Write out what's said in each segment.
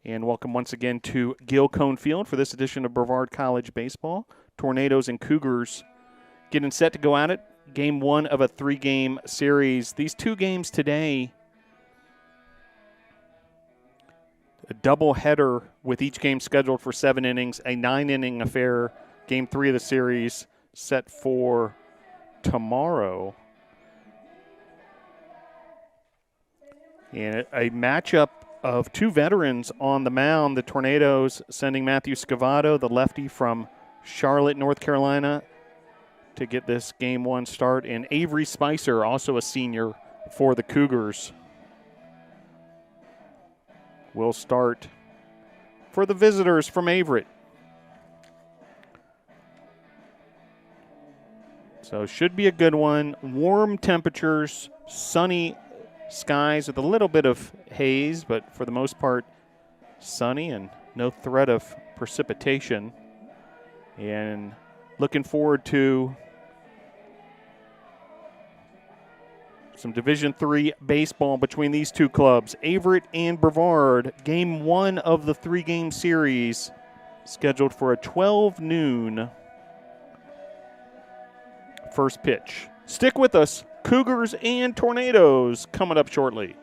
And welcome once again to Gil Cone Field for this edition of Brevard College Baseball. Tornadoes and Cougars getting set to go at it. Game one of a three-game series. These two games today, a doubleheader with each game scheduled for 7 innings, a 9-inning affair. Game 3 of the series set for tomorrow. And a matchup of two veterans on the mound. The Tornadoes sending Matthew Scavato, the lefty from Charlotte, North Carolina, to get this game one start. And Avery Spicer, also a senior for the Cougars, will start for the visitors from Averett. So should be a good one. Warm temperatures, sunny skies with a little bit of haze, but for the most part sunny and no threat of precipitation. And looking forward to some Division III baseball between these two clubs, Averett and Brevard. Game one of the three-game series scheduled for a 12 noon first pitch. Stick with us. Cougars and Tornadoes coming up shortly.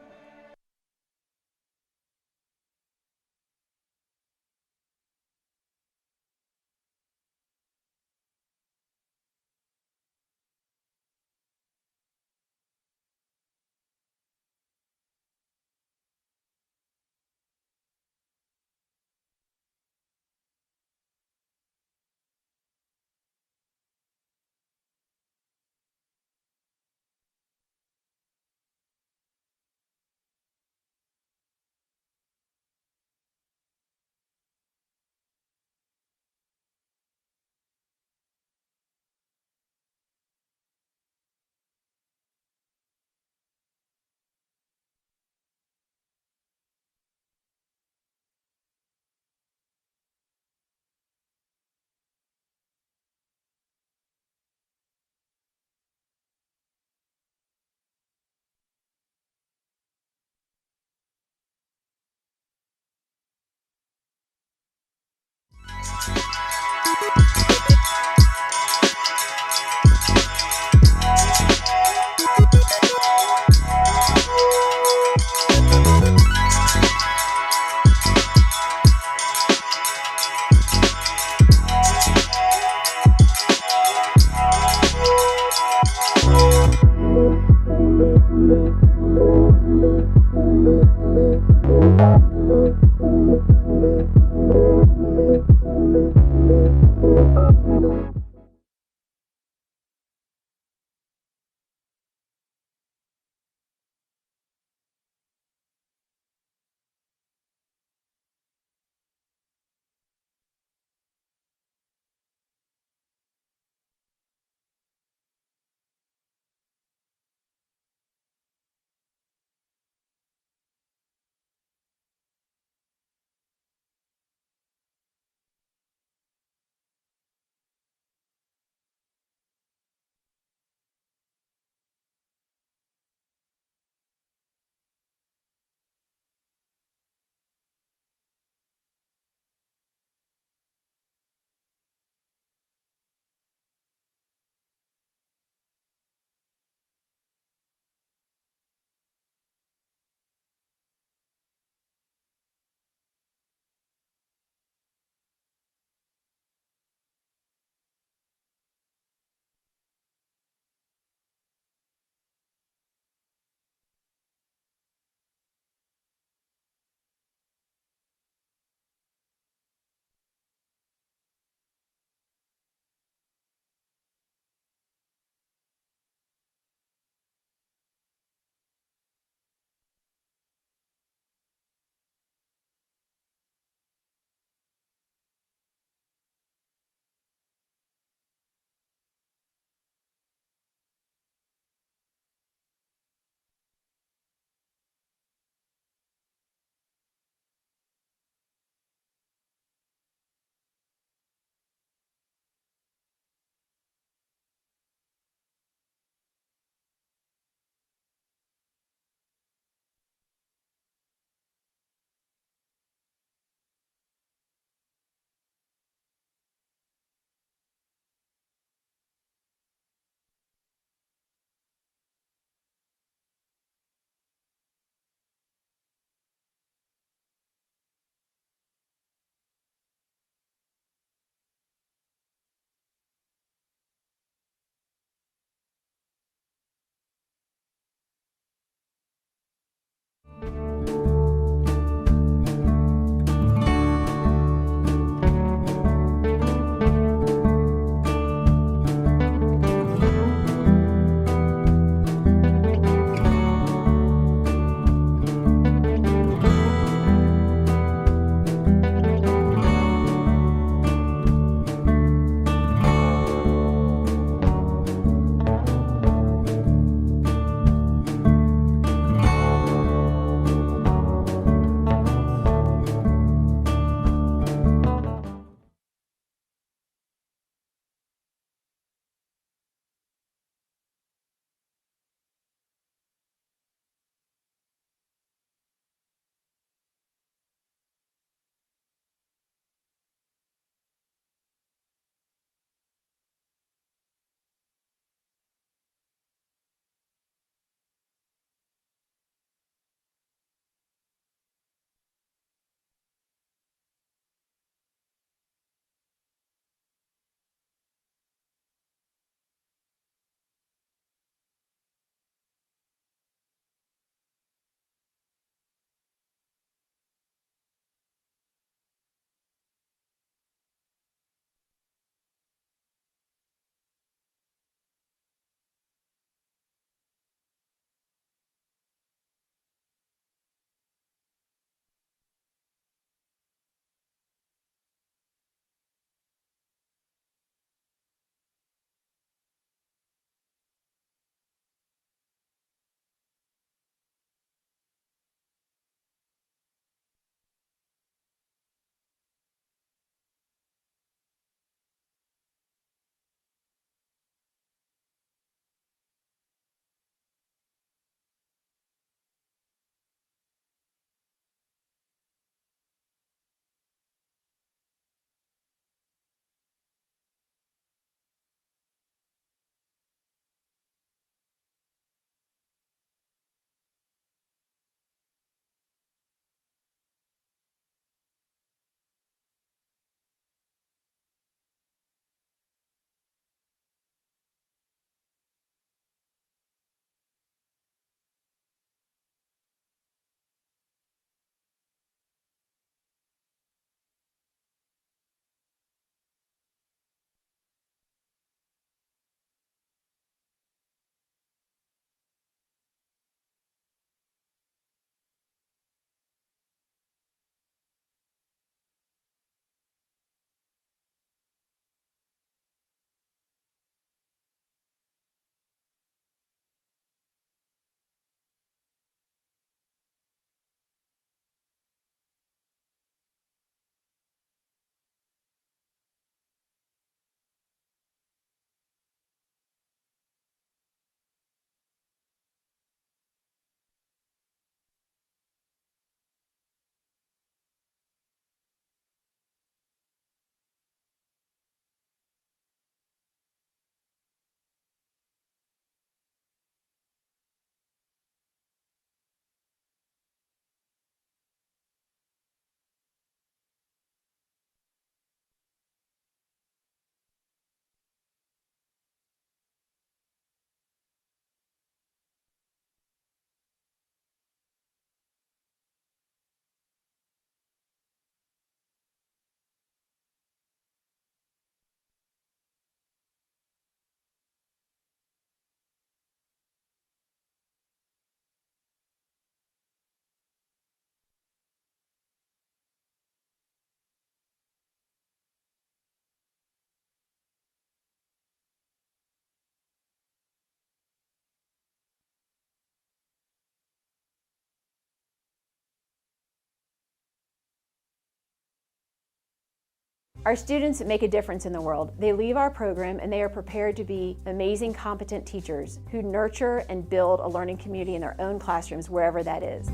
Our students make a difference in the world. They leave our program and they are prepared to be amazing, competent teachers who nurture and build a learning community in their own classrooms, wherever that is.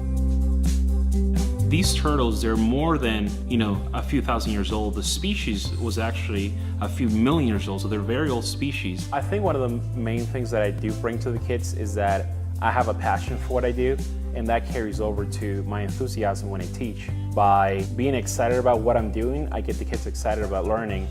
These turtles, they're more than, a few thousand years old. The species was actually a few million years old, so they're a very old species. I think one of the main things that I do bring to the kids is that I have a passion for what I do, and that carries over to my enthusiasm when I teach. By being excited about what I'm doing, I get the kids excited about learning.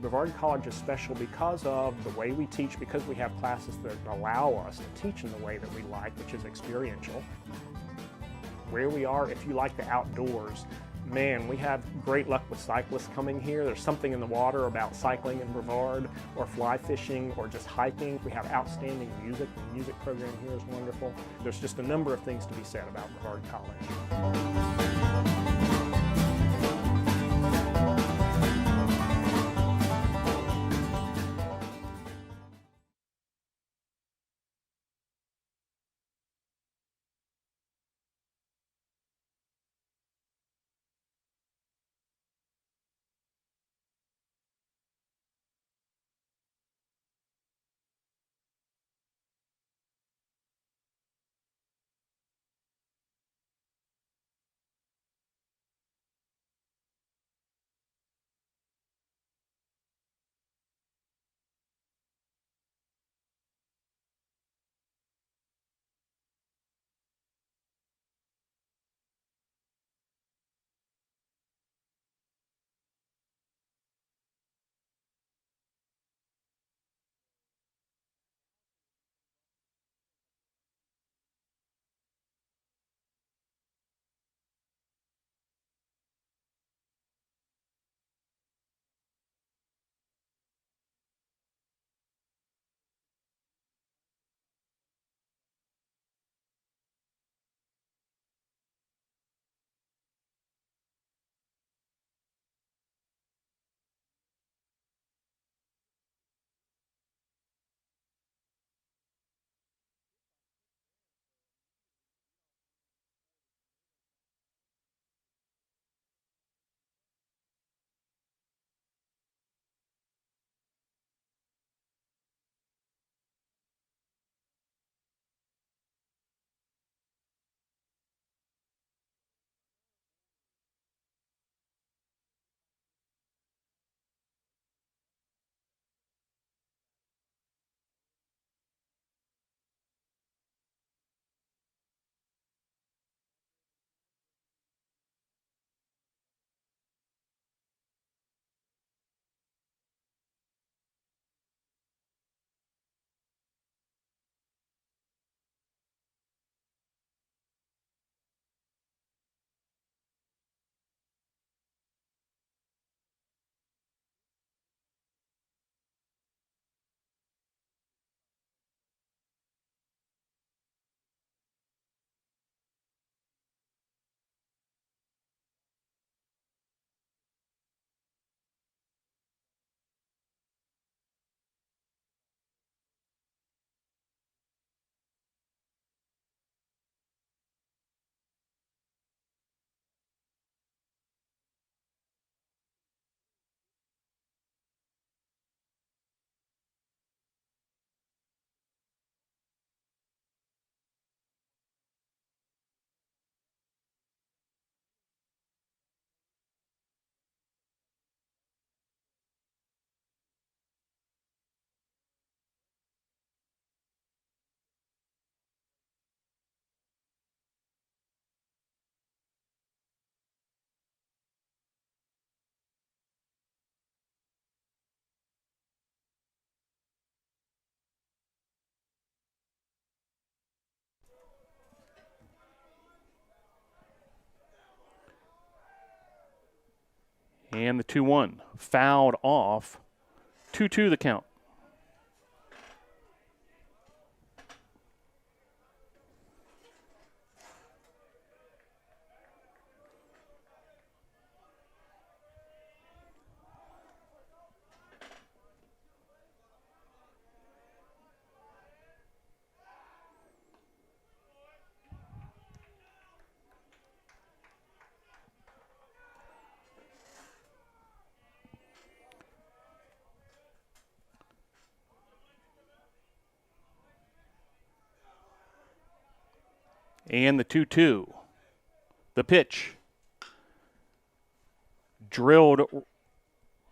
Brevard College is special because of the way we teach, because we have classes that allow us to teach in the way that we like, which is experiential. Where we are, if you like the outdoors, man, we have great luck with cyclists coming here. There's something in the water about cycling in Brevard, or fly fishing, or just hiking. We have outstanding music. The music program here is wonderful. There's just a number of things to be said about Brevard College. And the 2-1 fouled off. 2-2 the count. And the 2-2. The pitch. Drilled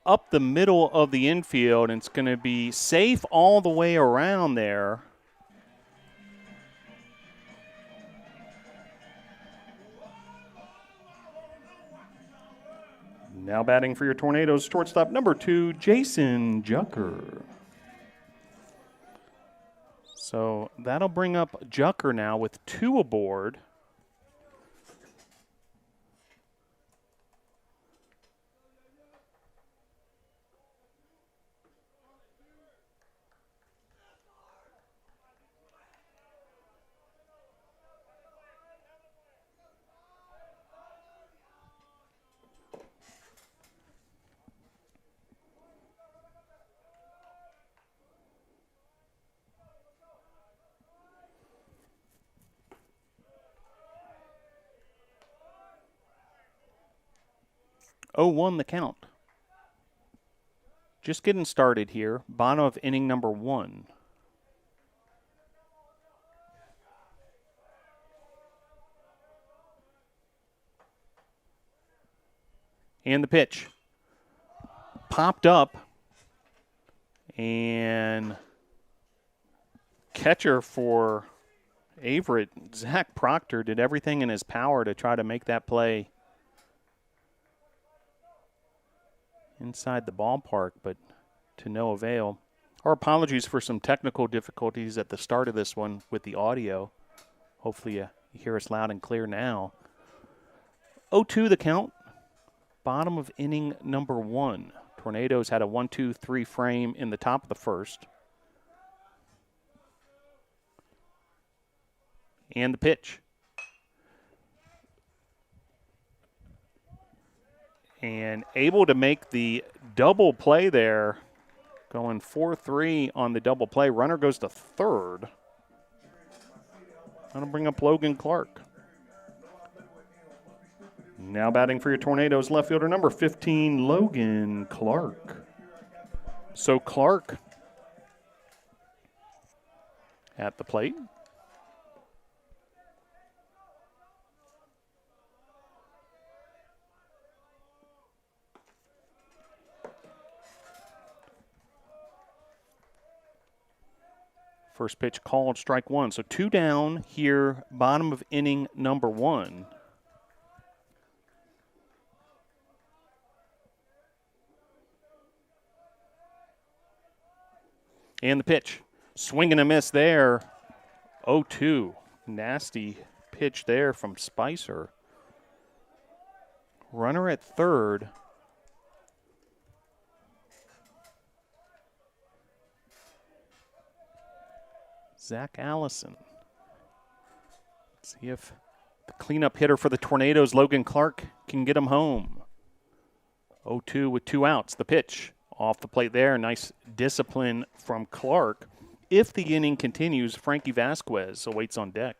up the middle of the infield, and it's going to be safe all the way around there. Now batting for your Tornadoes, shortstop number 2, Jason Jucker. So that'll bring up Jucker now with 2 aboard. Oh, 1 the count. Just getting started here. Bottom of inning number 1. And the pitch. Popped up. And catcher for Averett, Zach Proctor, did everything in his power to try to make that play inside the ballpark, but to no avail. Our apologies for some technical difficulties at the start of this one with the audio. Hopefully you hear us loud and clear now. 0-2 the count. Bottom of inning number 1. Tornadoes had a 1-2-3 frame in the top of the first. And the pitch. And able to make the double play there, going 4-3 on the double play. Runner goes to third. That'll bring up Logan Clark. Now batting for your Tornadoes, left fielder number 15, Logan Clark. So Clark at the plate. First pitch called, strike 1. So 2 down here, bottom of inning number 1. And the pitch. Swing and a miss there. 0-2. Nasty pitch there from Spicer. Runner at third. Zach Allison. Let's see if the cleanup hitter for the Tornadoes, Logan Clark, can get him home. 0-2 with 2 outs. The pitch off the plate there. Nice discipline from Clark. If the inning continues, Frankie Vasquez awaits on deck.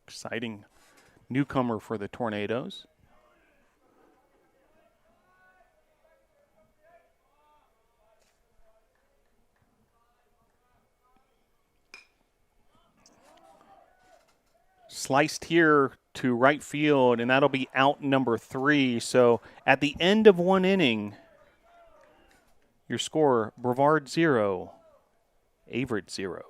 Exciting newcomer for the Tornadoes. Sliced here to right field, and that'll be out number 3. So at the end of 1 inning, your score, Brevard 0, Averett 0.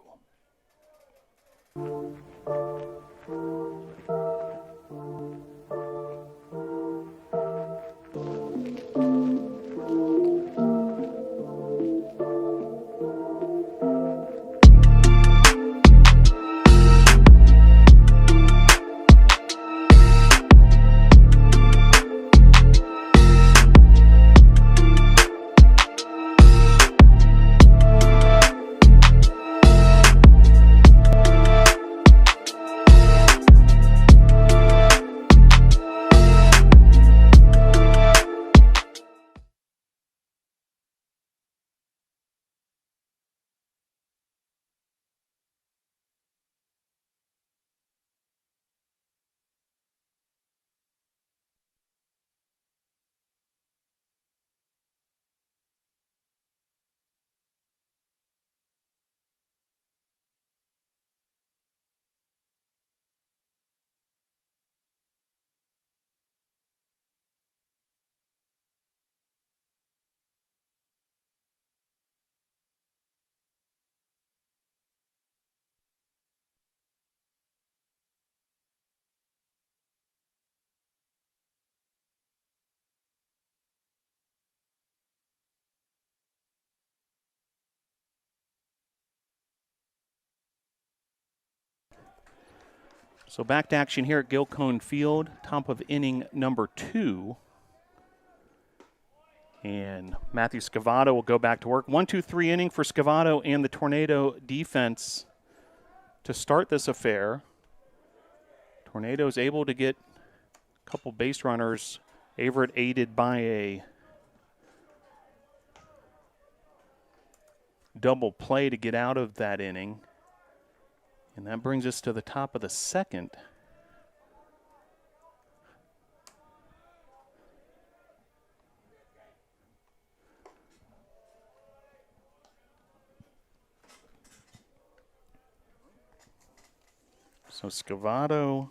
So back to action here at Gilcone Field, top of inning number 2. And Matthew Scavato will go back to work. 1-2-3 inning for Scavato and the Tornado defense to start this affair. Tornado's able to get a couple base runners. Averett aided by a double play to get out of that inning. And that brings us to the top of the second. So Scavato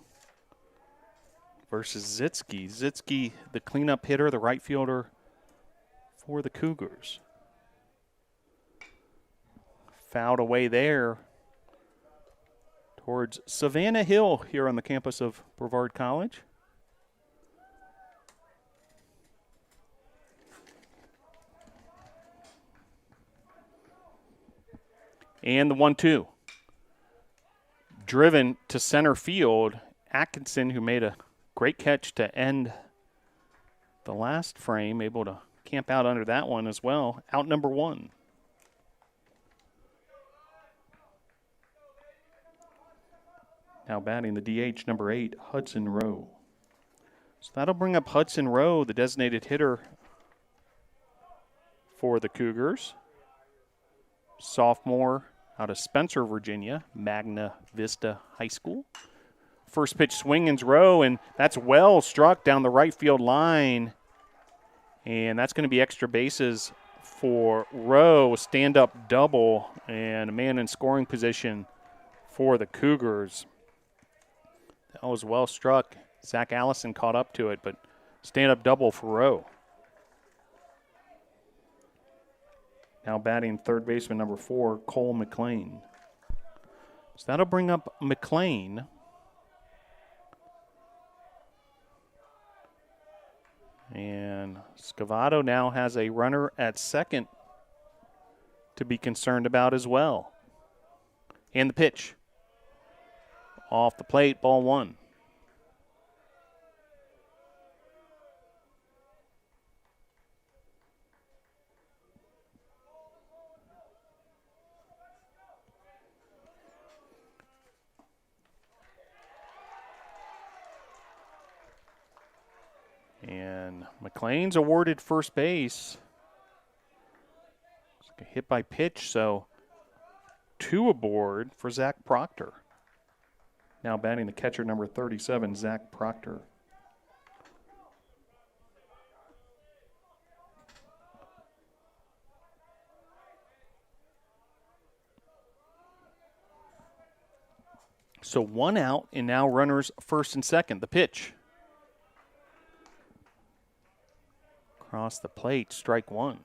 versus Zitsky. Zitsky, the cleanup hitter, the right fielder for the Cougars. Fouled away there towards Savannah Hill here on the campus of Brevard College. And the 1-2. Driven to center field. Atkinson, who made a great catch to end the last frame, able to camp out under that one as well. Out number 1. Now batting the DH, number 8, Hudson Rowe. So that'll bring up Hudson Rowe, the designated hitter for the Cougars. Sophomore out of Spencer, Virginia, Magna Vista High School. First pitch swinging's Rowe, and that's well struck down the right field line. And that's going to be extra bases for Rowe, stand-up double, and a man in scoring position for the Cougars. That was well struck. Zach Allison caught up to it, but stand-up double for Rowe. Now batting third baseman number 4, Cole McLean. So that'll bring up McLean. And Scavato now has a runner at second to be concerned about as well. And the pitch. Off the plate, ball 1. And McLean's awarded first base. It's like a hit by pitch, so 2 aboard for Zach Proctor. Now batting the catcher, number 37, Zach Proctor. So 1 out, and now runners first and second. The pitch. Across the plate, strike 1.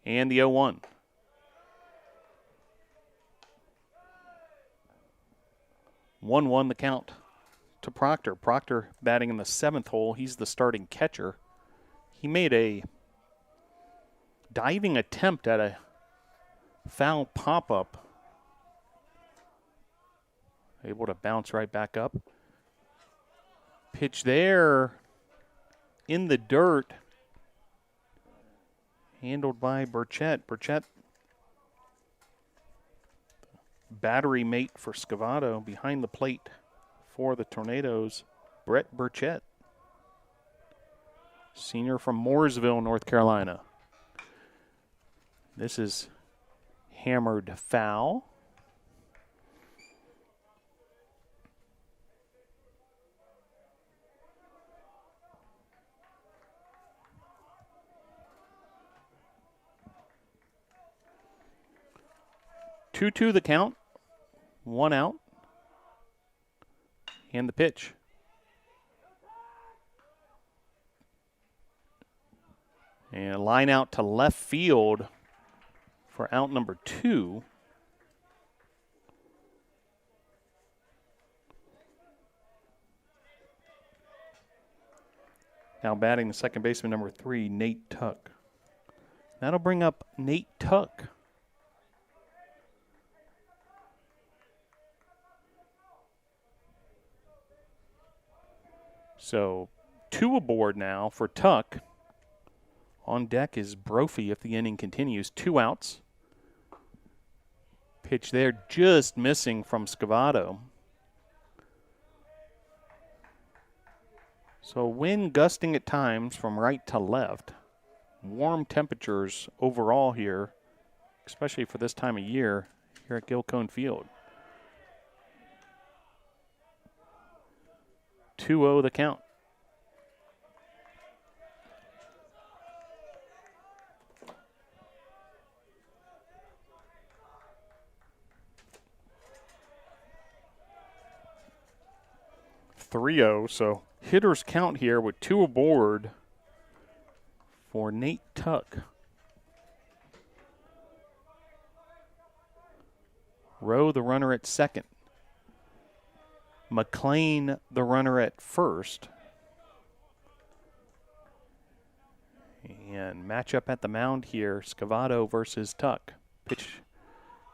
And the 0-1. 1-1 the count to Proctor. Proctor batting in the 7th hole. He's the starting catcher. He made a diving attempt at a foul pop-up. Able to bounce right back up. Pitch there in the dirt. Handled by Burchett. Burchett, battery mate for Scavato, behind the plate for the Tornadoes, Brett Burchett. Senior from Mooresville, North Carolina. This is hammered foul. Two the count, 1 out, and the pitch. And a line out to left field for out number 2. Now batting the second baseman, number 3, Nate Tuck. That'll bring up Nate Tuck. So 2 aboard now for Tuck. On deck is Brophy if the inning continues. 2 outs. Pitch there just missing from Scavato. So wind gusting at times from right to left. Warm temperatures overall here, especially for this time of year here at Gilcone Field. 2-0 the count. So hitters count here with 2 aboard for Nate Tuck. Rowe, the runner at second. McLean, the runner at first. And matchup at the mound here, Scavato versus Tuck. Pitch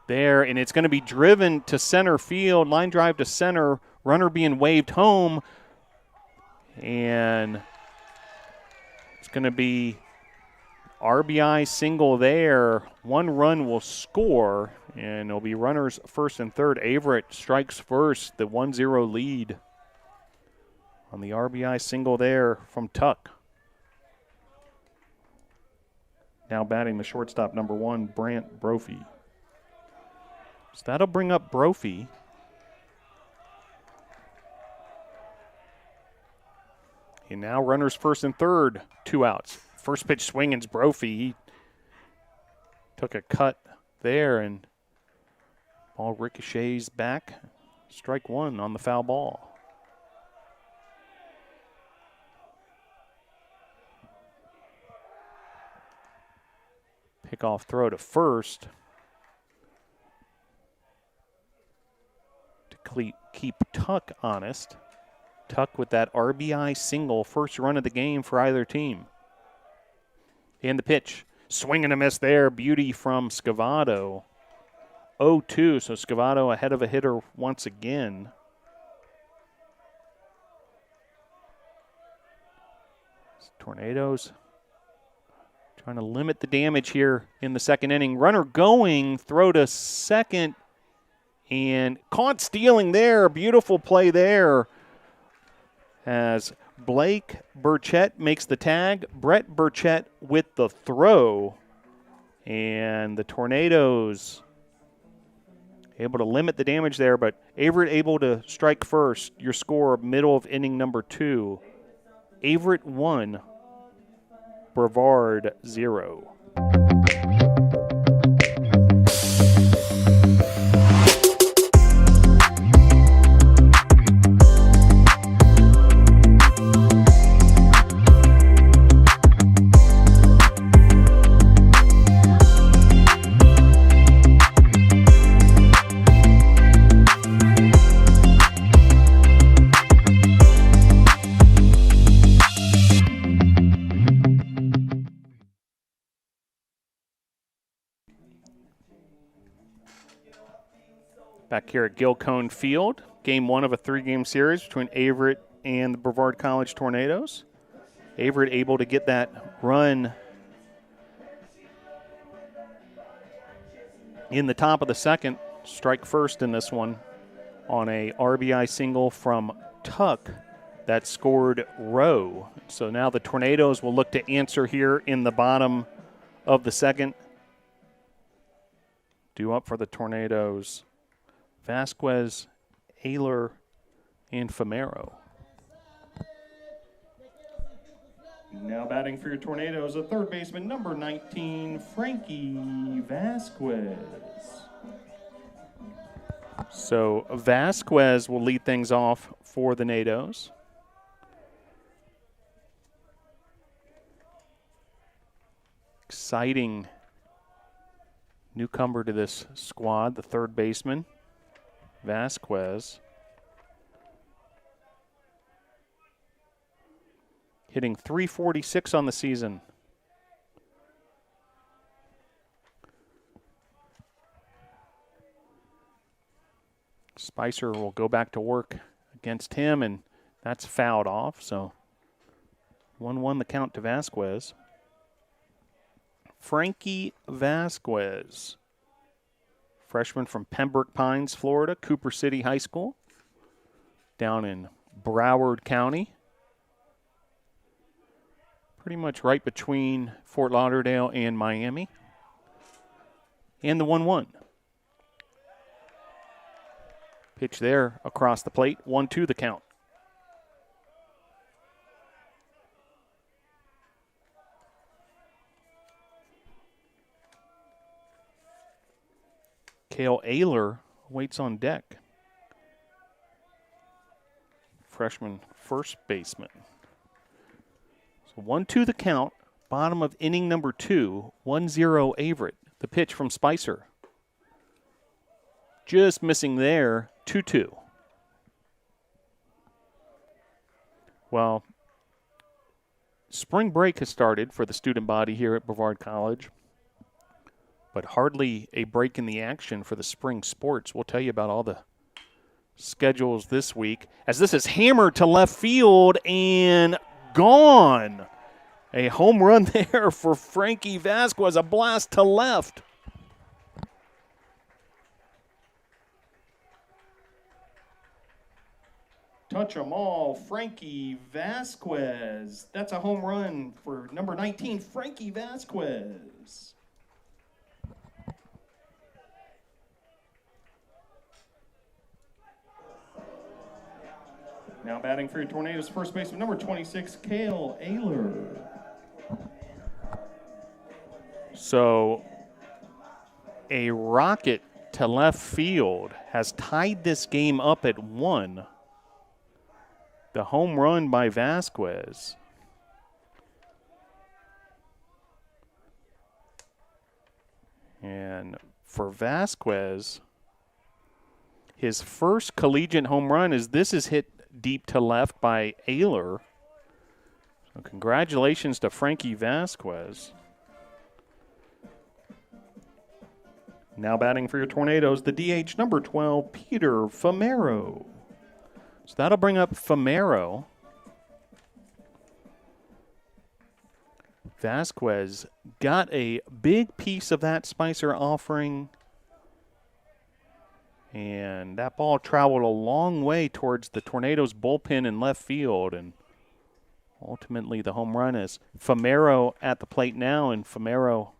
there, and it's going to be driven to center field. Line drive to center, runner being waved home. And it's going to be RBI single there. 1 run will score, and it'll be runners first and third. Averett strikes first, the 1-0 lead on the RBI single there from Tuck. Now batting the shortstop, number 1, Brant Brophy. So that'll bring up Brophy. And now runners first and third, 2 outs. First pitch swinging's Brophy. He took a cut there, and ball ricochets back. Strike 1 on the foul ball. Pickoff throw to first to keep Tuck honest. Tuck with that RBI single, first run of the game for either team. And the pitch, swing and a miss there. Beauty from Scavato. 0-2, so Scavato ahead of a hitter once again. Tornadoes trying to limit the damage here in the second inning. Runner going, throw to second, and caught stealing there. Beautiful play there as Blake Burchett makes the tag. Brett Burchett with the throw. And the Tornadoes able to limit the damage there, but Averett able to strike first. Your score, middle of inning number 2. Averett 1, Brevard 0. Back here at Gilcone Field, game 1 of a 3-game series between Averett and the Brevard College Tornadoes. Averett able to get that run in the top of the second, strike first in this one on a RBI single from Tuck that scored Rowe. So now the Tornadoes will look to answer here in the bottom of the second. Due up for the Tornadoes, Vasquez, Ayler, and Famero. Now batting for your Tornadoes, a third baseman, number 19, Frankie Vasquez. So Vasquez will lead things off for the Nados. Exciting newcomer to this squad, the third baseman, Vasquez. hitting .346 on the season. Spicer will go back to work against him, and that's fouled off. So 1-1 the count to Vasquez. Frankie Vasquez, freshman from Pembroke Pines, Florida, Cooper City High School, down in Brevard County. Pretty much right between Fort Lauderdale and Miami. And the 1-1. Pitch there across the plate, 1-2 the count. Cale Ayler waits on deck. Freshman first baseman. So 1-2 the count, bottom of inning number 2, 1-0 Averett. The pitch from Spicer. Just missing there, 2-2. Well, spring break has started for the student body here at Brevard College, but hardly a break in the action for the spring sports. We'll tell you about all the schedules this week, as this is hammered to left field and gone. A home run there for Frankie Vasquez, a blast to left. Touch 'em all, Frankie Vasquez. That's a home run for number 19, Frankie Vasquez. Now batting for your Tornadoes, first baseman number 26, Cale Ayler. So a rocket to left field has tied this game up at 1. The home run by Vasquez. And for Vasquez, his first collegiate home run is hit deep to left by Ayler. So congratulations to Frankie Vasquez. Now batting for your Tornadoes, the DH number 12, Peter Famero. So that'll bring up Famero. Vasquez got a big piece of that Spicer offering, and that ball traveled a long way towards the Tornadoes bullpen in left field, and ultimately the home run is Famero at the plate now, and Famero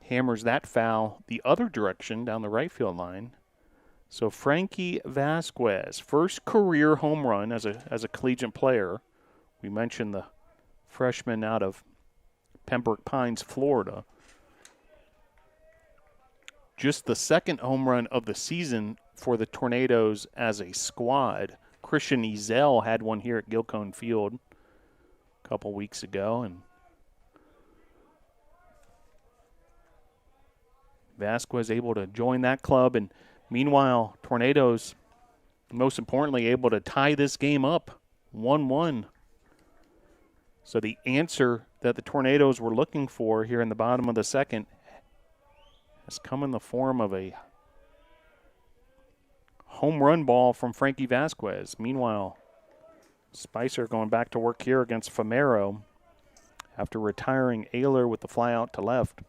hammers that foul the other direction down the right field line. So Frankie Vasquez, first career home run as a collegiate player. We mentioned the freshman out of Pembroke Pines, Florida. Just the second home run of the season for the Tornadoes as a squad. Christian Ezel had one here at Gilcone Field a couple weeks ago, and Vasquez able to join that club. And meanwhile, Tornadoes, most importantly, able to tie this game up 1-1. So the answer that the Tornadoes were looking for here in the bottom of the second has come in the form of a home run ball from Frankie Vasquez. Meanwhile, Spicer going back to work here against Famero after retiring Ayler with the fly out to left.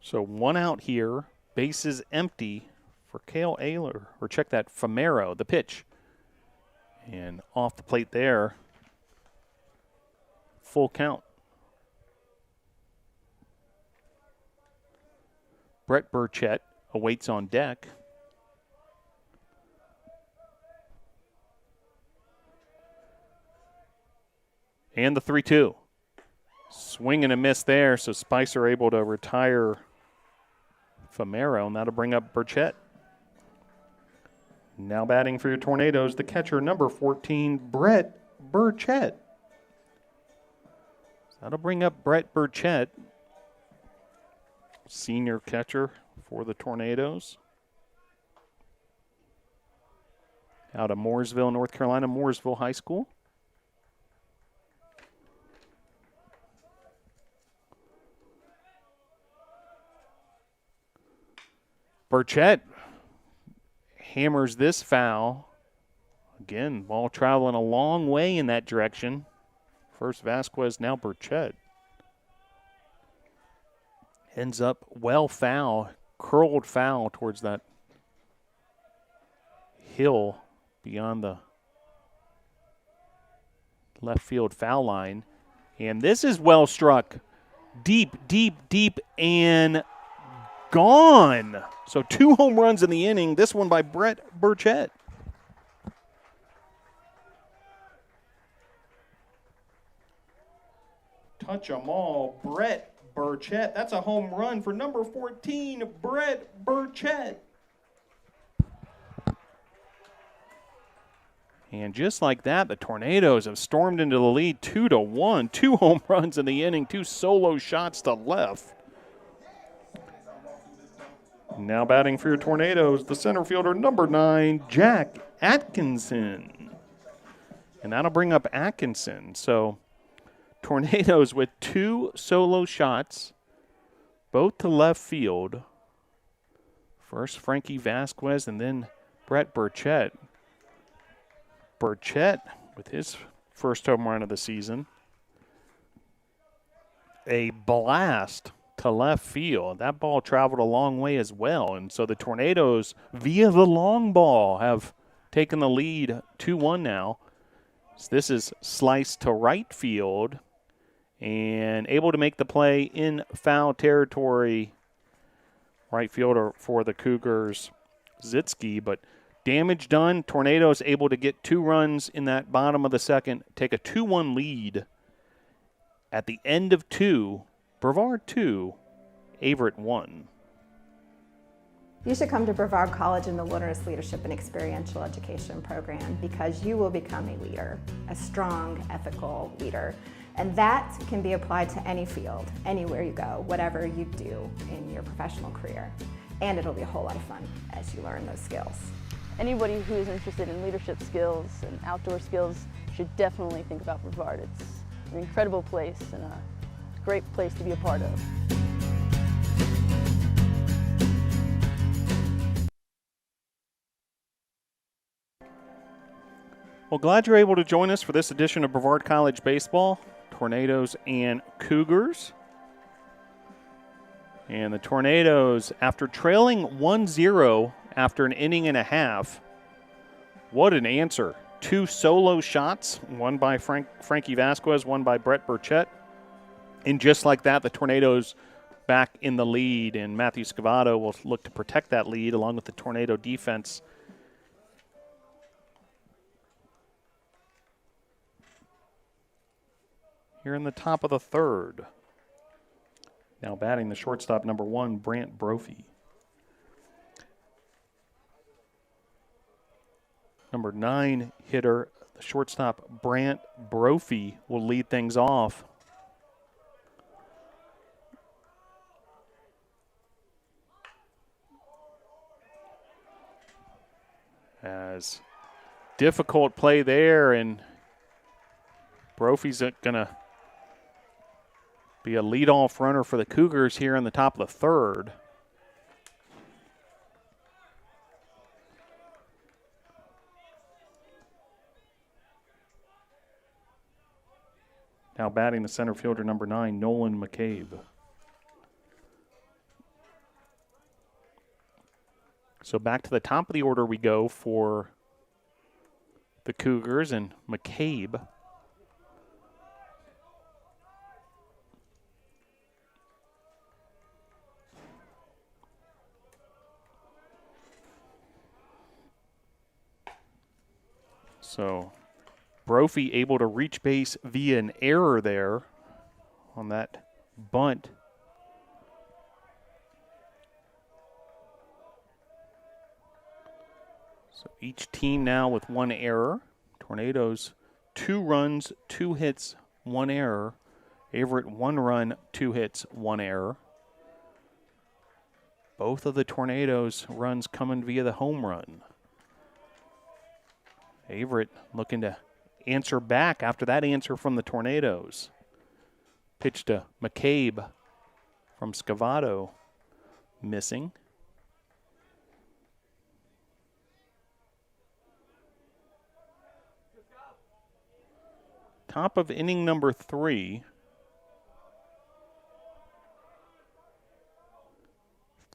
So one out here, bases empty for Cale Ayler. Or check that, Famero, the pitch. And off the plate there, full count. Brett Burchett awaits on deck. And the 3-2. Swing and a miss there, so Spicer able to retire Famero, and that'll bring up Burchett. Now batting for your Tornadoes, the catcher, number 14, Brett Burchett. That'll bring up Brett Burchett, senior catcher for the Tornadoes. out of Mooresville, North Carolina, Mooresville High School. Burchett hammers this foul. Again, ball traveling a long way in that direction. First Vasquez, now Burchett. Ends up well foul, curled foul towards that hill beyond the left field foul line. And this is well struck. Deep, deep, deep, and gone. So 2 home runs in the inning. This one by Brett Burchett. Touch 'em all, Brett Burchett. That's a home run for number 14, Brett Burchett. And just like that, the Tornadoes have stormed into the lead 2-1. 2 home runs in the inning, 2 solo shots to left. Now batting for your Tornadoes, the center fielder, number 9, Jack Atkinson. And that'll bring up Atkinson. So Tornadoes with 2 solo shots, both to left field. First Frankie Vasquez and then Brett Burchett. Burchett with his first home run of the season. A blast to left field. That ball traveled a long way as well. And so the Tornadoes, via the long ball, have taken the lead 2-1 now. So this is sliced to right field and able to make the play in foul territory. Right fielder for the Cougars, Zitsky, but damage done. Tornadoes able to get 2 runs in that bottom of the second, take a 2-1 lead. At the end of 2, Brevard 2, Averett 1. You should come to Brevard College in the Wilderness Leadership and Experiential Education program because you will become a leader, a strong, ethical leader. And that can be applied to any field, anywhere you go, whatever you do in your professional career. And it'll be a whole lot of fun as you learn those skills. Anybody who is interested in leadership skills and outdoor skills should definitely think about Brevard. It's an incredible place and a great place to be a part of. Well, glad you're able to join us for this edition of Brevard College Baseball, Tornadoes and Cougars. And the Tornadoes, after trailing 1-0 after an inning and a half, what an answer. 2 solo shots, one by Frankie Vasquez, one by Brett Burchett. And just like that, the Tornadoes back in the lead, and Matthew Scavato will look to protect that lead along with the Tornado defense. Here in the top of the third. Now batting the shortstop, number 1, Brant Brophy. Number 9 hitter, the shortstop, Brant Brophy, will lead things off. As difficult play there, and Brophy's going to be a leadoff runner for the Cougars here in the top of the third. Now batting the center fielder, number 9, Nolan McCabe. So back to the top of the order we go for the Cougars and McCabe. So Brophy able to reach base via an error there on that bunt. So each team now with 1 error. Tornadoes 2 runs, 2 hits, 1 error. Averett 1 run, 2 hits, 1 error. Both of the Tornadoes runs coming via the home run. Averett looking to answer back after that answer from the Tornadoes. Pitch to McCabe from Scavato, missing. Top of inning number 3.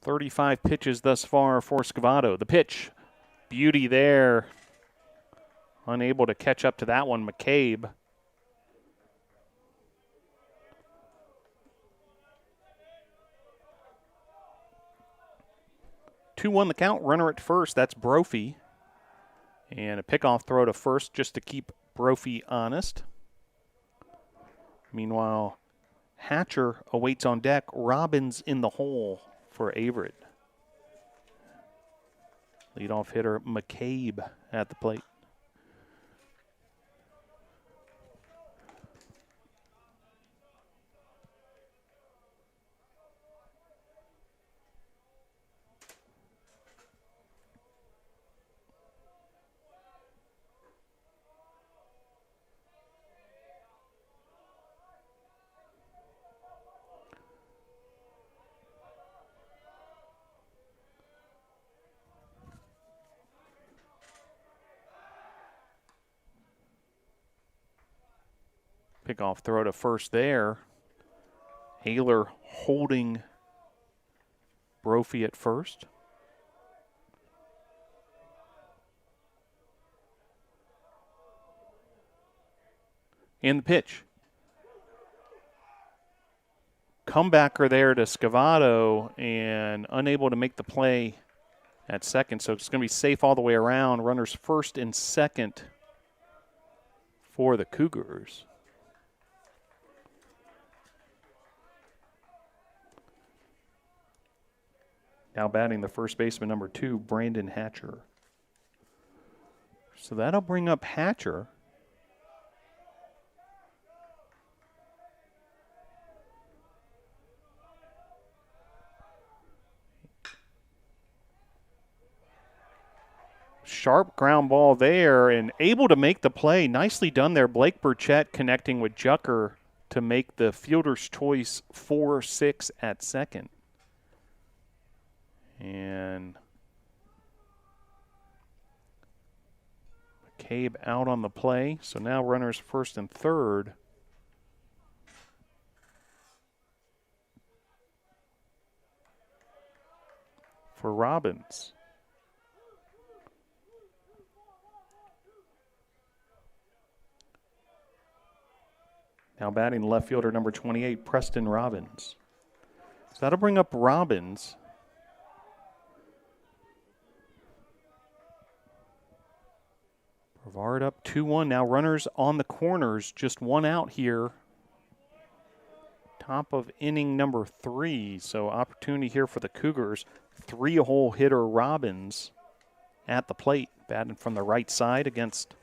35 pitches thus far for Scavato. The pitch, beauty there. Unable to catch up to that one, McCabe. Two-one the count, runner at first, that's Brophy. And a pickoff throw to first just to keep Brophy honest. Meanwhile, Hatcher awaits on deck, Robbins in the hole for Averett. Leadoff hitter McCabe at the plate. Pickoff throw to first there. Ayler holding Brophy at first. And the pitch. Comebacker there to Scavato and unable to make the play at second. So it's going to be safe all the way around. Runners first and second for the Cougars. Now batting the first baseman, number 2, Brandon Hatcher. So that'll bring up Hatcher. Sharp ground ball there and able to make the play. Nicely done there. Blake Burchett connecting with Jucker to make the fielder's choice 4-6 at second. And McCabe out on the play. So now runners first and third. For Robbins. Now batting left fielder number 28, Preston Robbins. So that'll bring up Robbins. Brevard up 2-1. Now runners on the corners. Just one out here. Top of inning number 3. So opportunity here for the Cougars. 3-hole hitter Robbins at the plate. Batting from the right side against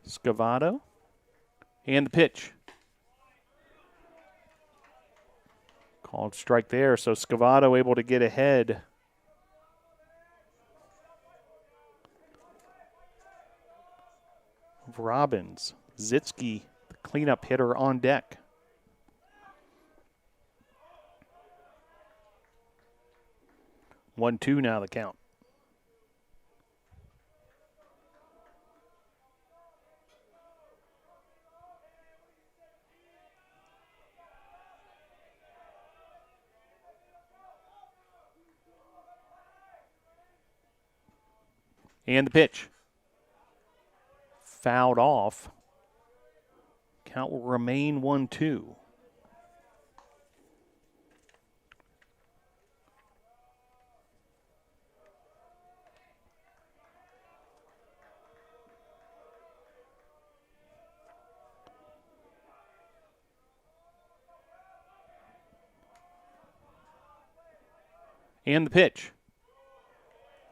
Scavato. And the pitch. Called strike there. So Scavato able to get ahead. Robbins. Zitsky, the cleanup hitter, on deck. 1-2 now the count. And the pitch. Fouled off. Count will remain 1-2. And the pitch.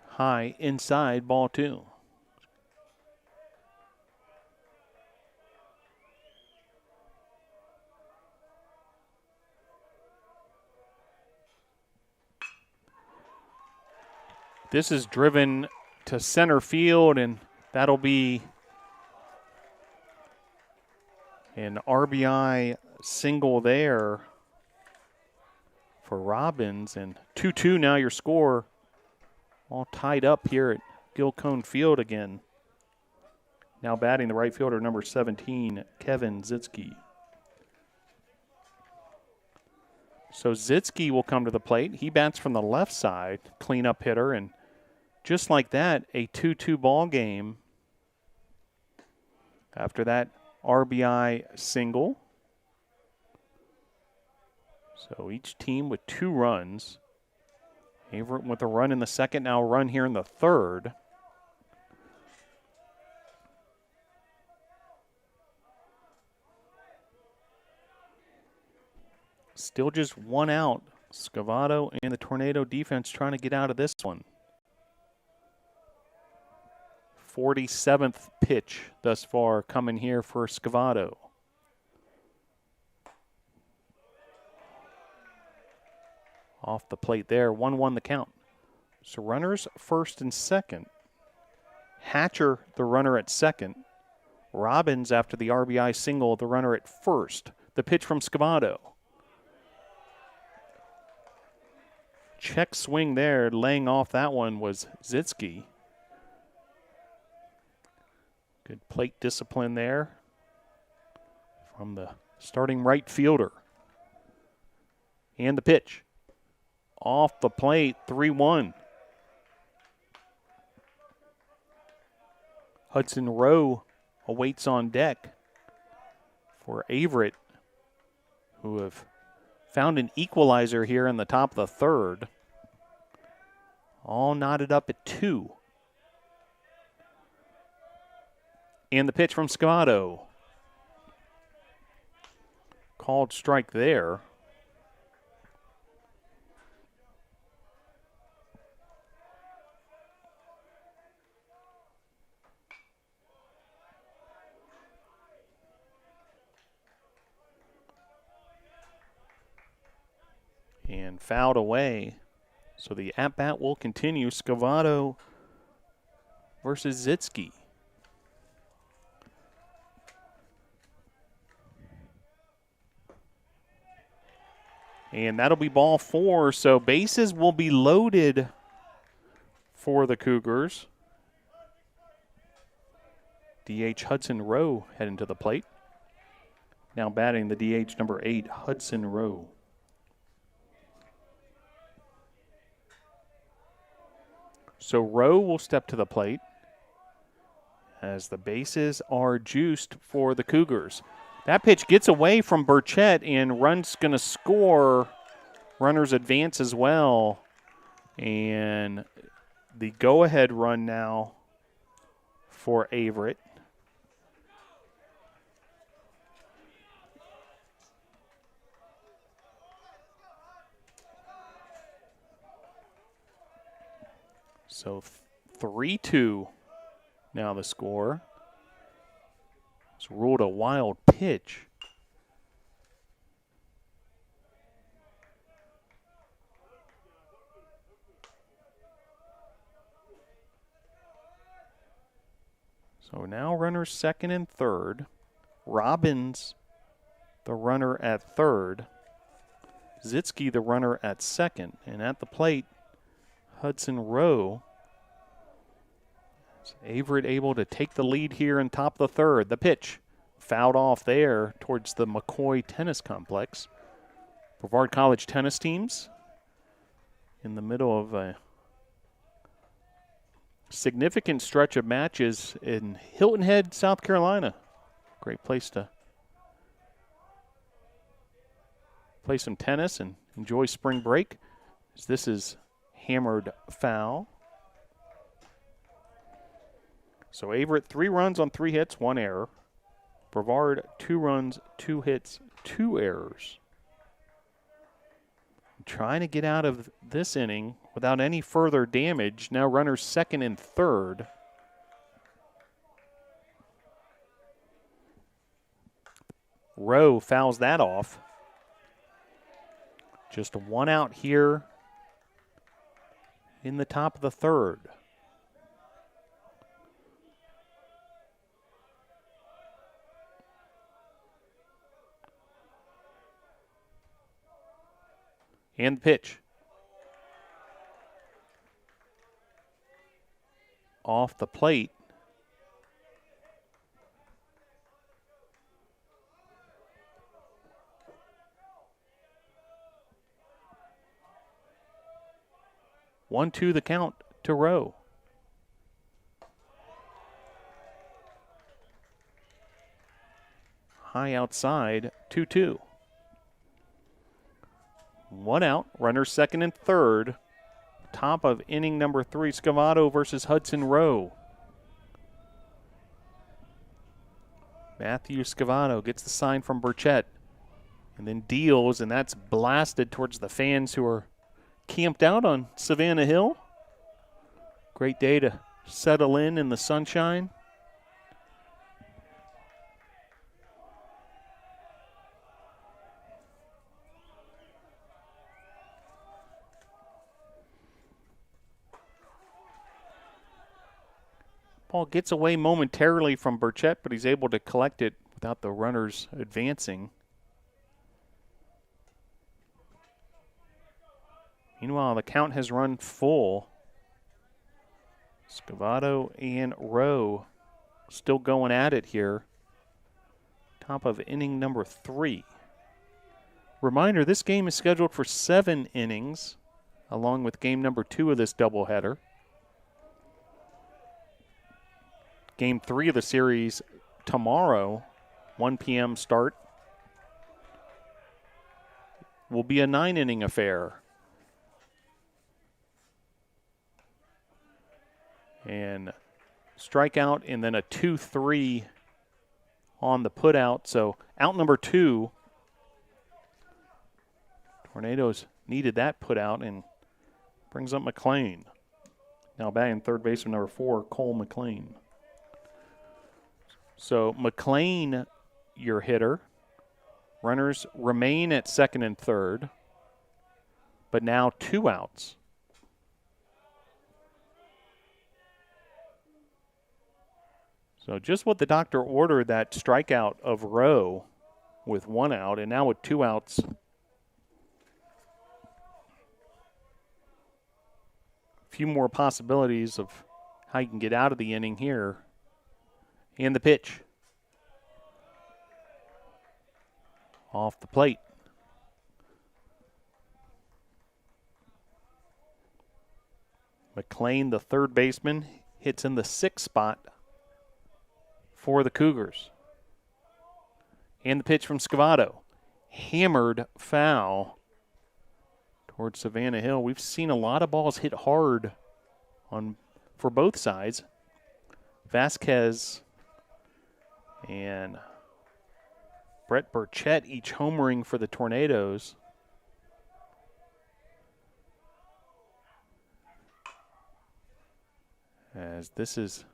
High inside, ball 2. This is driven to center field, and that'll be an RBI single there for Robbins. And 2-2 now your score. All tied up here at Gilcone Field again. Now batting the right fielder, number 17, Kevin Zitsky. So Zitsky will come to the plate. He bats from the left side, cleanup hitter, and just like that, a 2-2 ball game. After that RBI single. So each team with 2 runs. Averett with a run in the second, now a run here in the third. Still just 1 out. Scavato and the Tornado defense trying to get out of this one. 47th pitch thus far coming here for Scavato. Off the plate there, 1-1 the count. So runners first and second. Hatcher, the runner at second. Robbins, after the RBI single, the runner at first. The pitch from Scavato. Check swing there, laying off that one was Zitsky. Good plate discipline there from the starting right fielder. And the pitch. Off the plate, 3-1. Hudson Rowe awaits on deck for Averett, who have found an equalizer here in the top of the third. All knotted up at 2. And the pitch from Scavato. Called strike there. And fouled away. So the at-bat will continue. Scavato versus Zitsky. And that'll be ball 4. So bases will be loaded for the Cougars. DH Hudson Rowe heading to the plate. Now batting the DH number 8, Hudson Rowe. So Rowe will step to the plate as the bases are juiced for the Cougars. That pitch gets away from Burchett, and run's going to score. Runners advance as well. And the go-ahead run now for Averett. So 3-2 now the score. It's ruled a wild pitch. So now runners second and third. Robbins, the runner at third. Zitsky, the runner at second. And at the plate, Hudson Rowe. Is Averett able to take the lead here in top of the third. The pitch fouled off there towards the McCoy Tennis Complex. Brevard College tennis teams in the middle of a significant stretch of matches in Hilton Head, South Carolina. Great place to play some tennis and enjoy spring break. This is hammered foul. So Averett 3 runs on 3 hits, 1 error. Brevard 2 runs, 2 hits, 2 errors. Trying to get out of this inning without any further damage. Now runners second and third. Rowe fouls that off. Just 1 out here in the top of the third. And the pitch. Off the plate. One, two, the count to Rowe. High outside, 2-2. One out, runners second and third. Top of inning number 3, Scavato versus Hudson Rowe. Matthew Scavato gets the sign from Burchett and then deals, and that's blasted towards the fans who are camped out on Savannah Hill. Great day to settle in the sunshine. Ball gets away momentarily from Burchett, but he's able to collect it without the runners advancing. Meanwhile, the count has run full. Scavato and Rowe still going at it here. Top of inning number 3. Reminder, this game is scheduled for 7 innings, along with game number 2 of this doubleheader. Game 3 of the series tomorrow, 1 p.m. start, will be a 9-inning affair. And strikeout and then a 2-3 on the putout. So out number 2. Tornadoes needed that putout and brings up McLean. Now batting third baseman number 4, Cole McLean. So McLean, your hitter. Runners remain at second and third, but now 2 outs. So just what the doctor ordered, that strikeout of Rowe with 1 out, and now with 2 outs. A few more possibilities of how you can get out of the inning here. And the pitch. Off the plate. McLean, the third baseman, hits in the 6th spot for the Cougars. And the pitch from Scavato. Hammered foul towards Savannah Hill. We've seen a lot of balls hit hard for both sides. Vasquez and Brett Burchett each homering for the Tornadoes. As this is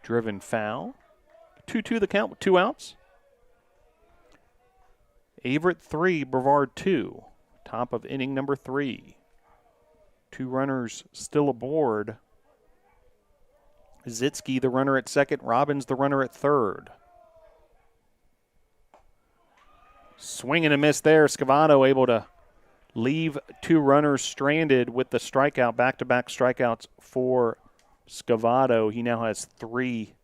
driven foul. 2-2 the count with 2 outs. Averett 3, Brevard 2. Top of inning number 3. 2 runners still aboard. Zitsky, the runner at second. Robbins, the runner at third. Swing and a miss there. Scavato able to leave 2 runners stranded with the strikeout. Back-to-back strikeouts for Scavato. He now has 3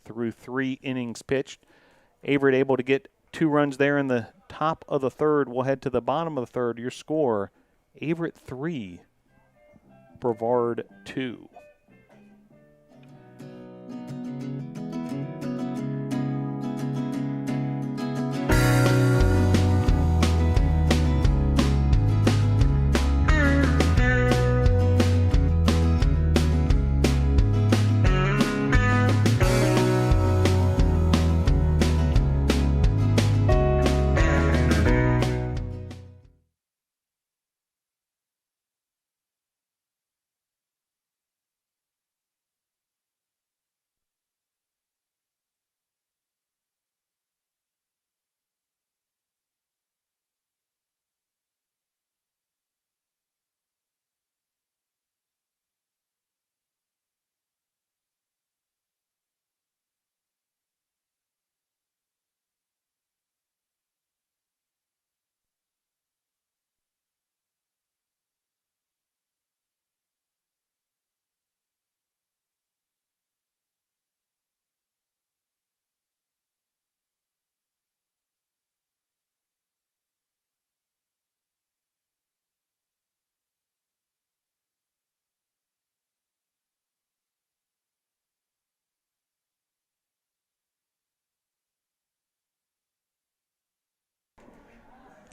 through 3 innings pitched. Averett able to get 2 runs there in the top of the third. We'll head to the bottom of the third. Your score, Averett 3, Brevard 2.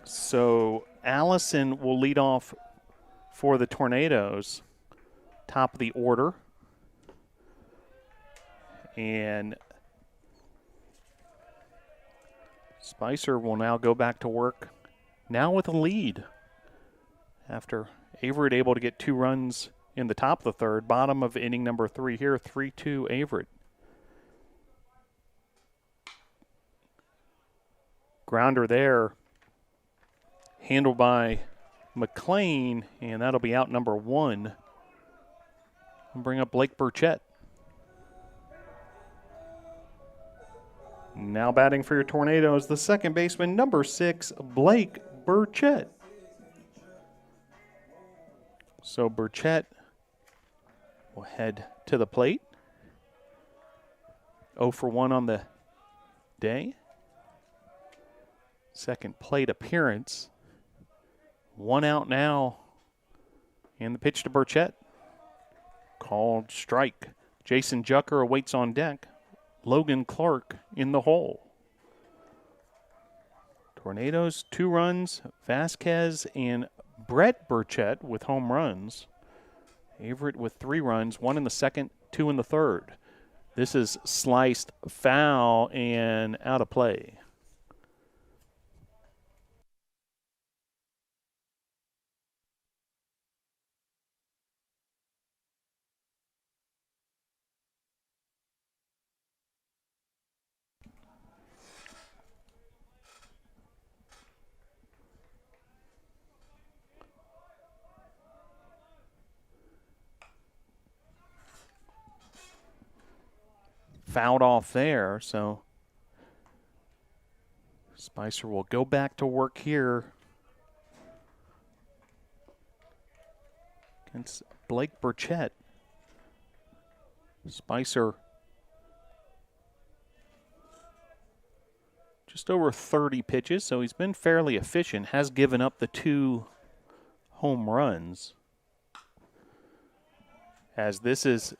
So Allison will lead off for the Tornadoes, top of the order. And Spicer will now go back to work, now with a lead. After Averett able to get 2 runs in the top of the third, bottom of inning number 3 here, 3-2 Averett. Grounder there, handled by McLean, and that'll be out number 1. And bring up Blake Burchett. Now batting for your Tornadoes, the second baseman, number 6, Blake Burchett. So Burchett will head to the plate. 0 for 1 on the day. Second plate appearance. 1 out now. And the pitch to Burchett. Called strike. Jason Jucker awaits on deck. Logan Clark in the hole. Tornadoes, 2 runs. Vasquez and Brett Burchett with home runs. Averett with 3 runs, 1 in the second, 2 in the third. This is sliced foul and out of play. Fouled off there, so Spicer will go back to work here against Blake Burchett. Spicer just over 30 pitches, so he's been fairly efficient, has given up the 2 home runs. As this is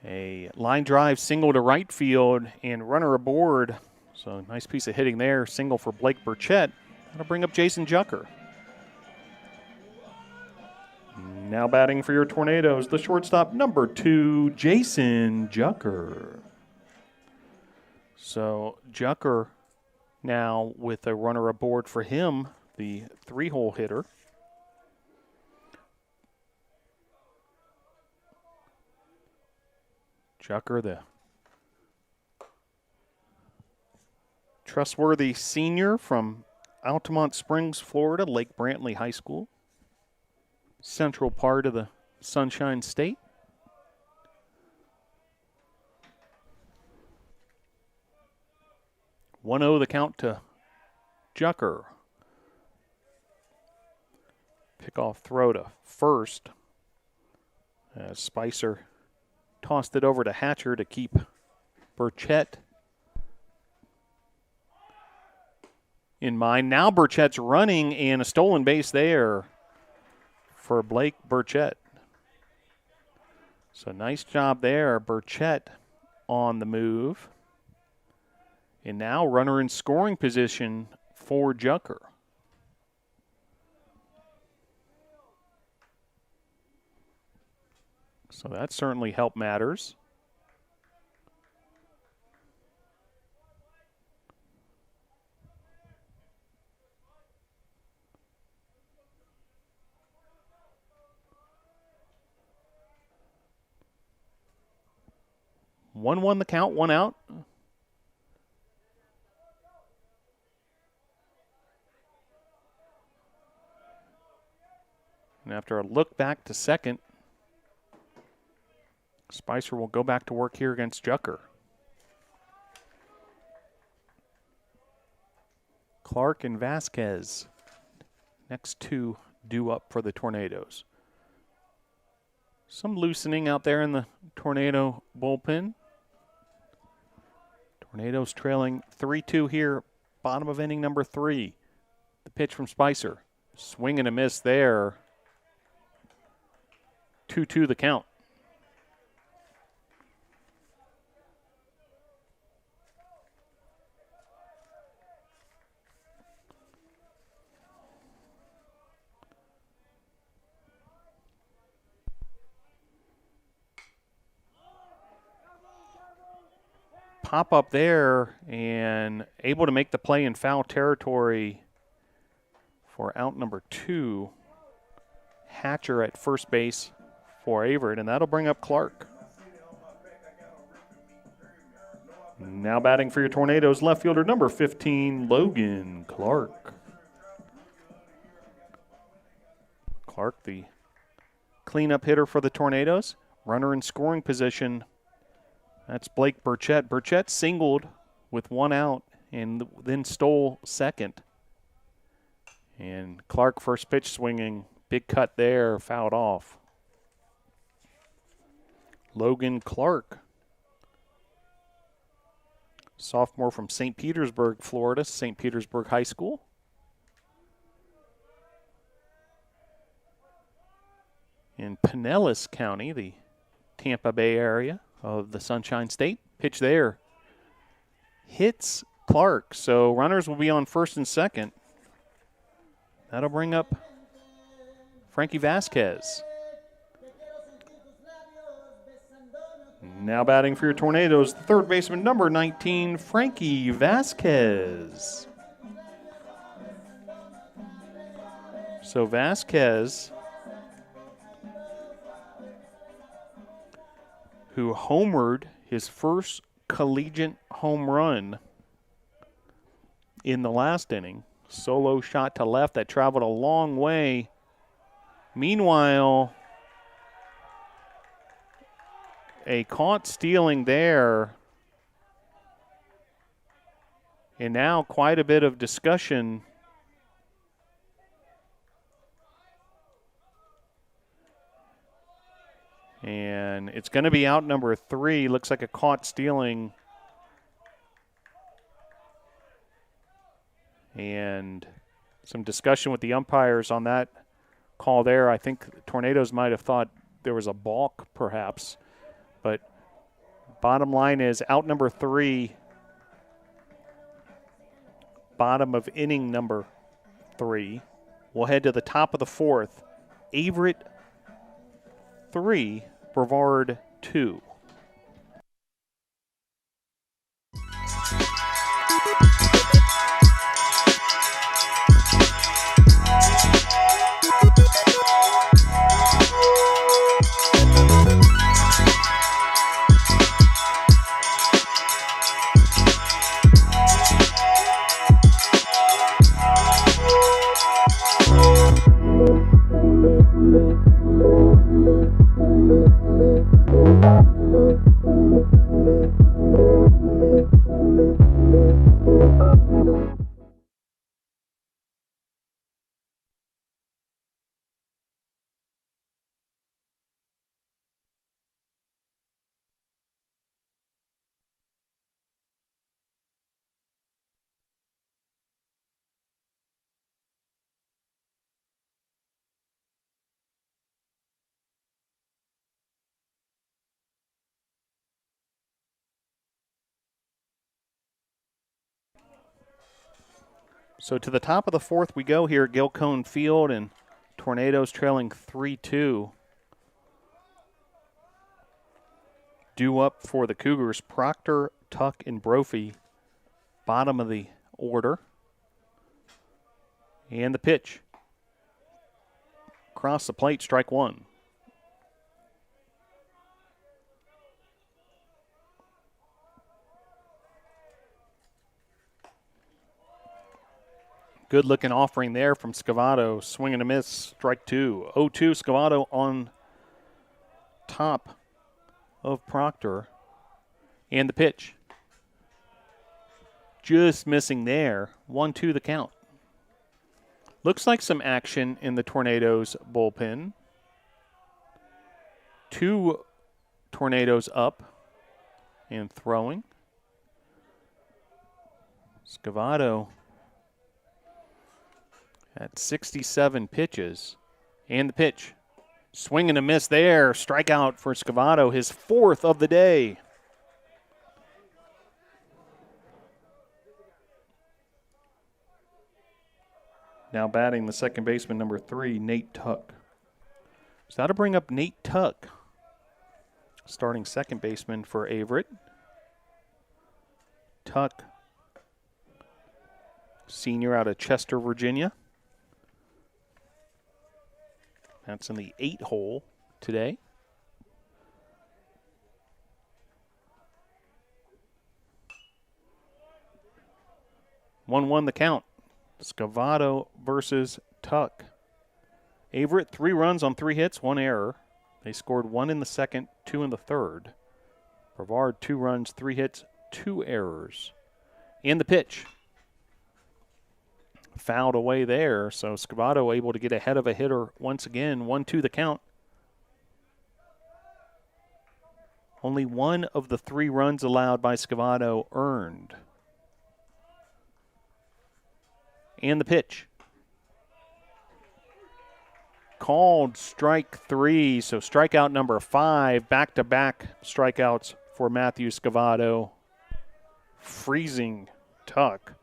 a line drive single to right field and runner aboard. So nice piece of hitting there. Single for Blake Burchett. That'll bring up Jason Jucker. Now batting for your Tornadoes, the shortstop, number 2, Jason Jucker. So Jucker now with a runner aboard for him, the 3-hole hitter. Jucker, the trustworthy senior from Altamont Springs, Florida, Lake Brantley High School. Central part of the Sunshine State. One 0 the count to Jucker. Pickoff throw to first as Spicer tossed it over to Hatcher to keep Burchett in mind. Now Burchett's running and a stolen base there for Blake Burchett. So nice job there. Burchett on the move. And now runner in scoring position for Jucker. So that certainly helped matters. One the count, 1 out. And after a look back to second, Spicer will go back to work here against Jucker. Clark and Vasquez, next 2 due up for the Tornadoes. Some loosening out there in the Tornado bullpen. Tornadoes trailing 3-2 here, bottom of inning number 3. The pitch from Spicer. Swing and a miss there. 2-2 the count. pop up there and able to make the play in foul territory for out number 2. Hatcher at first base for Averett, and that'll bring up Clark. Now batting for your Tornadoes, left fielder number 15, Logan Clark. Clark, the cleanup hitter for the Tornadoes. Runner in scoring position. That's Blake Burchett. Burchett singled with 1 out and then stole second. And Clark, first pitch swinging. Big cut there, fouled off. Logan Clark, sophomore from St. Petersburg, Florida, St. Petersburg High School. In Pinellas County, the Tampa Bay area of the Sunshine State. Pitch there. Hits Clark, so runners will be on first and second. That'll bring up Frankie Vasquez. Now batting for your Tornadoes, the third baseman, number 19, Frankie Vasquez. So Vasquez, who homered his first collegiate home run in the last inning. Solo shot to left that traveled a long way. Meanwhile, a caught stealing there. And now quite a bit of discussion. And it's going to be out number 3. Looks like a caught stealing. And some discussion with the umpires on that call there. I think Tornadoes might have thought there was a balk perhaps. But bottom line is out number 3. Bottom of inning number 3. We'll head to the top of the 4th. Averett 3, Brevard 2. So to the top of the 4th we go here at Gilcone Field, and Tornadoes trailing 3-2. Due up for the Cougars, Proctor, Tuck, and Brophy, bottom of the order. And the pitch. Across the plate, strike 1. Good looking offering there from Scavato. Swing and a miss, strike 2. 0-2, Scavato on top of Proctor. And the pitch. Just missing there. 1-2 the count. Looks like some action in the Tornadoes bullpen. 2 Tornadoes up and throwing. Scavato at 67 pitches. And the pitch. Swing and a miss there. Strikeout for Scavato, his 4th of the day. Now batting the second baseman, number 3, Nate Tuck. So that'll bring up Nate Tuck, starting second baseman for Averett. Tuck, senior out of Chester, Virginia. That's in the 8 hole today. One the count. Scavato versus Tuck. Averett, 3 runs on 3 hits, 1 error. They scored 1 in the second, 2 in the third. Brevard, 2 runs, 3 hits, 2 errors. And the pitch. Fouled away there, so Scavato able to get ahead of a hitter once again. 1-2 the count. Only 1 of the 3 runs allowed by Scavato earned. And the pitch. Called strike 3, so strikeout number 5, back-to-back strikeouts for Matthew Scavato. Freezing Tuck.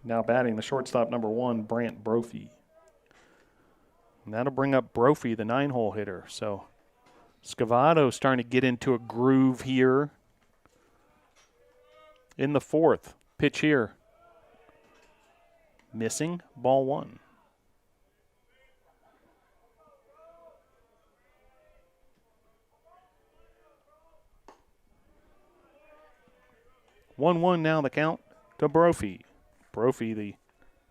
Now batting the shortstop number 1, Brant Brophy. And that'll bring up Brophy, the 9-hole hitter. So Scavato starting to get into a groove here in the 4th. Pitch here. Missing, ball 1. One now the count to Brophy. Brophy, the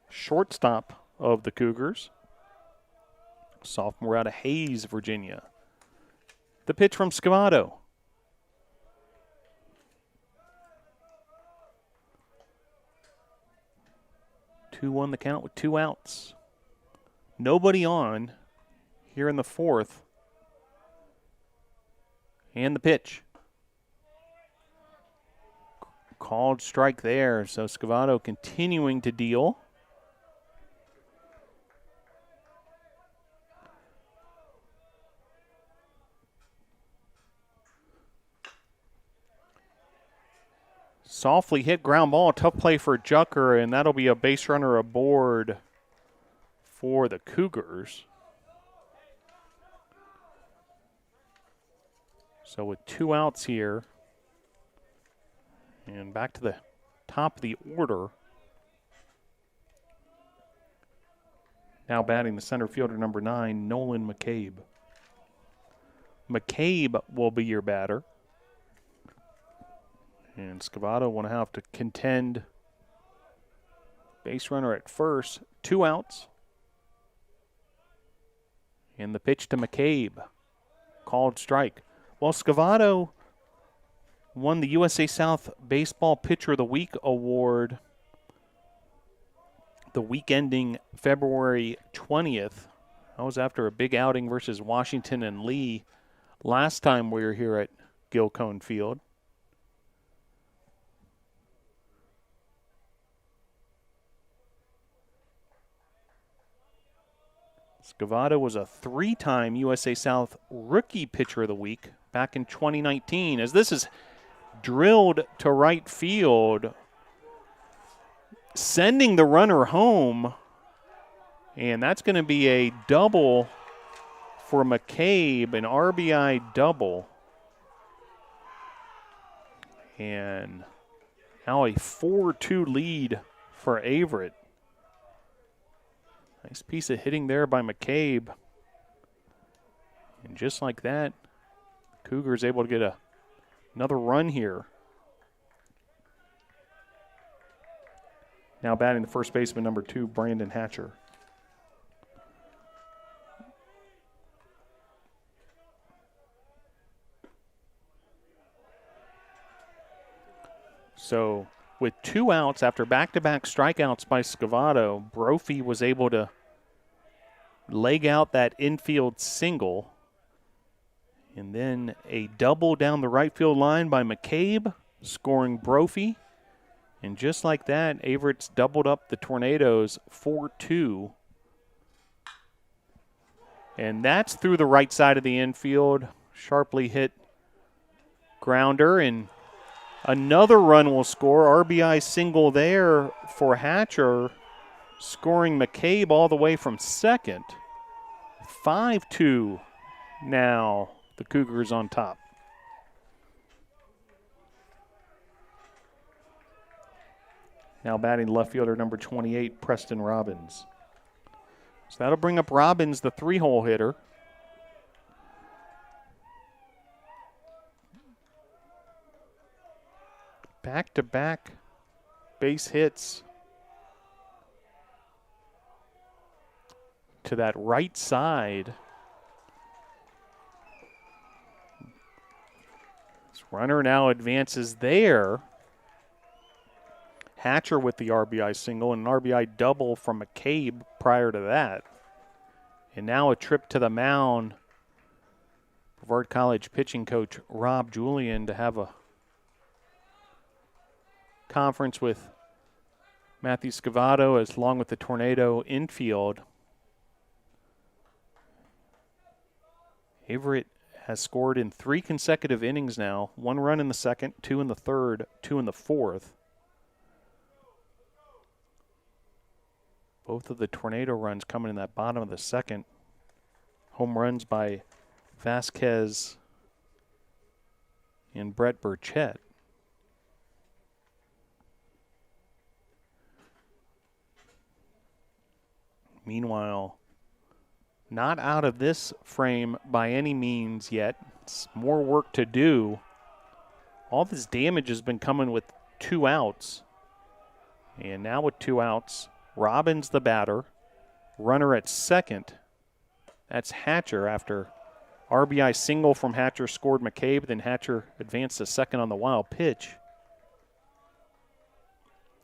shortstop of the Cougars. Sophomore out of Hayes, Virginia. The pitch from Scavato. Two-one the count with 2 outs. Nobody on here in the 4th. And the pitch. Called strike there, so Scavato continuing to deal. Softly hit ground ball, tough play for Jucker, and that'll be a base runner aboard for the Cougars. So with 2 outs here, and back to the top of the order. Now batting the center fielder number 9, Nolan McCabe. McCabe will be your batter. And Scavato will have to contend. Base runner at first, 2 outs. And the pitch to McCabe. Called strike. Well, Scavato won the USA South Baseball Pitcher of the Week award the week ending February 20th. That was after a big outing versus Washington and Lee last time we were here at Gilcone Field. Scavato was a 3-time USA South Rookie Pitcher of the Week back in 2019. As this is drilled to right field, sending the runner home, and that's going to be a double for McCabe, an RBI double. And now a 4-2 lead for Averett. Nice piece of hitting there by McCabe. And just like that, Cougars able to get another run here. Now batting the first baseman, number 2, Brandon Hatcher. So with 2 outs after back-to-back strikeouts by Scavato, Brophy was able to leg out that infield single. And then a double down the right field line by McCabe, scoring Brophy. And just like that, Averett's doubled up the Tornadoes 4-2. And that's through the right side of the infield. Sharply hit grounder, and another run will score. RBI single there for Hatcher, scoring McCabe all the way from second. 5-2 now, the Cougars on top. Now batting left fielder number 28, Preston Robbins. So that'll bring up Robbins, the 3-hole hitter. Back-to-back base hits to that right side. This runner now advances there. Hatcher with the RBI single and an RBI double from McCabe prior to that. And now a trip to the mound. Brevard College pitching coach Rob Julian to have a conference with Matthew Scavato as along with the Tornado infield. Averett has scored in 3 consecutive innings now. 1 run in the second, 2 in the third, 2 in the fourth. Both of the Tornado runs coming in that bottom of the second. Home runs by Vasquez and Brett Burchett. Meanwhile, not out of this frame by any means yet. It's more work to do. All this damage has been coming with 2 outs. And now with 2 outs, Robbins the batter, runner at second. That's Hatcher after RBI single from Hatcher scored McCabe, then Hatcher advanced to second on the wild pitch.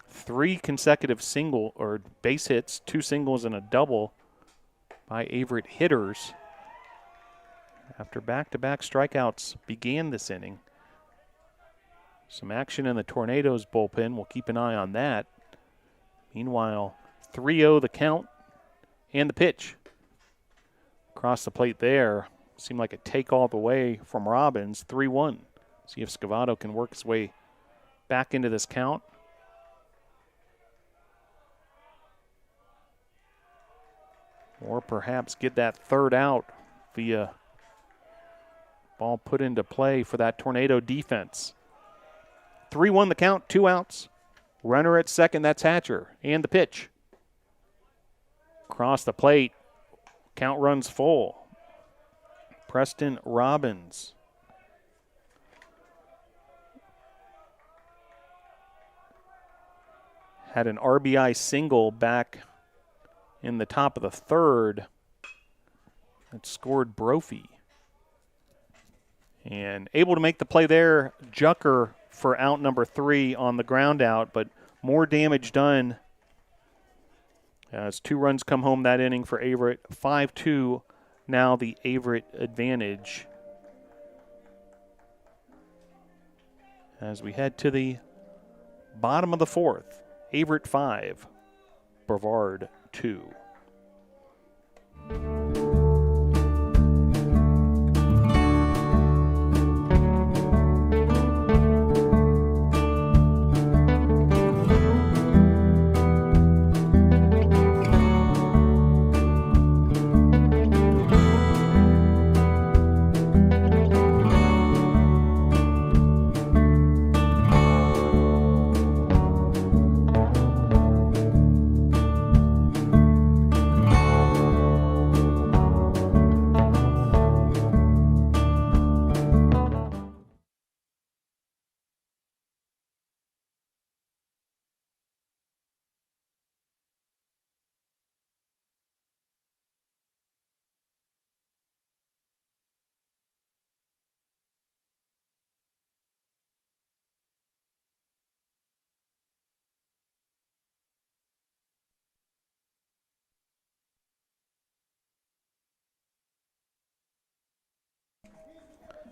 3 consecutive single or base hits, 2 singles and a double by Averett hitters. After back-to-back strikeouts began this inning. Some action in the Tornadoes bullpen. We'll keep an eye on that. Meanwhile, 3-0 the count and the pitch. Across the plate there. Seemed like a take all the way from Robbins. 3-1. See if Scavato can work his way back into this count. Or perhaps get that third out via ball put into play for that Tornado defense. 3-1 the count, 2 outs. Runner at second, that's Hatcher. And the pitch. Across the plate, count runs full. Preston Robbins. Had an RBI single back in the top of the third that scored Brophy. And able to make the play there, Jucker for out number 3 on the ground out, but more damage done as 2 runs come home that inning for Averett. 5-2 now the Averett advantage. As we head to the bottom of the 4th, Averett 5, Brevard 2.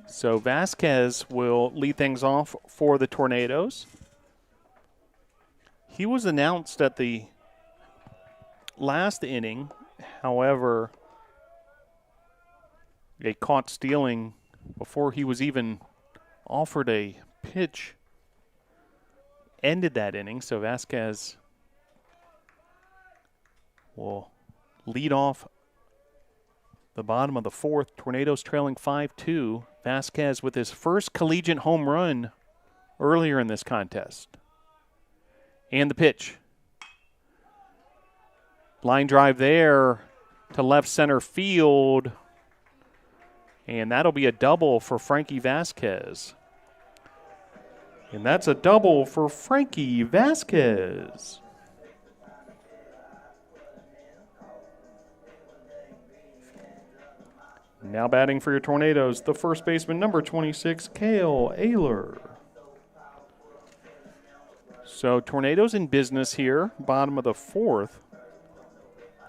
So Vasquez will lead things off for the Tornadoes. He was announced at the last inning. However, a caught stealing before he was even offered a pitch ended that inning. So Vasquez will lead off the bottom of the 4th. Tornadoes trailing 5-2. Vasquez with his first collegiate home run earlier in this contest. And the pitch. Line drive there to left center field. And that'll be a double for Frankie Vasquez. And that's a double for Frankie Vasquez. Now batting for your Tornadoes, the first baseman, number 26, Cale Ayler. So Tornadoes in business here, bottom of the fourth,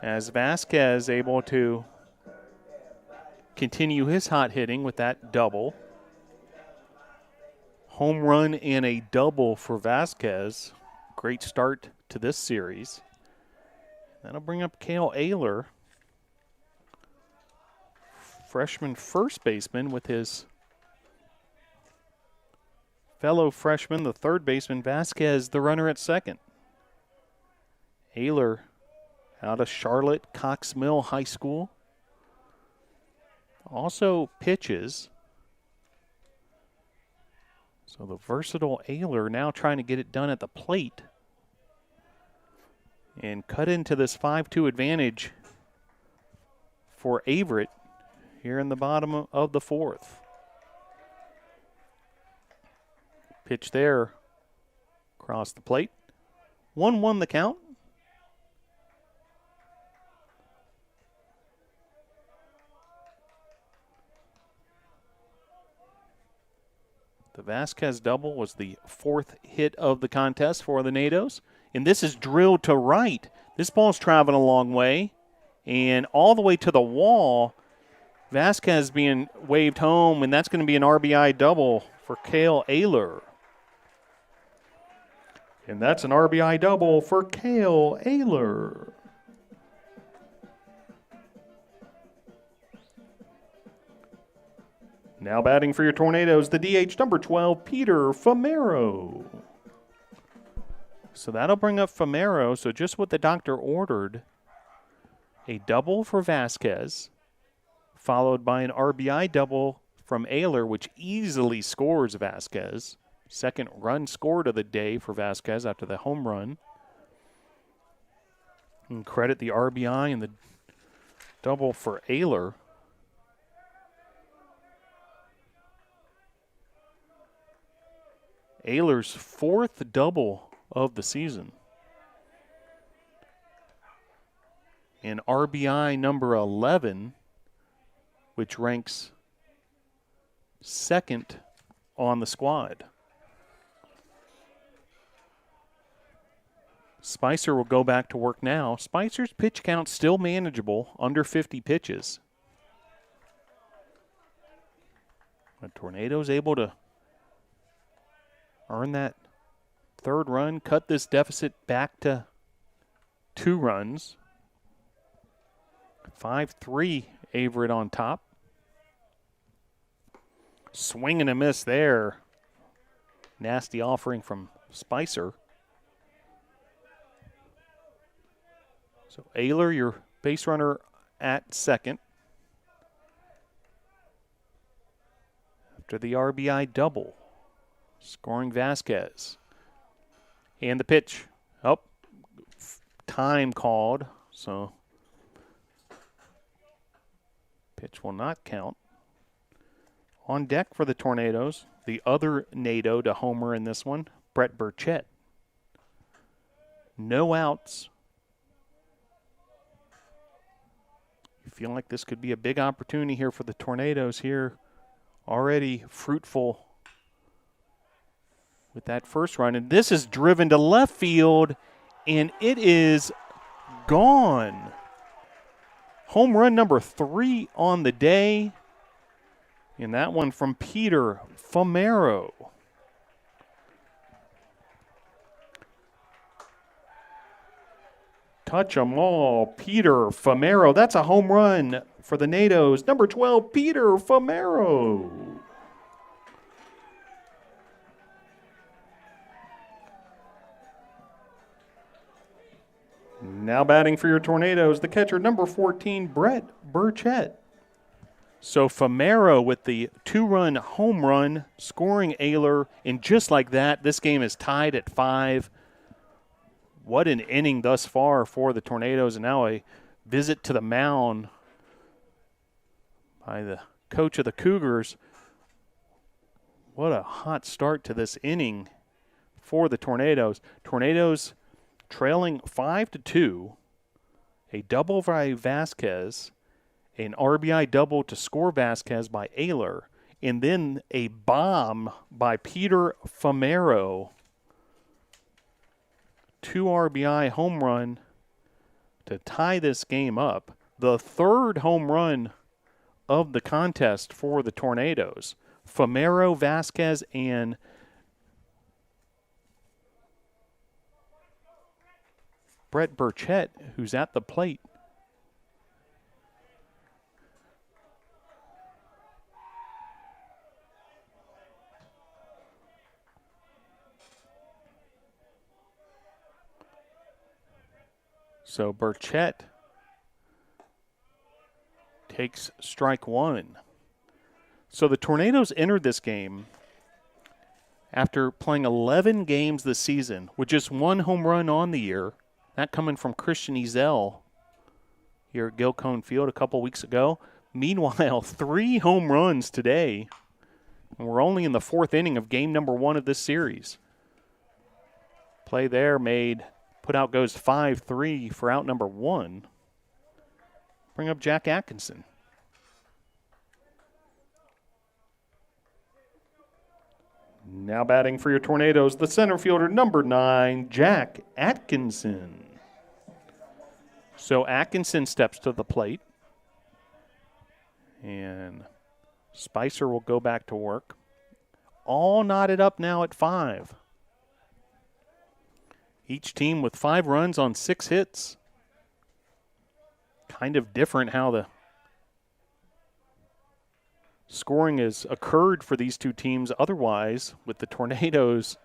as Vasquez able to continue his hot hitting with that double. Home run and a double for Vasquez. Great start to this series. That'll bring up Cale Ayler, freshman first baseman, with his fellow freshman, the third baseman, Vasquez, the runner at second. Ayler out of Charlotte Cox Mill High School. Also pitches. So the versatile Ayler now trying to get it done at the plate and cut into this 5-2 advantage for Averett here in the bottom of the fourth. Pitch there across the plate. 1-1 the count. The Vasquez double was the fourth hit of the contest for the Nados. And this is drilled to right. This ball's traveling a long way. And all the way to the wall. Vasquez being waved home, and that's going to be an RBI double for Cale Ayler. And that's an RBI double for Cale Ayler. Now batting for your Tornadoes, the DH, number 12, Peter Famero. So that'll bring up Famero. So just what the doctor ordered, a double for Vasquez, followed by an RBI double from Ayler, which easily scores Vasquez. Second run scored of the day for Vasquez after the home run. And credit the RBI and the double for Ayler. Ayler's fourth double of the season. And RBI number 11, which ranks second on the squad. Spicer will go back to work now. Spicer's pitch count still manageable, under 50 pitches. The Tornadoes able to earn that third run, cut this deficit back to 2 runs. 5-3, Averett on top. Swing and a miss there. Nasty offering from Spicer. So Ayler, your base runner at second. After the RBI double, scoring Vasquez. And the pitch. Oh, time called. So pitch will not count. On deck for the Tornadoes, the other Nado to homer in this one, Brett Burchett. No outs. You feel like this could be a big opportunity here for the Tornadoes here. Already fruitful with that first run. And this is driven to left field, and it is gone. Home run number 3 on the day. And that one from Peter Famero. Touch 'em all, Peter Famero. That's a home run for the Nados. Number 12, Peter Famero. Now batting for your Tornadoes, the catcher, number 14, Brett Burchett. So Famero with the 2-run home run, scoring Ayler, and just like that, this game is tied at 5. what an inning thus far for the Tornadoes, and now a visit to the mound by the coach of the Cougars. What a hot start to this inning for the Tornadoes. Tornadoes trailing 5-2, a double by Vasquez, an RBI double to score Vasquez by Ayler, and then a bomb by Peter Famero. 2 RBI home run to tie this game up. The third home run of the contest for the Tornadoes. Famero, Vasquez, and Brett Burchett, who's at the plate. So Burchett takes strike one. So the Tornadoes entered this game after playing 11 games this season with just 1 home run on the year, that coming from Christian Ezel here at Gilcone Field a couple weeks ago. Meanwhile, 3 home runs today, and we're only in the 4th inning of game number 1 of this series. Play there made, put out goes 5-3 for out number 1. Bring up Jack Atkinson. Now batting for your Tornadoes, the center fielder, number 9, Jack Atkinson. So Atkinson steps to the plate. And Spicer will go back to work. All knotted up now at 5. Each team with 5 runs on 6 hits. Kind of different how the scoring has occurred for these two teams otherwise, with the Tornadoes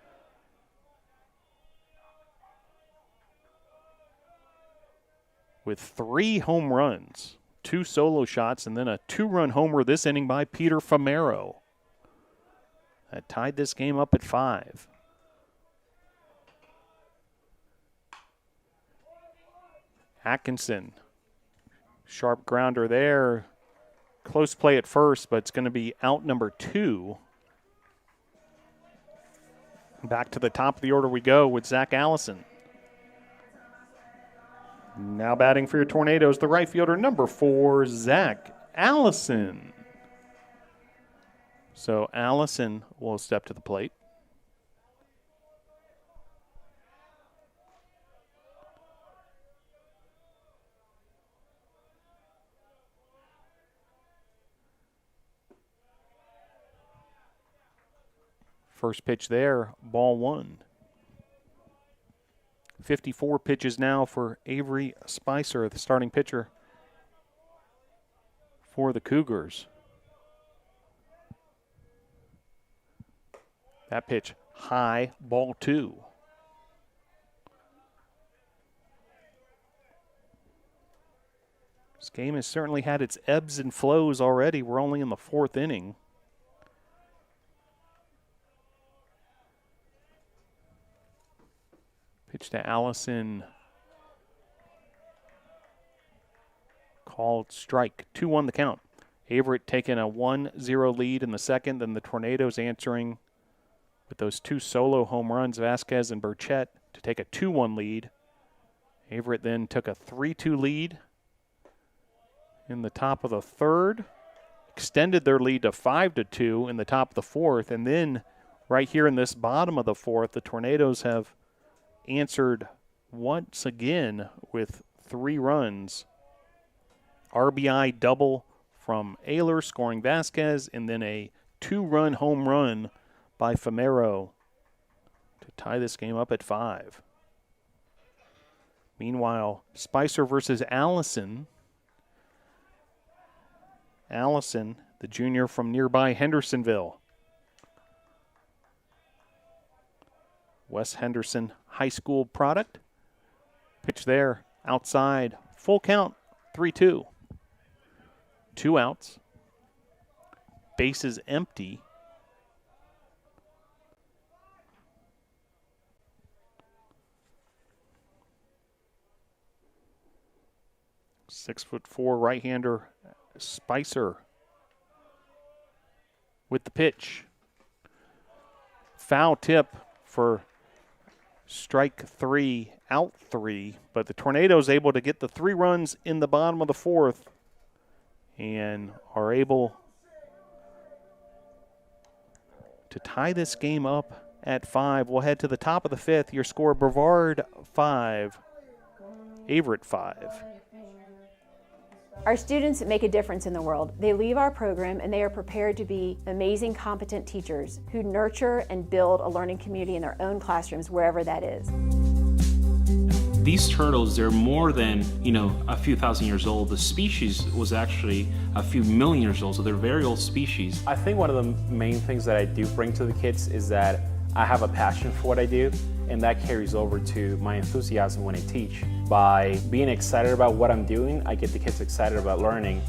with 3 home runs, 2 solo shots, and then a 2-run homer this inning by Peter Famero. That tied this game up at 5. Atkinson, sharp grounder there. Close play at first, but it's going to be out number 2. Back to the top of the order we go with Zach Allison. Now batting for your Tornadoes, the right fielder, number 4, Zach Allison. So Allison will step to the plate. First pitch there, ball 1. 54 pitches now for Avery Spicer, the starting pitcher for the Cougars. That pitch high, ball 2. This game has certainly had its ebbs and flows already. We're only in the 4th inning. Pitch to Allison. Called strike. 2-1 the count. Averett taking a 1-0 lead in the second, then the Tornadoes answering with those 2 solo home runs, Vasquez and Burchett, to take a 2-1 lead. Averett then took a 3-2 lead in the top of the 3rd, extended their lead to 5-2 in the top of the 4th, and then right here in this bottom of the 4th, the Tornadoes have answered once again with 3 runs. RBI double from Ayler scoring Vasquez, and then a 2-run home run by Famero to tie this game up at 5. Meanwhile, Spicer versus Allison. Allison, the junior from nearby Hendersonville. West Henderson High School product. Pitch there, outside, full count, 3-2. 2 outs. Bases empty. 6'4" right-hander Spicer with the pitch. Foul tip for strike 3, out 3, but the Tornadoes able to get the 3 runs in the bottom of the 4th and are able to tie this game up at 5. We'll head to the top of the 5th. Your score, Brevard 5, Averett 5. Our students make a difference in the world. They leave our program and they are prepared to be amazing, competent teachers who nurture and build a learning community in their own classrooms, wherever that is. These turtles, they're more than, a few thousand years old. The species was actually a few million years old, so they're very old species. I think one of the main things that I do bring to the kids is that I have a passion for what I do, and that carries over to my enthusiasm when I teach. By being excited about what I'm doing, I get the kids excited about learning.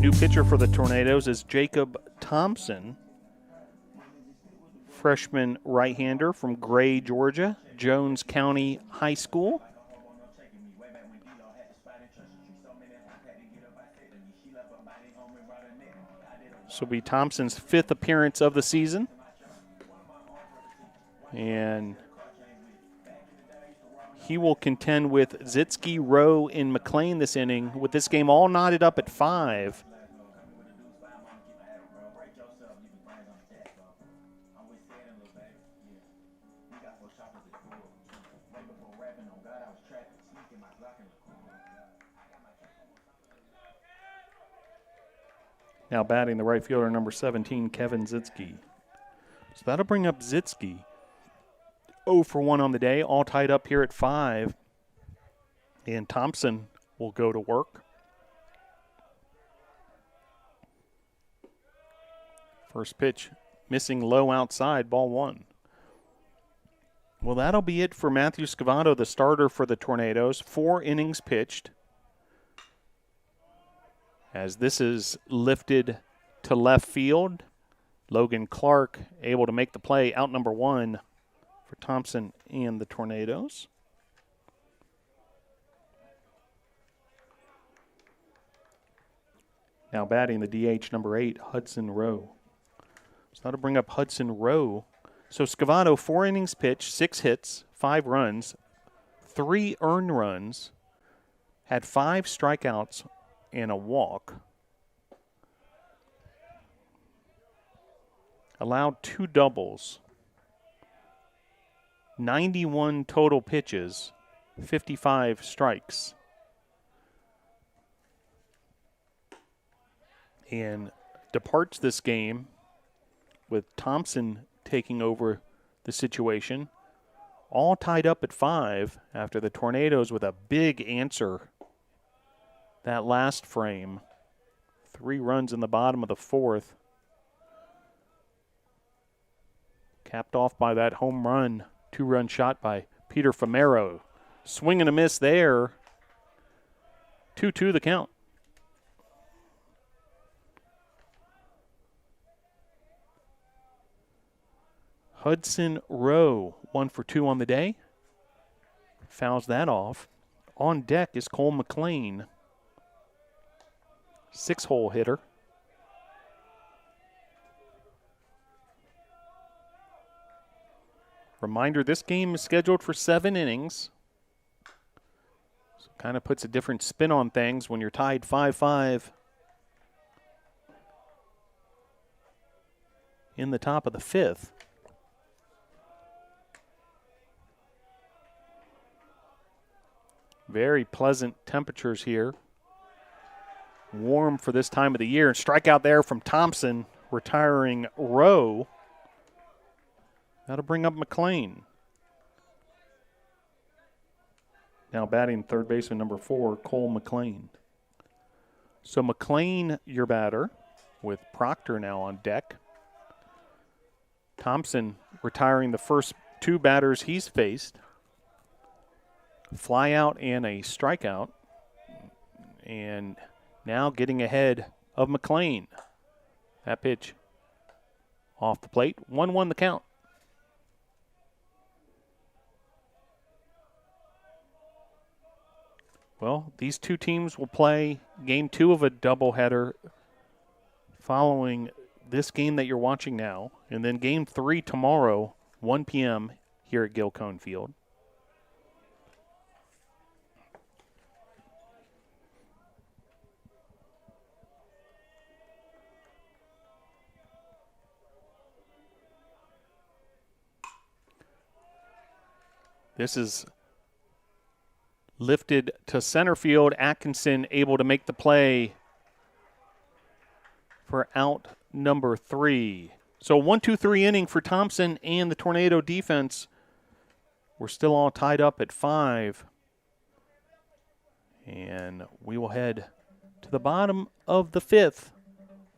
New pitcher for the Tornadoes is Jacob Thompson, freshman right-hander from Gray, Georgia, Jones County High School. This will be Thompson's 5th appearance of the season. And he will contend with Zitsky, Rowe, and McLean this inning, with this game all knotted up at 5. Now batting the right fielder, number 17, Kevin Zitsky. So that'll bring up Zitsky. 0 for 1 on the day, all tied up here at 5. And Thompson will go to work. First pitch, missing low outside, ball 1. Well, that'll be it for Matthew Scavato, the starter for the Tornadoes. 4 innings pitched. As this is lifted to left field, Logan Clark able to make the play, out number 1 for Thompson and the Tornadoes. Now batting the DH, number 8, Hudson Rowe. So that'll bring up Hudson Rowe. So Scavato, 4 innings pitched, 6 hits, 5 runs, 3 earned runs, had 5 strikeouts and a walk. Allowed 2 doubles. 91 total pitches, 55 strikes. And departs this game with Thompson taking over the situation. All tied up at 5 after the Tornadoes with a big answer that last frame. 3 runs in the bottom of the 4th. Capped off by that home run, 2-run shot by Peter Famero. Swing and a miss there. 2-2 the count. Hudson Rowe, 1 for 2 on the day. Fouls that off. On deck is Cole McLean. 6-hole hitter. Reminder, this game is scheduled for 7 innings. So kind of puts a different spin on things when you're tied 5-5 in the top of the 5th. Very pleasant temperatures here. Warm for this time of the year. Strikeout there from Thompson, retiring Rowe. That'll bring up McLean. Now batting third baseman number 4, Cole McLean. So McLean, your batter, with Proctor now on deck. Thompson retiring the first 2 batters he's faced. Fly out and a strikeout. And now getting ahead of McLean. That pitch off the plate. 1-1 the count. Well, these two teams will play game 2 of a doubleheader following this game that you're watching now, and then game 3 tomorrow, 1 p.m. here at Gilcone Field. This is lifted to center field. Atkinson able to make the play for out number 3. So 1-2-3 inning for Thompson and the Tornado defense. We're still all tied up at 5. And we will head to the bottom of the 5th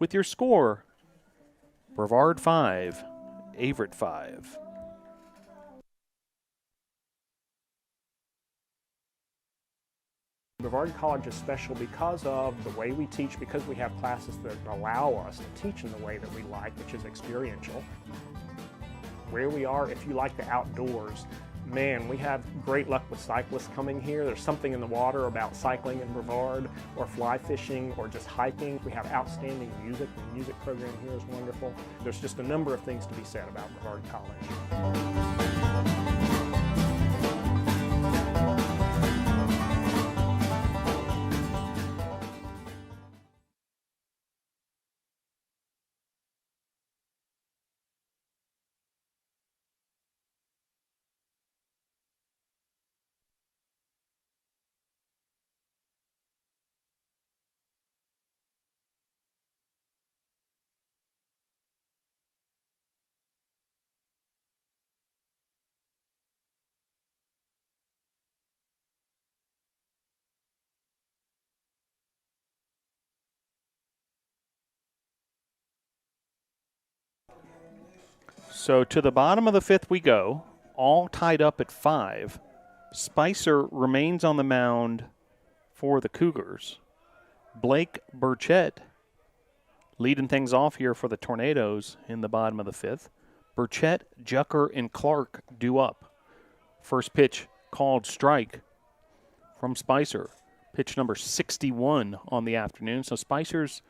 with your score. Brevard 5, Averett 5. Brevard College is special because of the way we teach, because we have classes that allow us to teach in the way that we like, which is experiential. Where we are, if you like the outdoors, man, we have great luck with cyclists coming here. There's something in the water about cycling in Brevard, or fly fishing, or just hiking. We have outstanding music. The music program here is wonderful. There's just a number of things to be said about Brevard College. So to the bottom of the 5th we go, all tied up at 5. Spicer remains on the mound for the Cougars. Blake Burchett leading things off here for the Tornadoes in the bottom of the 5th. Burchett, Jucker, and Clark due up. First pitch called strike from Spicer. Pitch number 61 on the afternoon. So Spicer's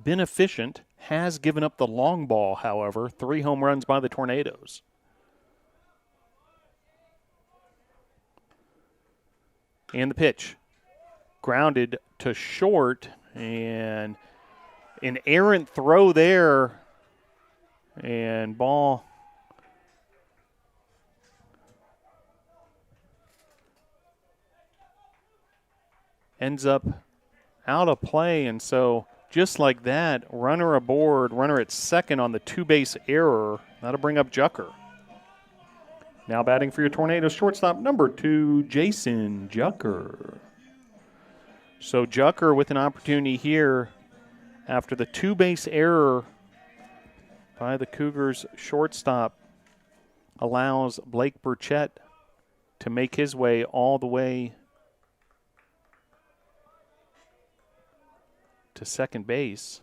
been efficient, has given up the long ball, however. 3 home runs by the Tornadoes. And the pitch. Grounded to short, and an errant throw there, and ball ends up out of play, and so just like that, runner aboard, runner at second on the 2-base error. That'll bring up Jucker. Now batting for your Tornadoes, shortstop number 2, Jason Jucker. So Jucker with an opportunity here after the 2-base error by the Cougars shortstop allows Blake Burchett to make his way all the way to second base.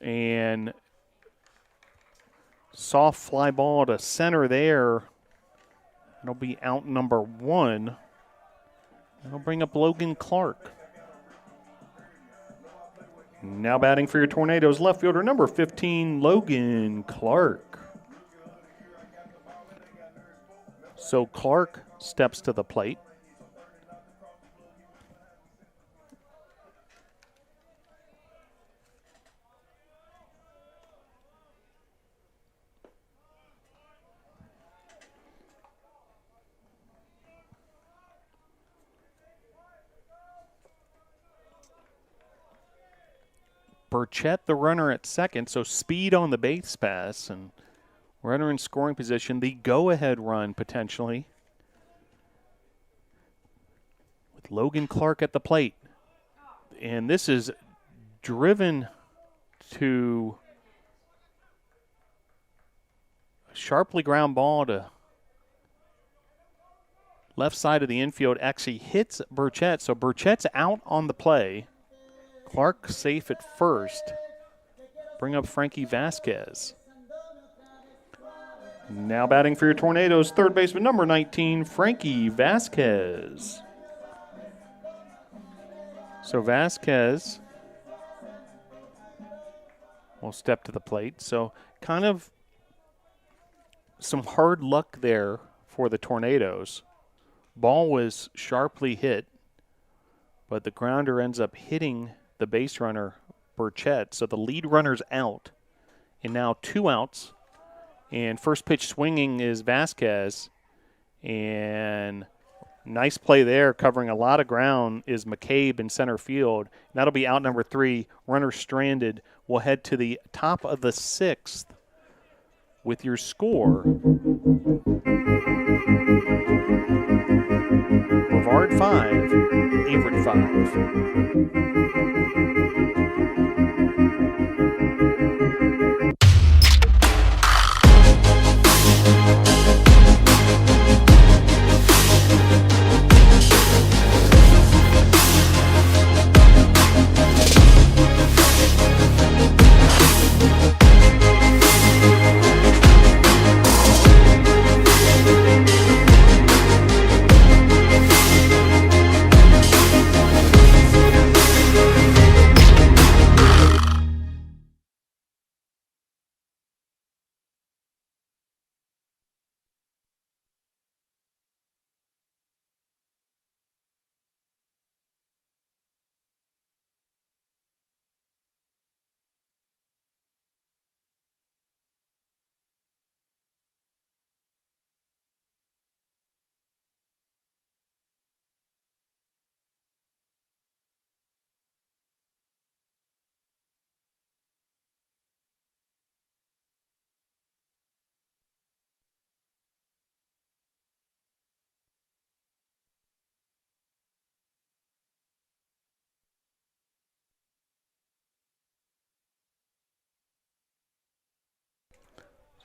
And soft fly ball to center there. It'll be out number 1. That'll bring up Logan Clark. Now batting for your Tornadoes, left fielder number 15, Logan Clark. So Clark steps to the plate. Burchett, the runner at second, so speed on the base pass, and runner in scoring position. The go-ahead run, potentially, with Logan Clark at the plate. And this is driven to a sharply ground ball to left side of the infield. Actually hits Burchett, so Burchett's out on the play. Clark safe at first. Bring up Frankie Vasquez. Now batting for your Tornadoes, third baseman number 19, Frankie Vasquez. So Vasquez will step to the plate. So kind of some hard luck there for the Tornadoes. Ball was sharply hit, but the grounder ends up hitting the base runner, Burchett. So the lead runner's out, and now 2 outs. And first pitch swinging is Vasquez. And nice play there, covering a lot of ground, is McCabe in center field. That'll be out number 3. Runner stranded. We'll head to the top of the 6th with your score. Brevard 5, Averett 5.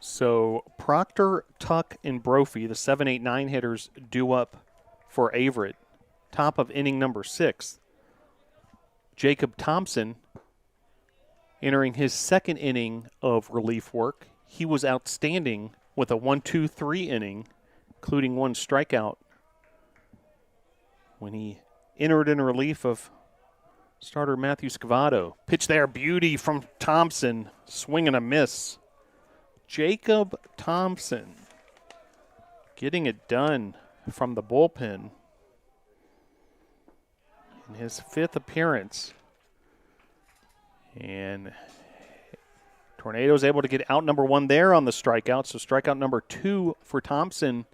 So Proctor, Tuck, and Brophy, the 7, 8, 9 hitters, due up for Averett. Top of inning number 6. Jacob Thompson entering his 2nd inning of relief work. He was outstanding with a 1-2-3 inning, including 1 strikeout when he entered in relief of starter Matthew Scavato. Pitch there, beauty from Thompson, swing and a miss. Jacob Thompson getting it done from the bullpen in his 5th appearance. And Tornadoes able to get out number 1 there on the strikeout. So strikeout number 2 for Thompson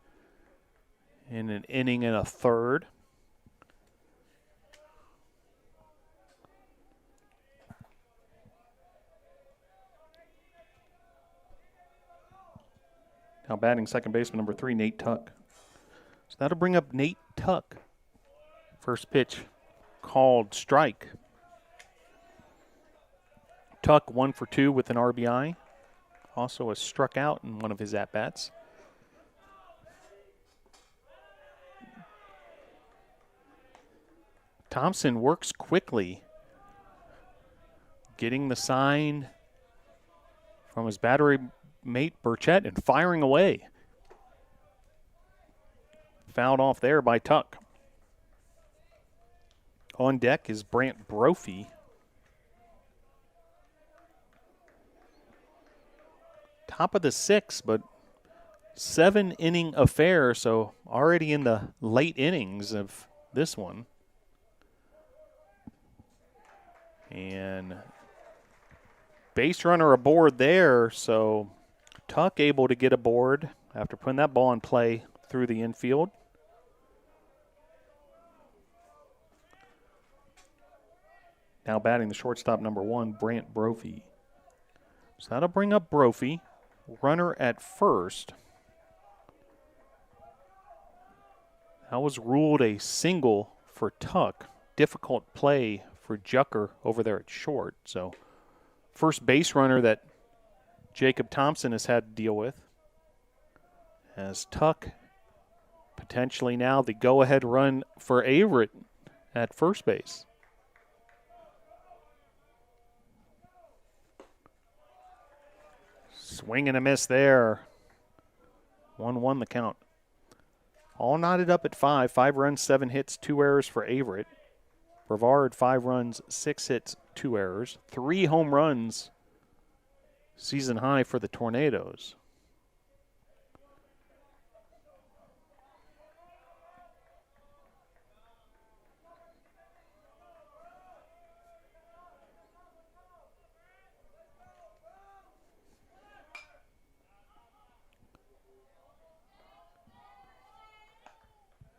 in an inning and a third. Now batting second baseman number 3, Nate Tuck. So that'll bring up Nate Tuck. First pitch called strike. Tuck 1 for 2 with an RBI. Also has struck out in one of his at-bats. Thompson works quickly, getting the sign from his battery mate Burchett and firing away. Fouled off there by Tuck. On deck is Brant Brophy. Top of the 6th, but 7-inning affair, so already in the late innings of this one. And base runner aboard there, so Tuck able to get aboard after putting that ball in play through the infield. Now batting the shortstop number 1, Brant Brophy. So that'll bring up Brophy. Runner at first. That was ruled a single for Tuck. Difficult play for Jucker over there at short. So first base runner that Jacob Thompson has had to deal with. As Tuck potentially now the go-ahead run for Averett at first base. Swing and a miss there. 1-1 the count. All knotted up at 5. 5 runs, 7 hits, 2 errors for Averett. Brevard, 5 runs, 6 hits, 2 errors. 3 home runs, season high for the Tornadoes.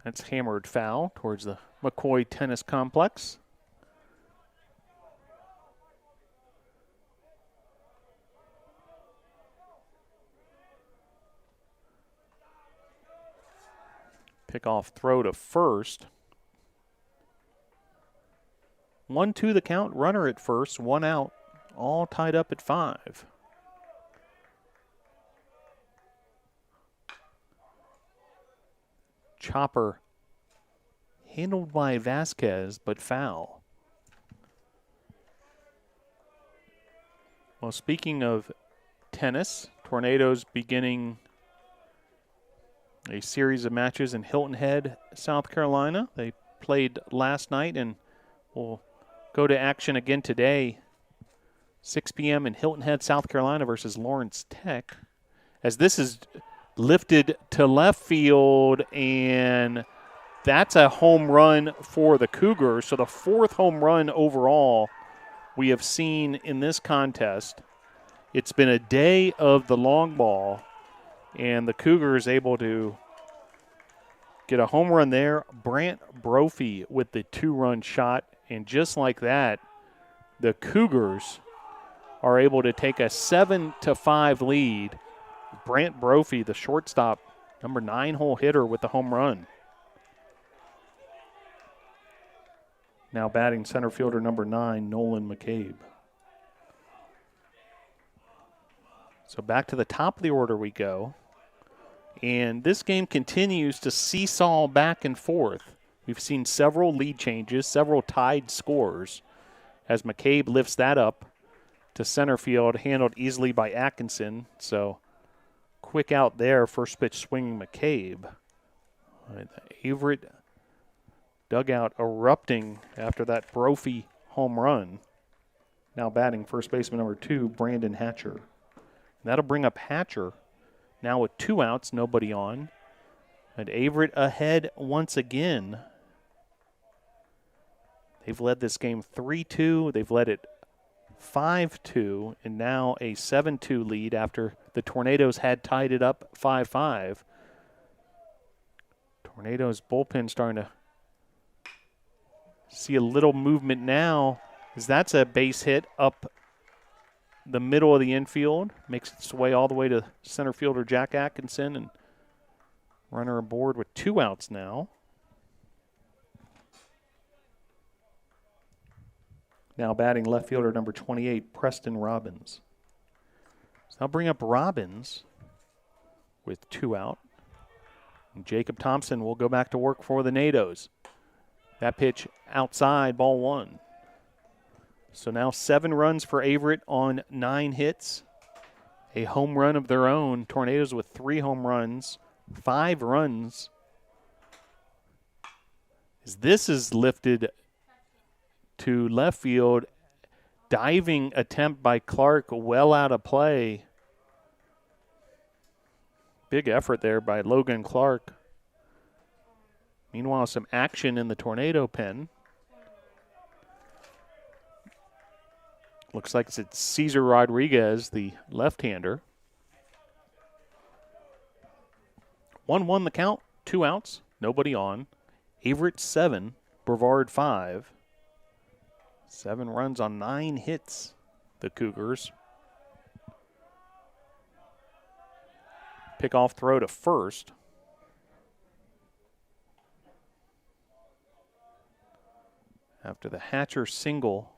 That's hammered foul towards the McCoy Tennis Complex. Pickoff throw to first. 1-2 the count, runner at first, 1 out, all tied up at 5. Chopper handled by Vasquez, but foul. Well, speaking of tennis, Tornadoes beginning a series of matches in Hilton Head, South Carolina. They played last night and will go to action again today, 6 p.m. in Hilton Head, South Carolina versus Lawrence Tech. As this is lifted to left field, and that's a home run for the Cougars. So the 4th home run overall we have seen in this contest. It's been a day of the long ball, and the Cougars able to get a home run there. Brant Brophy with the 2-run shot, and just like that, the Cougars are able to take a 7-5 lead. Brant Brophy, the shortstop, number 9-hole hitter with the home run. Now batting center fielder number 9, Nolan McCabe. So back to the top of the order we go. And this game continues to seesaw back and forth. We've seen several lead changes, several tied scores, as McCabe lifts that up to center field, handled easily by Atkinson. So quick out there, first pitch swinging McCabe. The Averett dugout erupting after that Brophy home run. Now batting first baseman number 2, Brandon Hatcher. That'll bring up Hatcher now with 2 outs, nobody on. And Averett ahead once again. They've led this game 3-2. They've led it 5-2, and now a 7-2 lead after the Tornadoes had tied it up 5-5. Tornadoes bullpen starting to see a little movement now, as that's a base hit up the middle of the infield. Makes its way all the way to center fielder Jack Atkinson, and runner aboard with 2 outs now. Now batting left fielder number 28, Preston Robbins. So I'll bring up Robbins with 2 out. And Jacob Thompson will go back to work for the Nados. That pitch outside, ball 1. So now 7 runs for Averett on 9 hits. A home run of their own. Tornadoes with 3 home runs, 5 runs. As this is lifted to left field, diving attempt by Clark, well out of play. Big effort there by Logan Clark. Meanwhile, some action in the Tornado pen. Looks like it's Cesar Rodriguez, the left-hander. 1-1 the count, 2 outs, nobody on. Averett 7, Brevard 5. 7 runs on 9 hits, the Cougars. Pickoff throw to first. After the Hatcher single.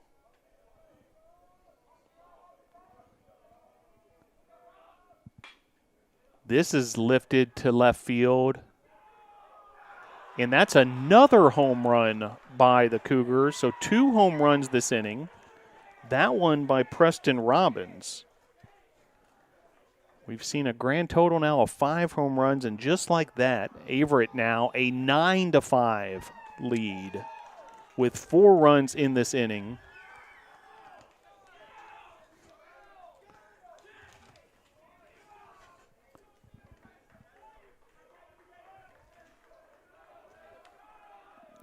This is lifted to left field. And that's another home run by the Cougars. So 2 home runs this inning. That one by Preston Robbins. We've seen a grand total now of 5 home runs, and just like that, Averett now a 9-5 lead with 4 runs in this inning.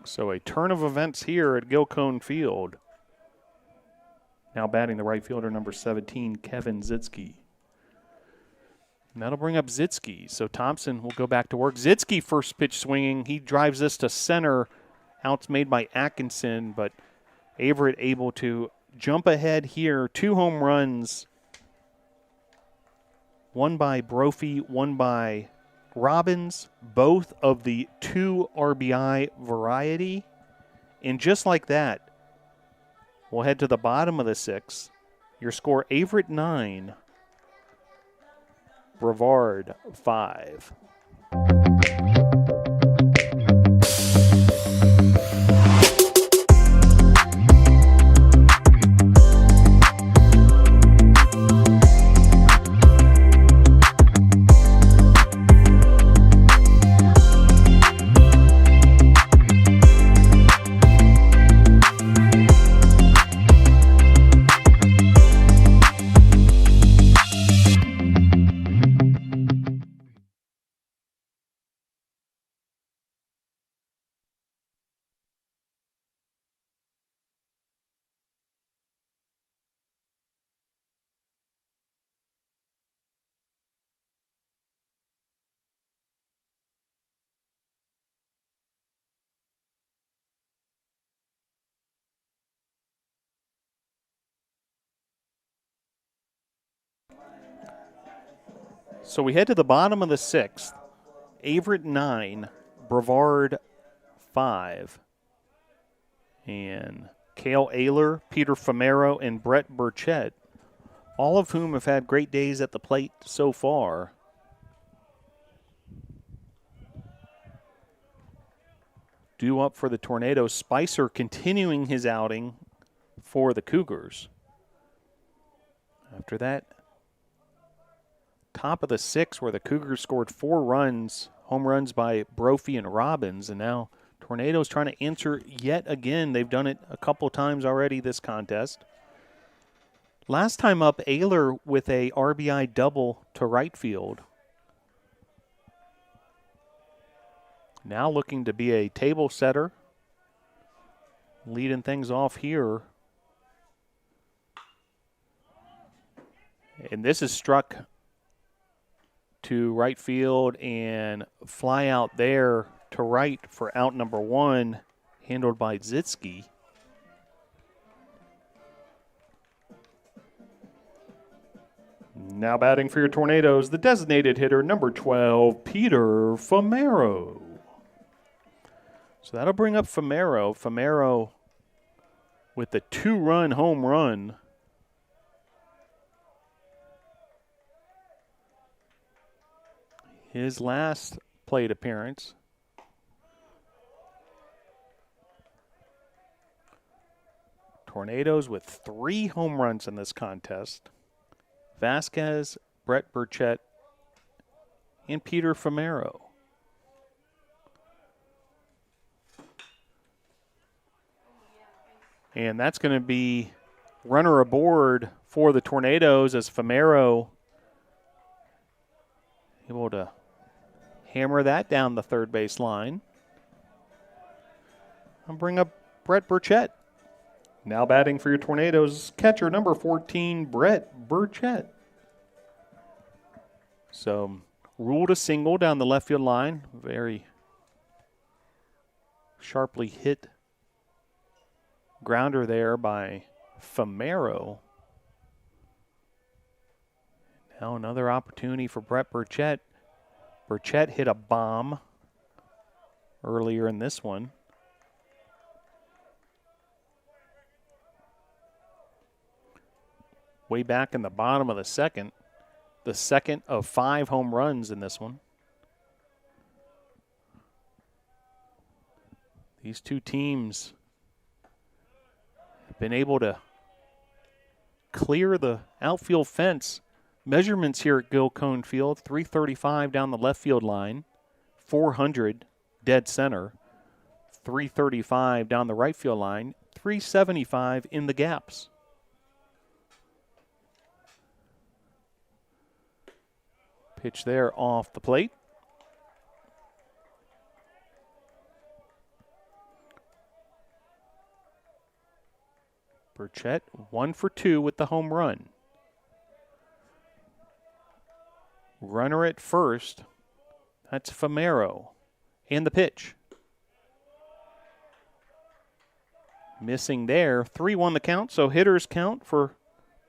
So a turn of events here at Gilcone Field. Now batting the right fielder, number 17, Kevin Zitsky. And that'll bring up Zitsky. So Thompson will go back to work. Zitsky first pitch swinging. He drives this to center. Outs made by Atkinson, but Averett able to jump ahead here. 2 home runs. One by Brophy, one by Robbins, both of the 2 RBI variety. And just like that, we'll head to the bottom of the 6th. Your score, Averett 9, Brevard 5. So we head to the bottom of the 6th. Averett 9, Brevard 5. And Cale Ayler, Peter Famero, and Brett Burchett, all of whom have had great days at the plate so far. Due up for the Tornadoes, Spicer continuing his outing for the Cougars. After that, top of the 6th, where the Cougars scored 4 runs, home runs by Brophy and Robbins, and now Tornadoes trying to answer yet again. They've done it a couple times already this contest. Last time up, Ayler with a RBI double to right field. Now looking to be a table setter, leading things off here. And this is struck to right field and fly out there to right for out number 1, handled by Zitsky. Now batting for your Tornadoes, the designated hitter, number 12, Peter Famero. So that'll bring up Famero. Famero with the 2-run home run. His last plate appearance. Tornadoes with 3 home runs in this contest. Vasquez, Brett Burchett, and Peter Famero. And that's going to be runner aboard for the Tornadoes as Famero able to hammer that down the third base line. I'll bring up Brett Burchett. Now batting for your Tornadoes, catcher number 14, Brett Burchett. So ruled a single down the left field line. Very sharply hit grounder there by Famero. Now another opportunity for Brett Burchett. Burchett hit a bomb earlier in this one. Way back in the bottom of the 2nd. The 2nd of 5 home runs in this one. These two teams have been able to clear the outfield fence Measurements here at Gil Cone Field, 335 down the left field line, 400 dead center, 335 down the right field line, 375 in the gaps. Pitch there off the plate. Burchett 1 for 2 with the home run. Runner at first, that's Famero. And the pitch. Missing there, 3-1 the count, so hitters count for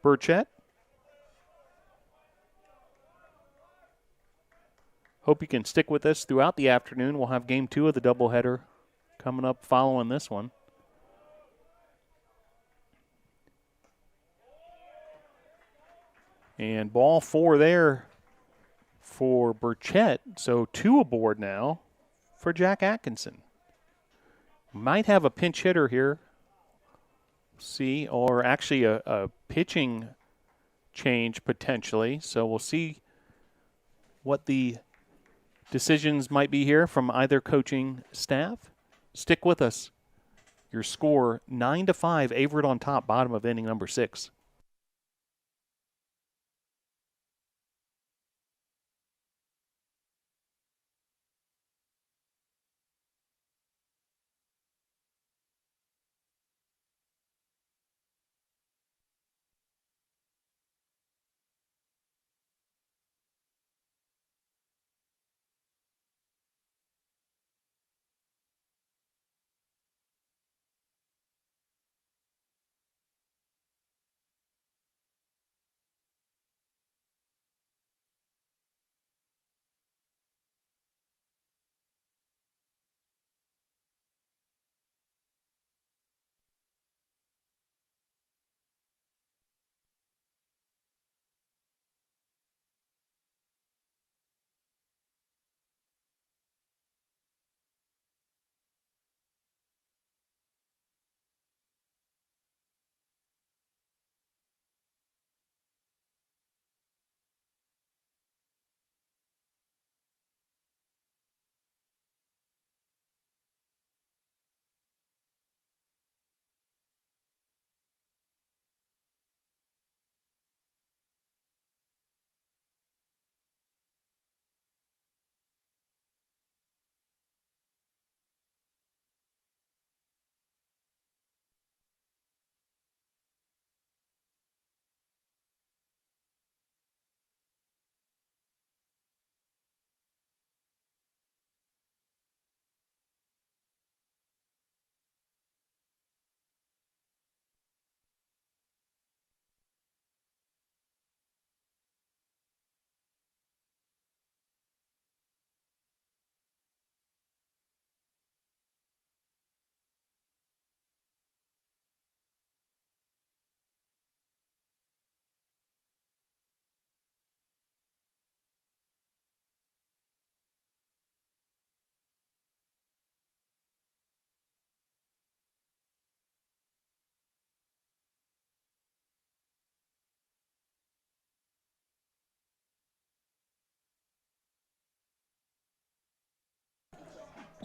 Burchett. Hope you can stick with us throughout the afternoon. We'll have game 2 of the doubleheader coming up following this one. And ball 4 there for Burchett. So 2 aboard now for Jack Atkinson. Might have a pinch hitter here. See, or actually a pitching change potentially. So we'll see what the decisions might be here from either coaching staff. Stick with us. Your score 9-5, Averett on top, bottom of inning number 6.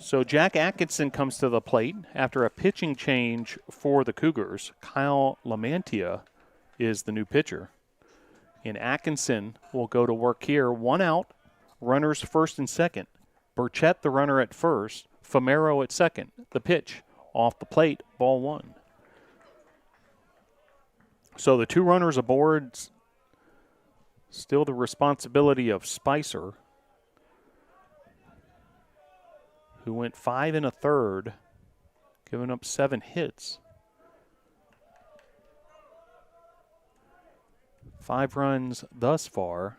So Jack Atkinson comes to the plate after a pitching change for the Cougars. Kyle Lamantia is the new pitcher. And Atkinson will go to work here. 1 out, runners first and second. Burchett, the runner at first. Famero at second. The pitch off the plate, ball 1. So the 2 runners aboard, still the responsibility of Spicer, who went 5 1/3, giving up 7 hits. 5 runs thus far.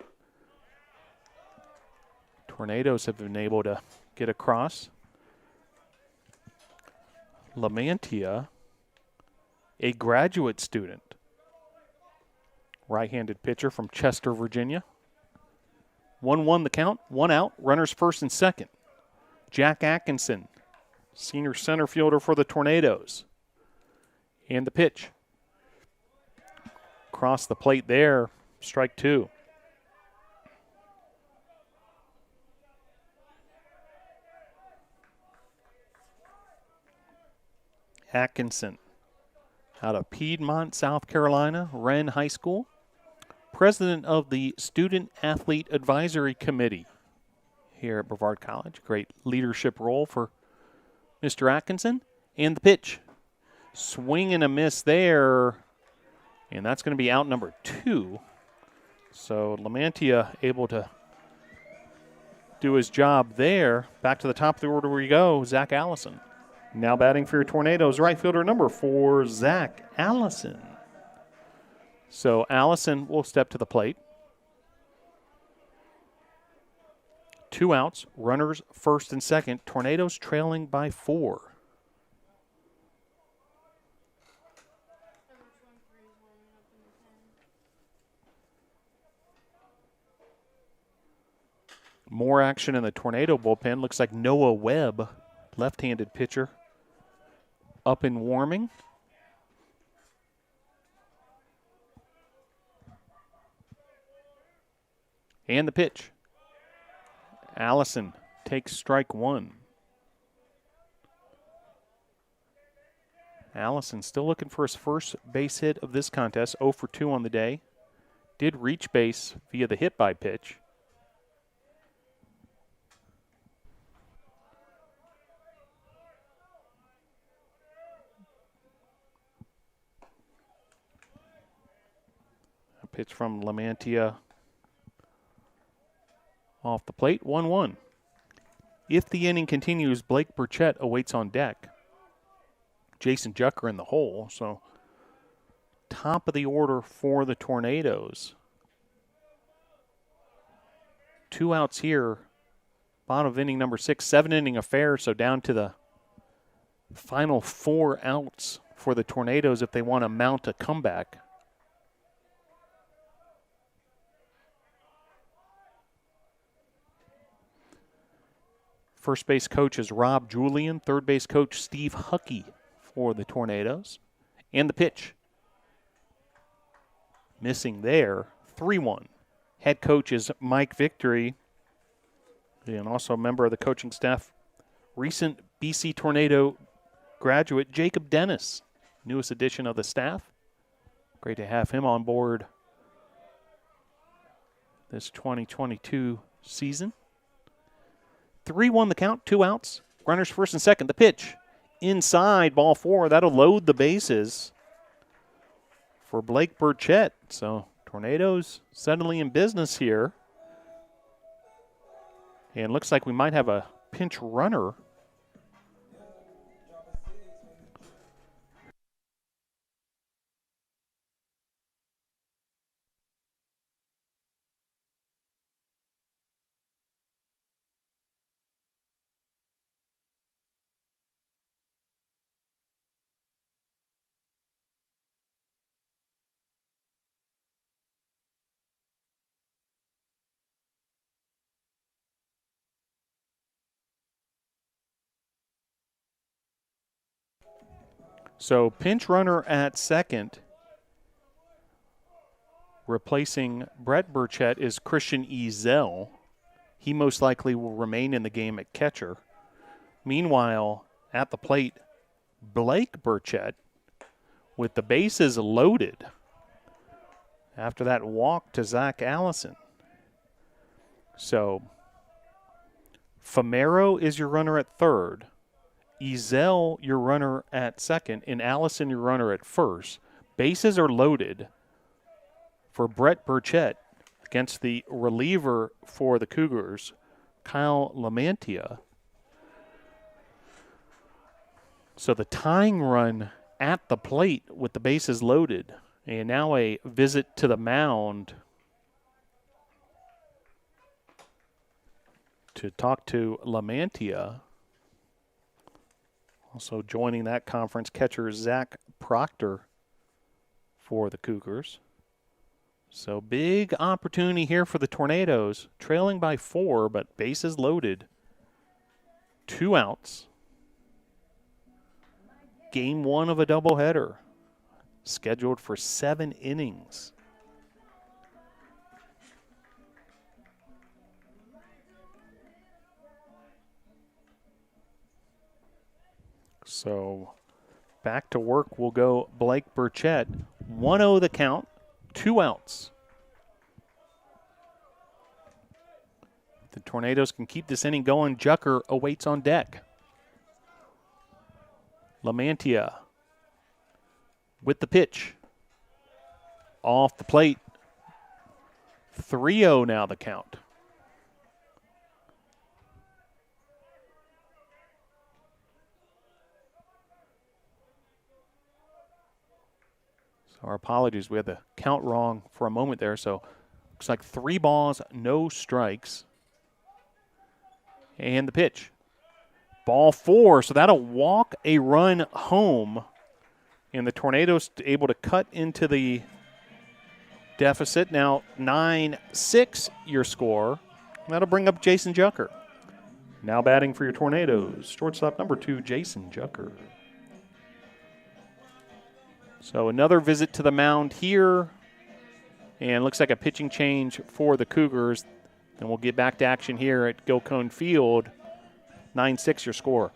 Tornadoes have been able to get across. Lamantia, a graduate student, right-handed pitcher from Chester, Virginia. 1-1 the count, 1 out, runners first and second. Jack Atkinson, senior center fielder for the Tornadoes. And the pitch. Across the plate there, strike 2. Atkinson out of Piedmont, South Carolina, Wren High School. President of the Student Athlete Advisory Committee here at Brevard College. Great leadership role for Mr. Atkinson. And the pitch. Swing and a miss there. And that's going to be out number 2. So Lamantia able to do his job there. Back to the top of the order we go, Zach Allison. Now batting for your Tornadoes, right fielder number 4, Zach Allison. So Allison will step to the plate. 2 outs, runners first and second. Tornadoes trailing by 4. More action in the Tornado bullpen. Looks like Noah Webb, left-handed pitcher, up and warming. And the pitch. Allison takes strike 1. Allison still looking for his first base hit of this contest, 0 for 2 on the day. Did reach base via the hit by pitch. A pitch from Lamantia off the plate, 1-1. If the inning continues, Blake Burchett awaits on deck. Jason Jucker in the hole, so top of the order for the Tornadoes. 2 outs here, bottom of inning number 6, 7-inning affair, so down to the final 4 outs for the Tornadoes if they want to mount a comeback. First base coach is Rob Julian. Third base coach Steve Huckey for the Tornadoes. And the pitch. Missing there. 3-1. Head coach is Mike Victory. And also a member of the coaching staff. Recent BC Tornado graduate Jacob Dennis. Newest addition of the staff. Great to have him on board this 2022 season. 3-1 the count, 2 outs. Runners first and second. The pitch inside, ball 4. That'll load the bases for Blake Burchett. So Tornadoes suddenly in business here. And looks like we might have a pinch runner. So pinch runner at second, replacing Brett Burchett, is Christian Ezel. He most likely will remain in the game at catcher. Meanwhile, at the plate, Blake Burchett with the bases loaded after that walk to Zach Allison. So Famero is your runner at third. Ezel, your runner at second, and Allison, your runner at first. Bases are loaded for Brett Burchett against the reliever for the Cougars, Kyle Lamantia. So the tying run at the plate with the bases loaded, and now a visit to the mound to talk to Lamantia. Also joining that conference, catcher Zach Proctor for the Cougars. So big opportunity here for the Tornadoes, trailing by 4, but bases loaded. 2 outs. Game 1 of a doubleheader, scheduled for 7 innings. So Back to work will go Blake Burchett. 1-0 the count, 2 outs. The Tornadoes can keep this inning going. Jucker awaits on deck. Lamantia with the pitch. Off the plate. 3-0 now the count. So our apologies. We had the count wrong for a moment there. So looks like 3 balls, no strikes. And the pitch. Ball 4, so that'll walk a run home. And the Tornadoes able to cut into the deficit. Now 9-6 your score. That'll bring up Jason Jucker. Now batting for your Tornadoes, shortstop number 2, Jason Jucker. So another visit to the mound here. And looks like a pitching change for the Cougars. And we'll get back to action here at Gilcone Field. 9-6 your score.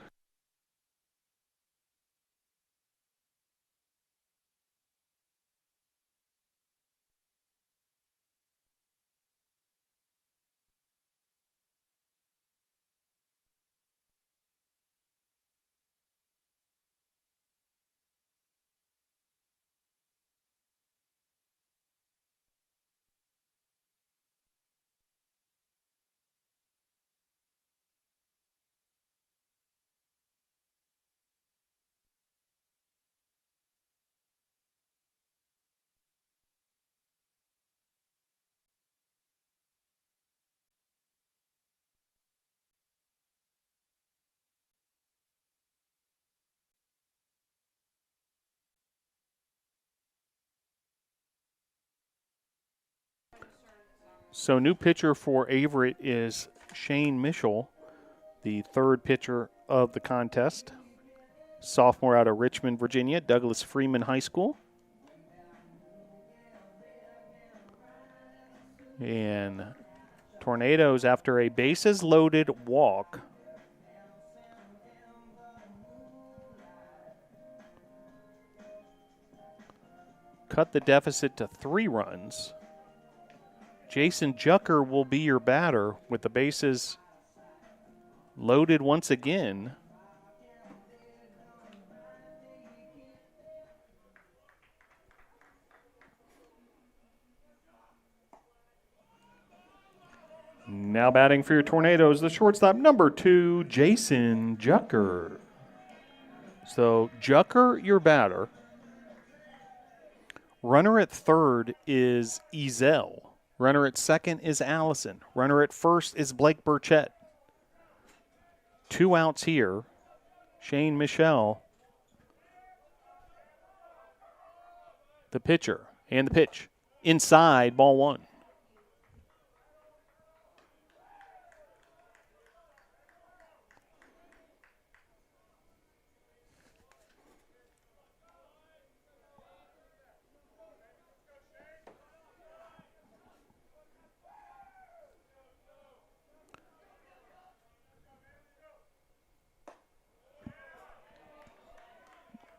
So new pitcher for Averett is Shane Mischel, the 3rd pitcher of the contest. Sophomore out of Richmond, Virginia, Douglas Freeman High School. And Tornadoes, after a bases-loaded walk, cut the deficit to 3 runs. Jason Jucker will be your batter with the bases loaded once again. Now batting for your Tornadoes, the shortstop number 2, Jason Jucker. So Jucker, your batter. Runner at 3rd is Ezel. Runner at 2nd is Allison. Runner at 1st is Blake Burchett. 2 outs here. Shane Mischel, the pitcher, and the pitch. Inside, ball 1.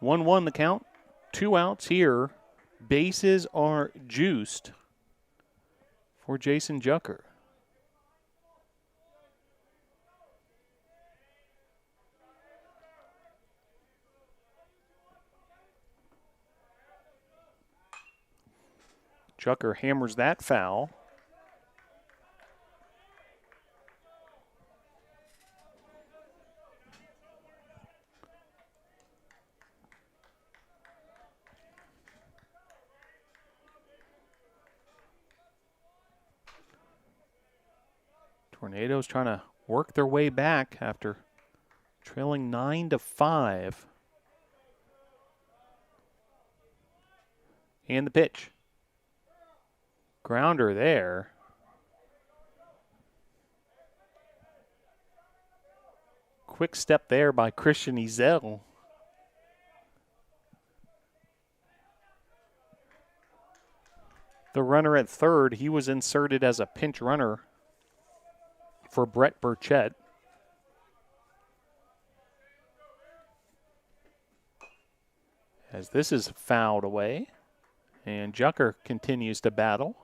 One the count. 2 outs here. Bases are juiced for Jason Jucker. Jucker hammers that foul. Tornadoes trying to work their way back after trailing 9-5. And the pitch. Grounder there. Quick step there by Christian Ezel. The runner at 3rd, he was inserted as a pinch runner for Brett Burchett. as this is fouled away. And Jucker continues to battle.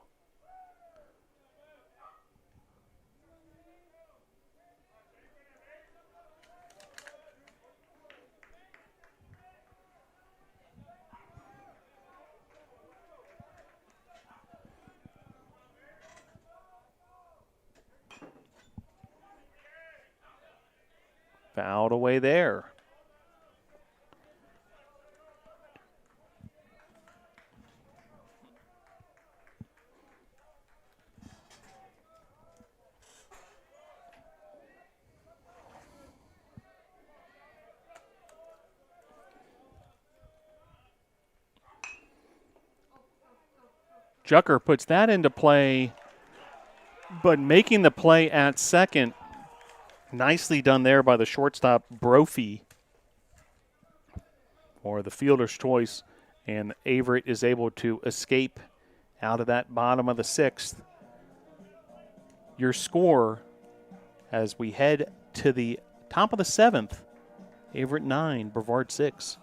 Fouled away there. Jucker puts that into play, but making the play at second. Nicely done there by the shortstop, Brophy, or the fielder's choice, and Averett is able to escape out of that bottom of the sixth. Your score as we head to the top of the seventh, Averett 9, Brevard 6.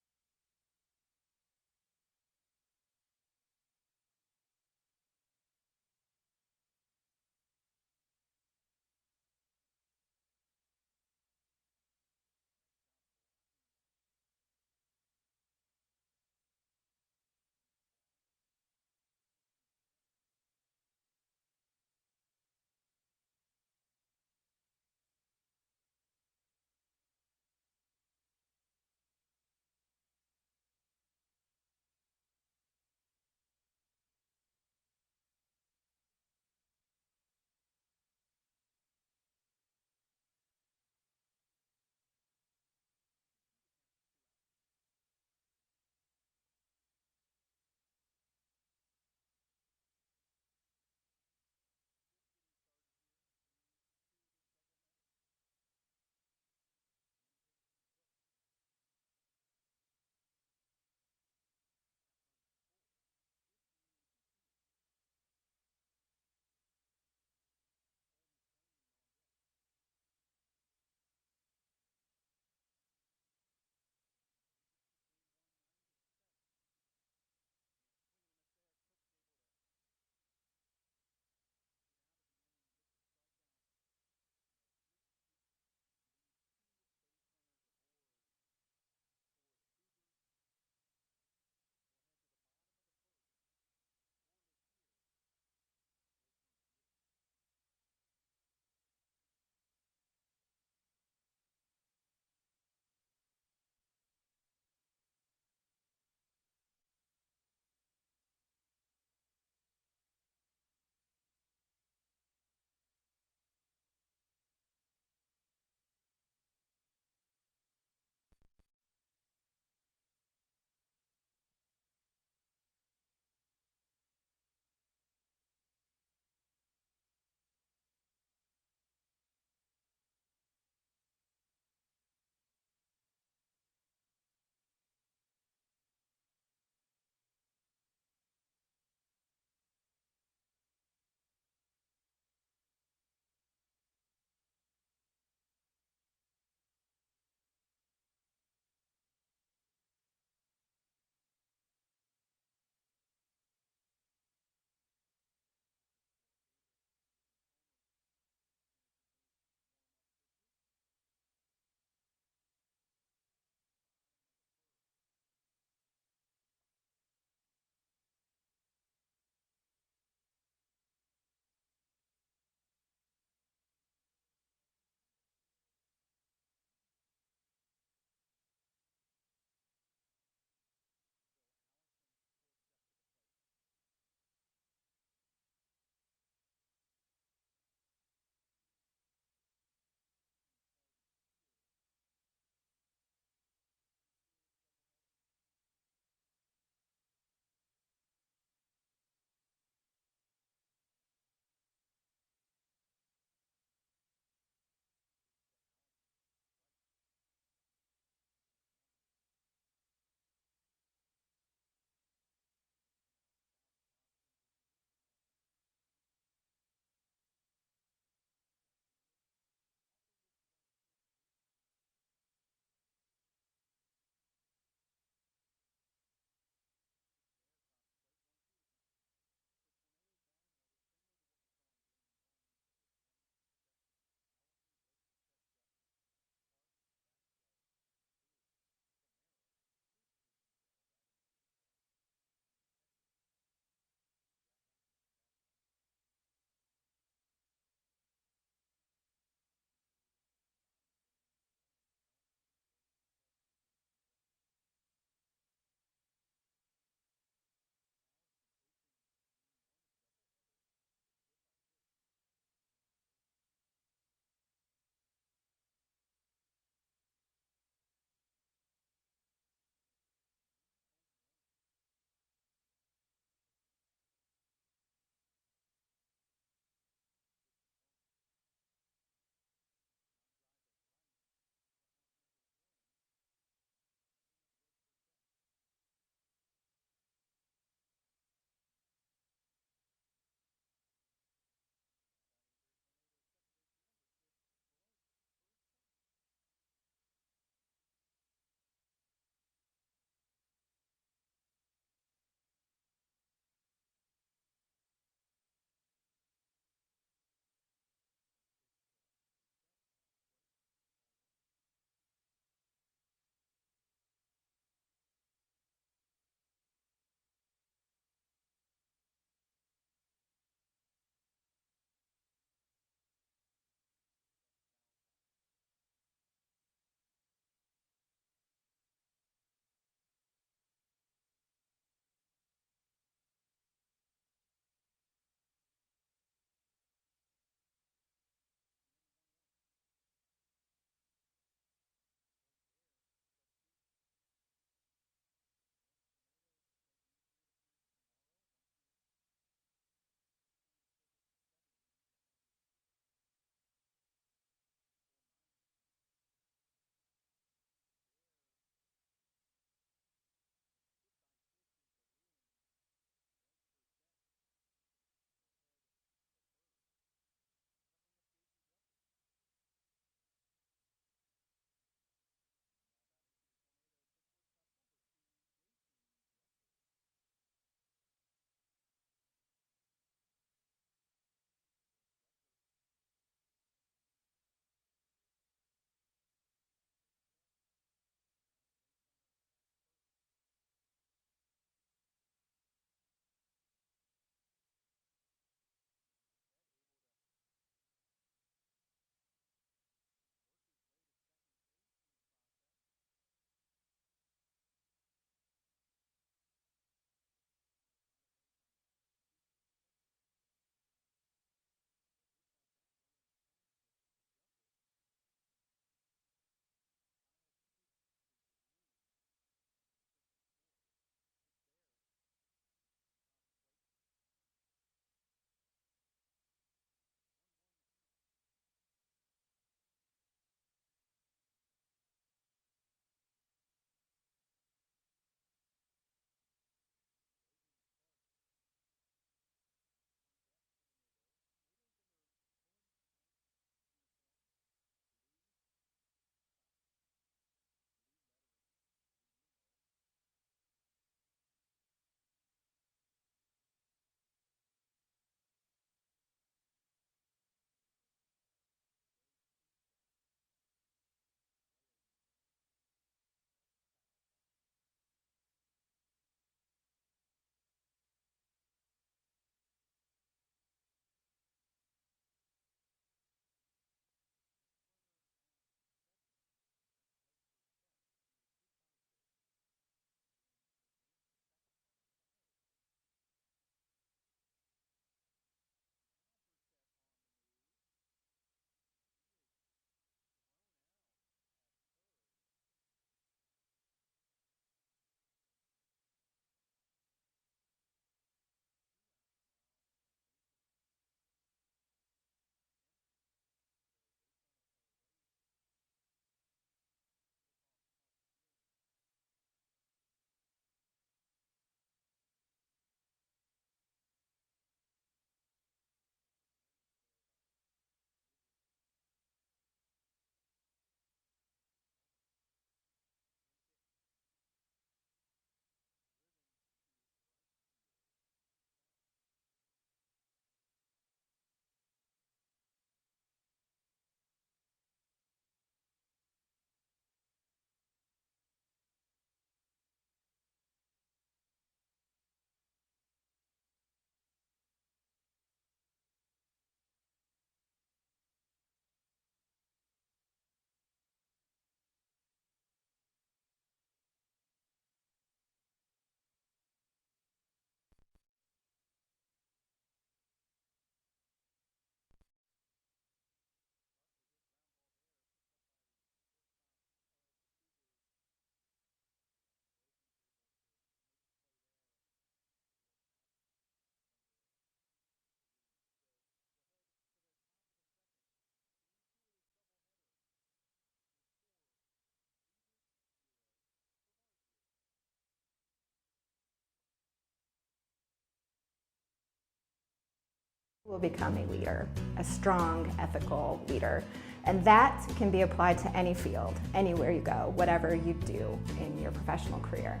Will become a leader, a strong, ethical leader. And that can be applied to any field, anywhere you go, whatever you do in your professional career.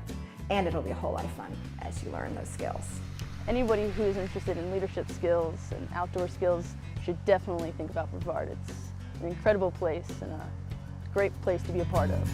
And it'll be a whole lot of fun as you learn those skills. Anybody who is interested in leadership skills and outdoor skills should definitely think about Brevard. It's an incredible place and a great place to be a part of.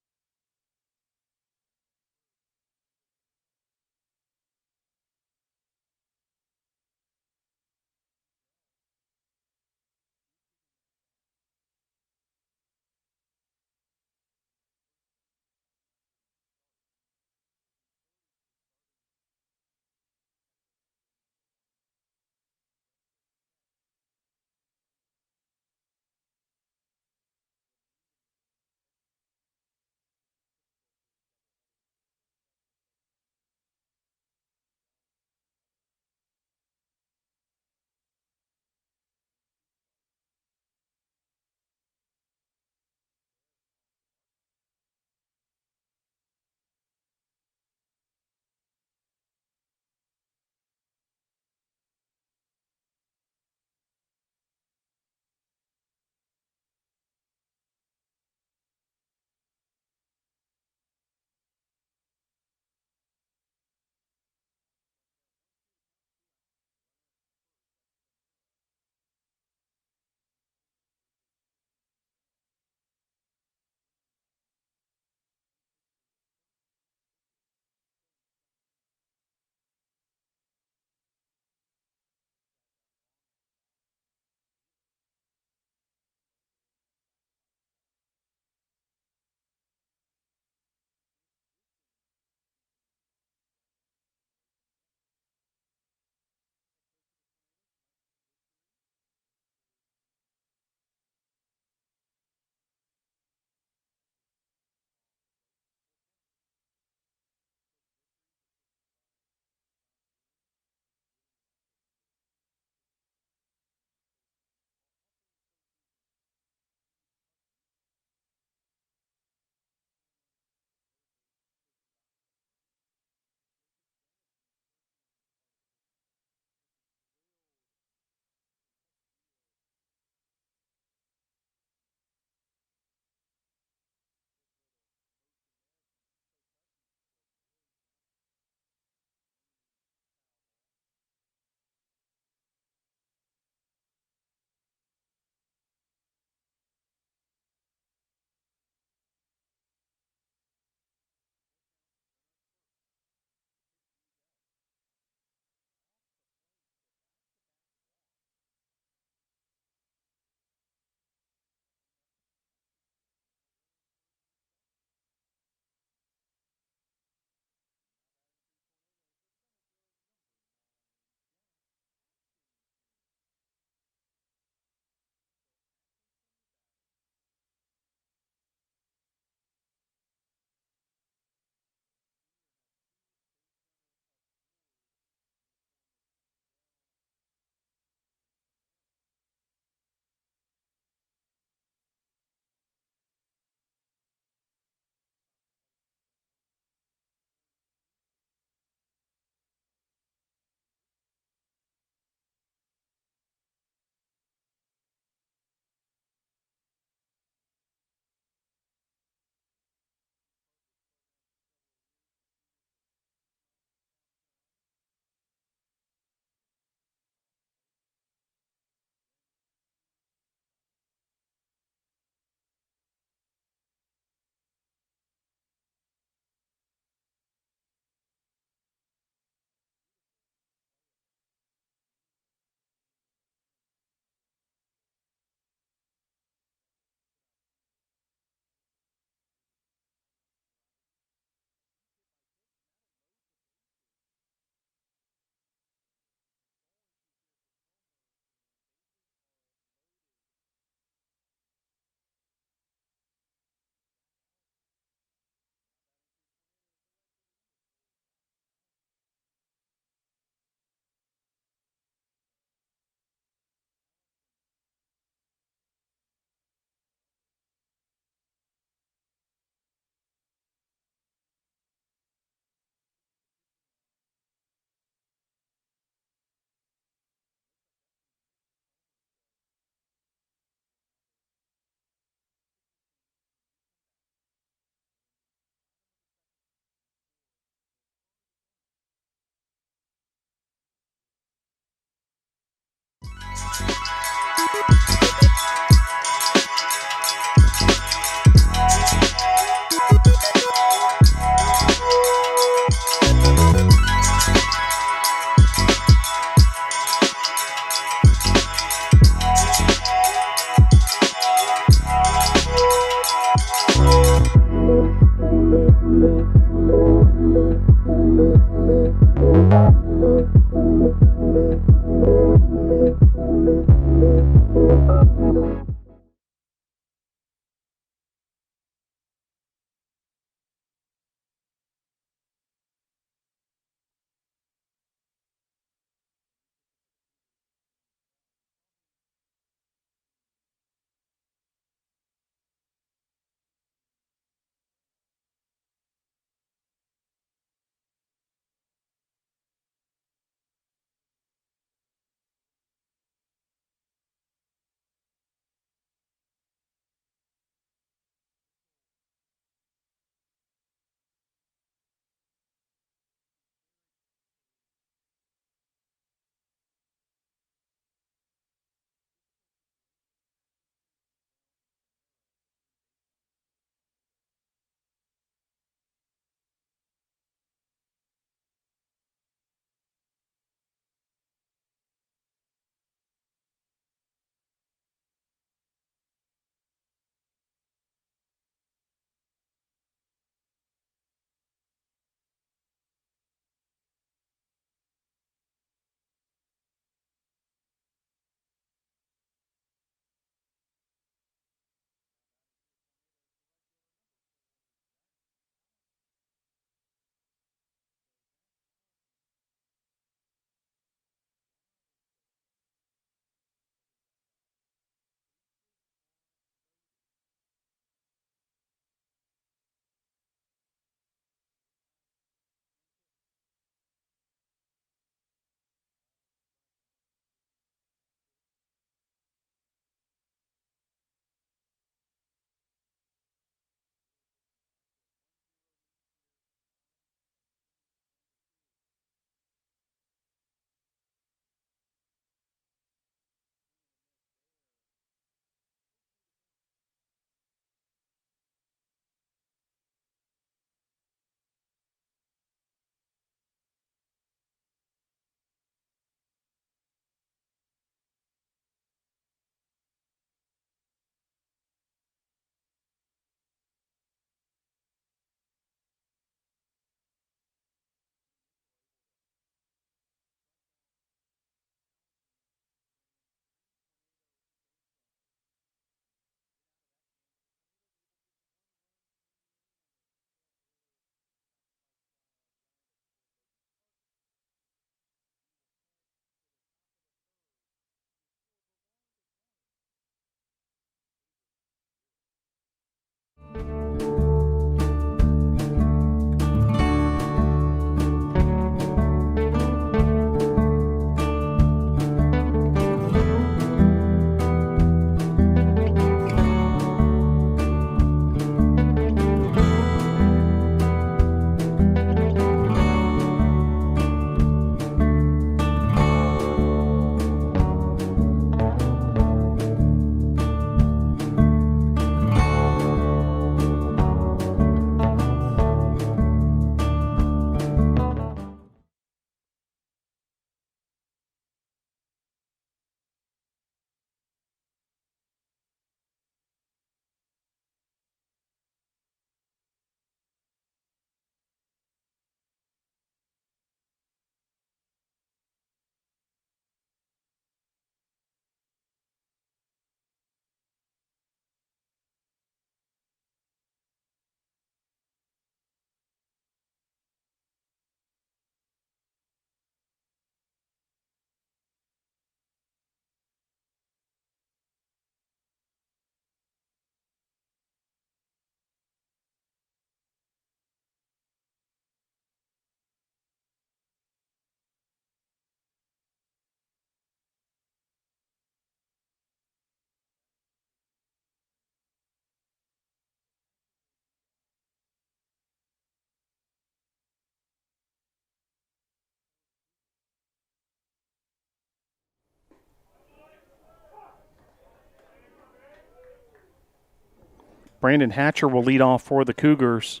Brandon Hatcher will lead off for the Cougars.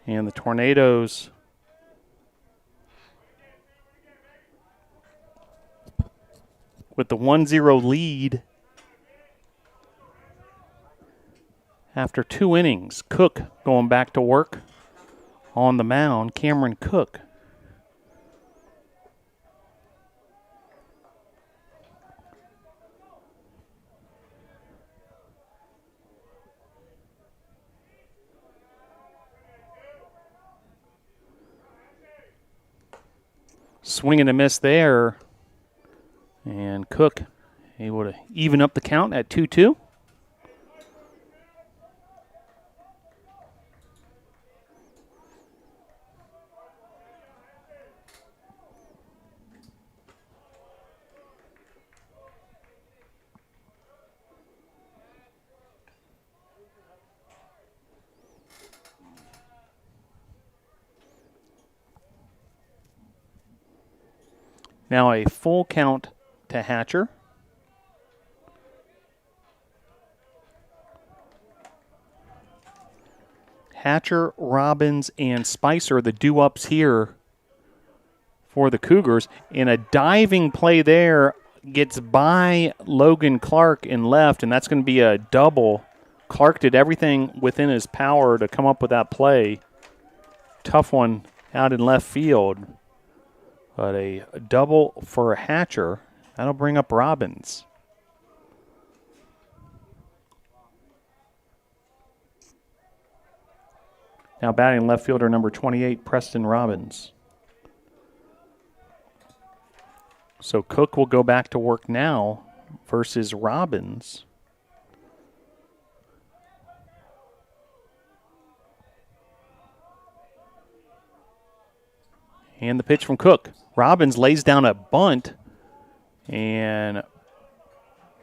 And the Tornadoes with the 1-0 lead after 2 innings. Cook going back to work on the mound. Cameron Cook. Swing and a miss there. And Cook able to even up the count at 2-2. Now a full count to Hatcher. Hatcher, Robbins, and Spicer, the due-ups here for the Cougars. And a diving play there gets by Logan Clark in left, and that's going to be a double. Clark did everything within his power to come up with that play. Tough one out in left field. But a double for Hatcher. That'll bring up Robbins. Now batting left fielder number 28, Preston Robbins. So Cook will go back to work now versus Robbins. And the pitch from Cook. Robbins lays down a bunt, and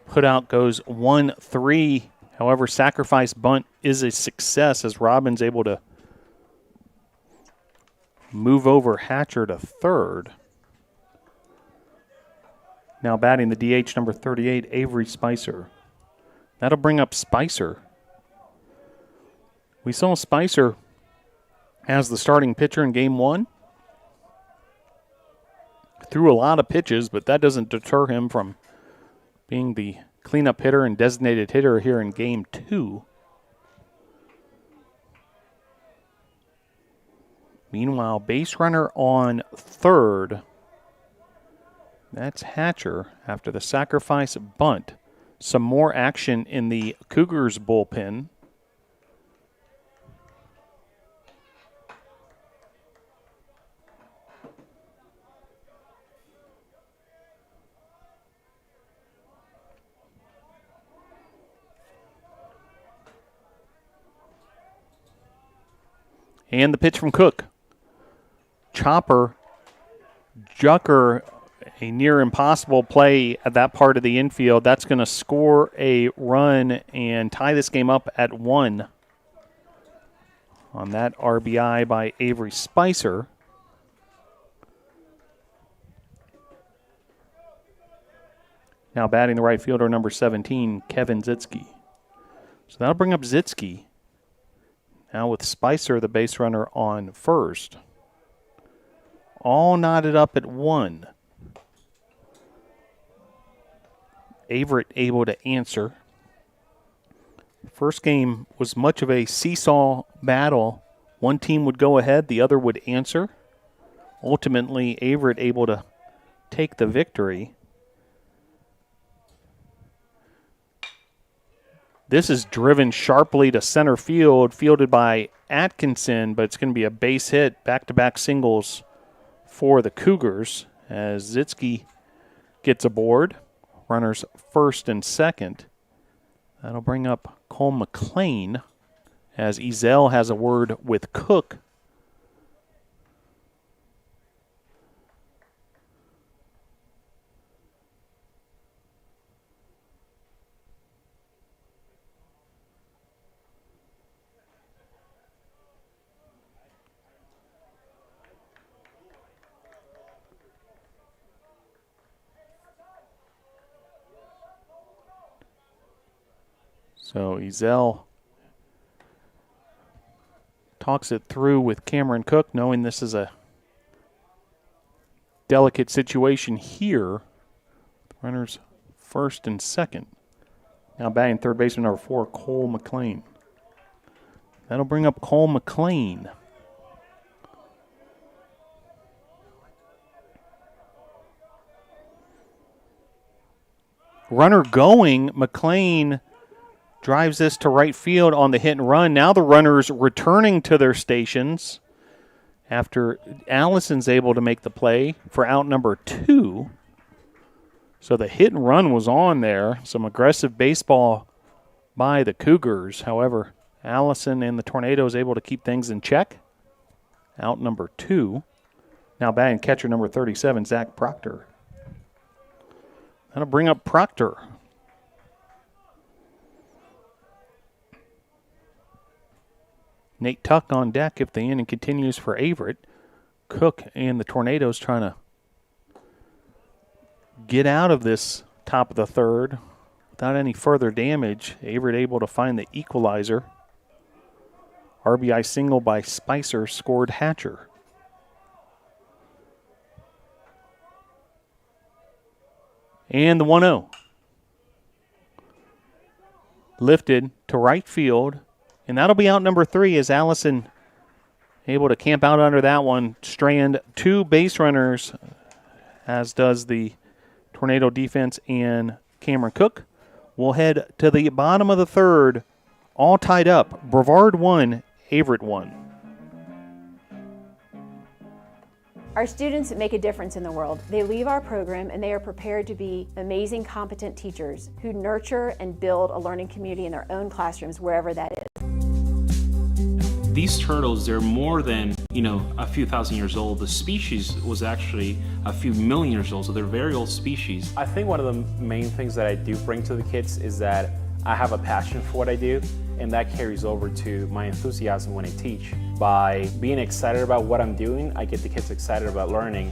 put out goes 1-3. However, sacrifice bunt is a success as Robbins able to move over Hatcher to third. Now batting the DH number 38, Avery Spicer. That'll bring up Spicer. We saw Spicer as the starting pitcher in game 1. Threw a lot of pitches, but that doesn't deter him from being the cleanup hitter and designated hitter here in game 2. Meanwhile, base runner on third. That's Hatcher after the sacrifice bunt. Some more action in the Cougars bullpen. And the pitch from Cook. Chopper, Jucker, a near impossible play at that part of the infield. That's going to score a run and tie this game up at 1 on that RBI by Avery Spicer. Now batting the right fielder, number 17, Kevin Zitsky. So that'll bring up Zitsky. Now with Spicer, the base runner, on first. All knotted up at 1. Averett able to answer. First game was much of a seesaw battle. One team would go ahead, the other would answer. Ultimately, Averett able to take the victory. This is driven sharply to center field, fielded by Atkinson, but it's going to be a base hit, back-to-back singles for the Cougars as Zitsky gets aboard. Runners first and second. That'll bring up Cole McLean as Ezel has a word with Cook. So Ezel talks it through with Cameron Cook, knowing this is a delicate situation here. Runners first and second. Now batting third baseman number 4, Cole McLean. That'll bring up Cole McLean. Runner going, McLean drives this to right field on the hit and run. Now the runners returning to their stations after Allison's able to make the play for out number 2. So the hit and run was on there. Some aggressive baseball by the Cougars. However, Allison and the Tornadoes able to keep things in check. Out number 2. Now batting catcher number 37, Zach Proctor. That'll bring up Proctor. Nate Tuck on deck if the inning continues for Averett. Cook and the Tornadoes trying to get out of this top of the third without any further damage. Averett able to find the equalizer. RBI single by Spicer scored Hatcher. And the 1-0. Lifted to right field. And that'll be out number 3 as Allison able to camp out under that one. Strand 2 base runners, as does the Tornado defense and Cameron Cook. We'll head to the bottom of the third, all tied up. Brevard 1, Averett 1. Our students make a difference in the world. They leave our program and they are prepared to be amazing, competent teachers who nurture and build a learning community in their own classrooms, wherever that is. These turtles, they're more than, a few thousand years old. The species was actually a few million years old, so they're very old species. I think one of the main things that I do bring to the kids is that I have a passion for what I do, and that carries over to my enthusiasm when I teach. By being excited about what I'm doing, I get the kids excited about learning.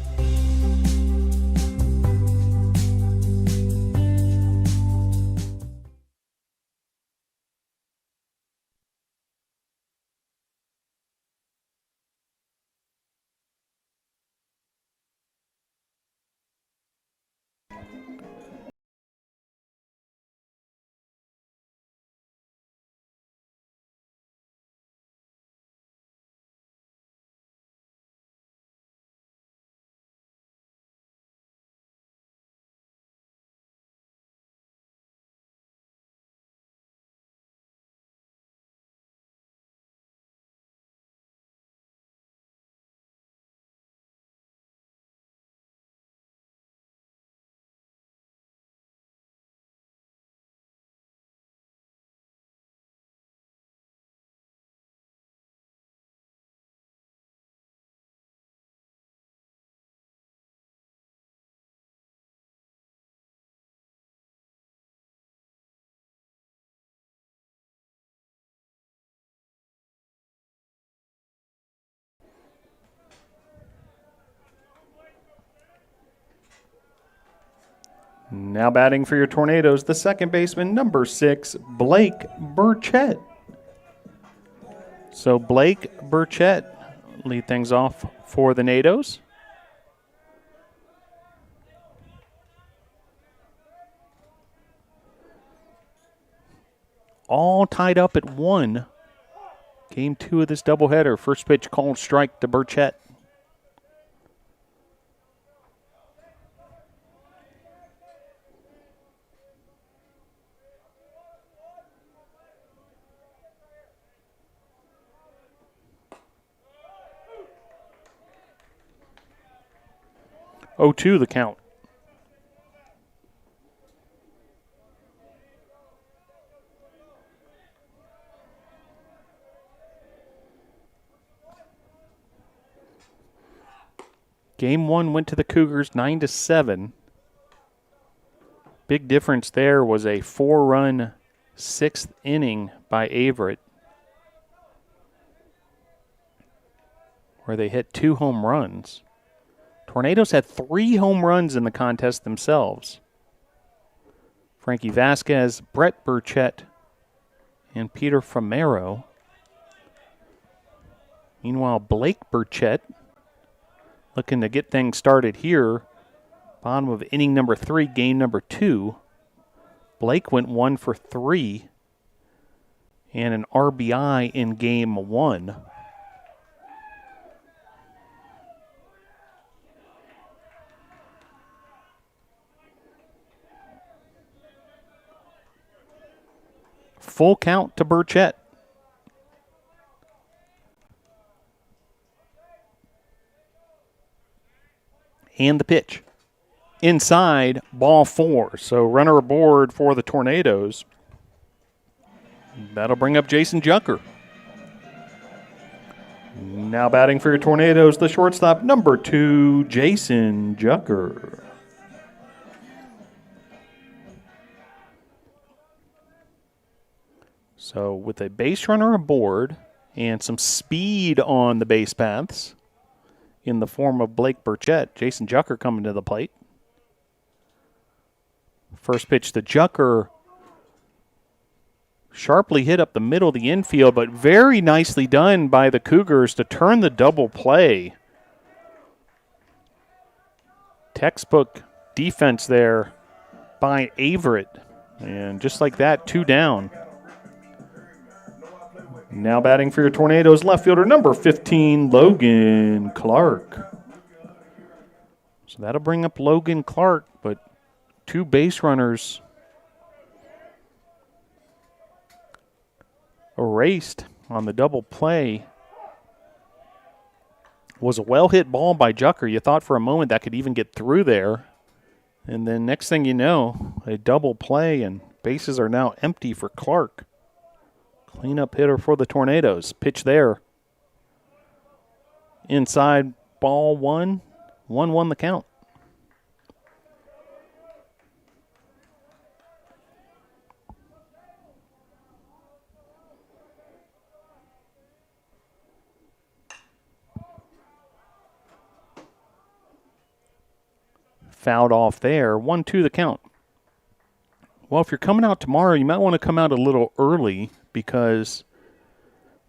Now batting for your Tornadoes, the second baseman, number 6, Blake Burchett. So Blake Burchett lead things off for the Nados. All tied up at 1. Game 2 of this doubleheader. First pitch called strike to Burchett. Oh, 2 the count. Game 1 went to the Cougars 9-7. Big difference there was a 4-run 6th inning by Averett, where they hit 2 home runs. Tornadoes had 3 home runs in the contest themselves. Frankie Vasquez, Brett Burchett, and Peter Framero. Meanwhile, Blake Burchett looking to get things started here. Bottom of inning number 3, game number 2. Blake went 1 for 3 and an RBI in game 1. Full count to Burchett. And the pitch. Inside, ball 4. So runner aboard for the Tornadoes. That'll bring up Jason Jucker. Now batting for your Tornadoes, the shortstop, number 2, Jason Jucker. So with a base runner aboard and some speed on the base paths in the form of Blake Burchett, Jason Jucker coming to the plate. First pitch to Jucker. Sharply hit up the middle of the infield, but very nicely done by the Cougars to turn the double play. Textbook defense there by Averett. And just like that, 2 down. Now batting for your Tornadoes, left fielder number 15, Logan Clark. So that'll bring up Logan Clark, but 2 base runners erased on the double play. Was a well-hit ball by Jucker. You thought for a moment that could even get through there. And then next thing you know, a double play and bases are now empty for Clark. Cleanup hitter for the Tornadoes. Pitch there. Inside, ball 1. 1-1 the count. Fouled off there. 1-2 the count. Well, if you're coming out tomorrow, you might want to come out a little early because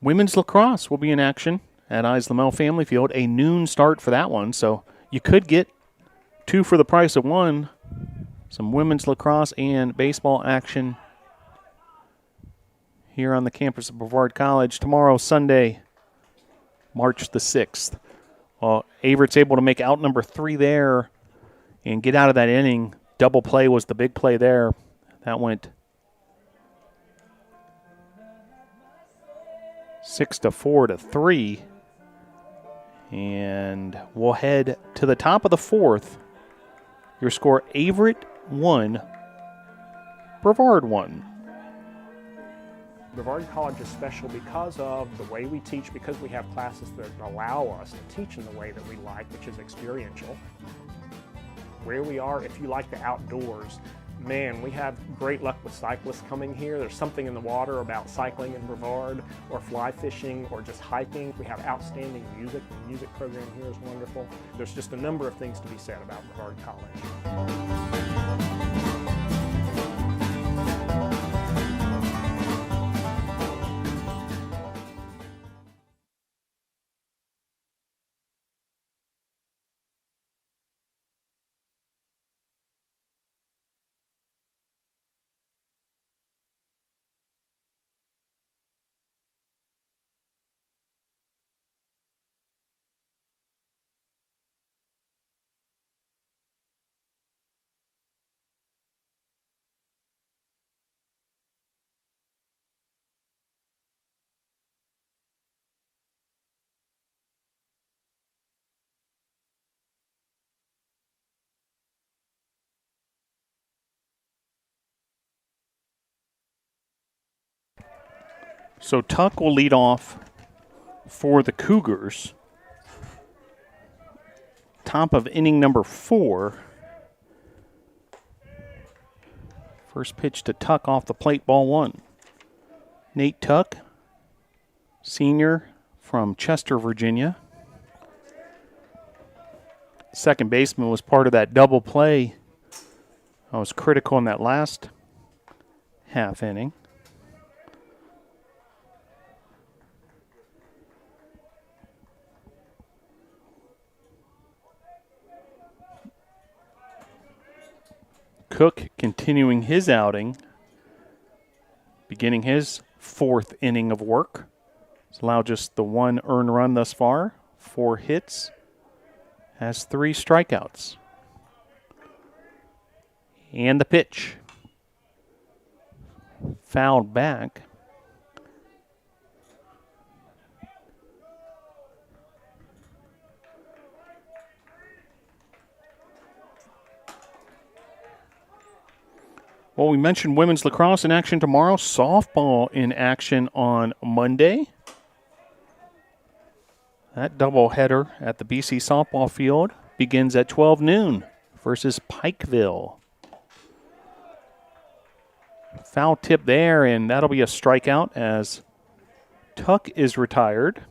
women's lacrosse will be in action at Islamel Family Field. A noon start for that one, so you could get 2 for the price of 1. Some women's lacrosse and baseball action here on the campus of Brevard College tomorrow, Sunday, March the 6th. Well, Averett's able to make out number 3 there and get out of that inning. Double play was the big play there. That went 6-4-3. And we'll head to the top of the 4th. Your score, Averett 1, Brevard 1. Brevard College is special because of the way we teach, because we have classes that allow us to teach in the way that we like, which is experiential. Where we are, if you like the outdoors, man, we have great luck with cyclists coming here. There's something in the water about cycling in Brevard, or fly fishing, or just hiking. We have outstanding music. The music program here is wonderful. There's just a number of things to be said about Brevard College. So Tuck will lead off for the Cougars. Top of inning number 4. First pitch to Tuck off the plate, ball 1. Nate Tuck, senior from Chester, Virginia. Second baseman was part of that double play. I was critical in that last half inning. Cook continuing his outing, beginning his 4th inning of work. He's allowed just the 1 earned run thus far, 4 hits, has 3 strikeouts. And the pitch. Fouled back. Well, we mentioned women's lacrosse in action tomorrow, softball in action on Monday. That doubleheader at the BC softball field begins at 12 noon versus Pikeville. Foul tip there, and that'll be a strikeout as Tuck is retired.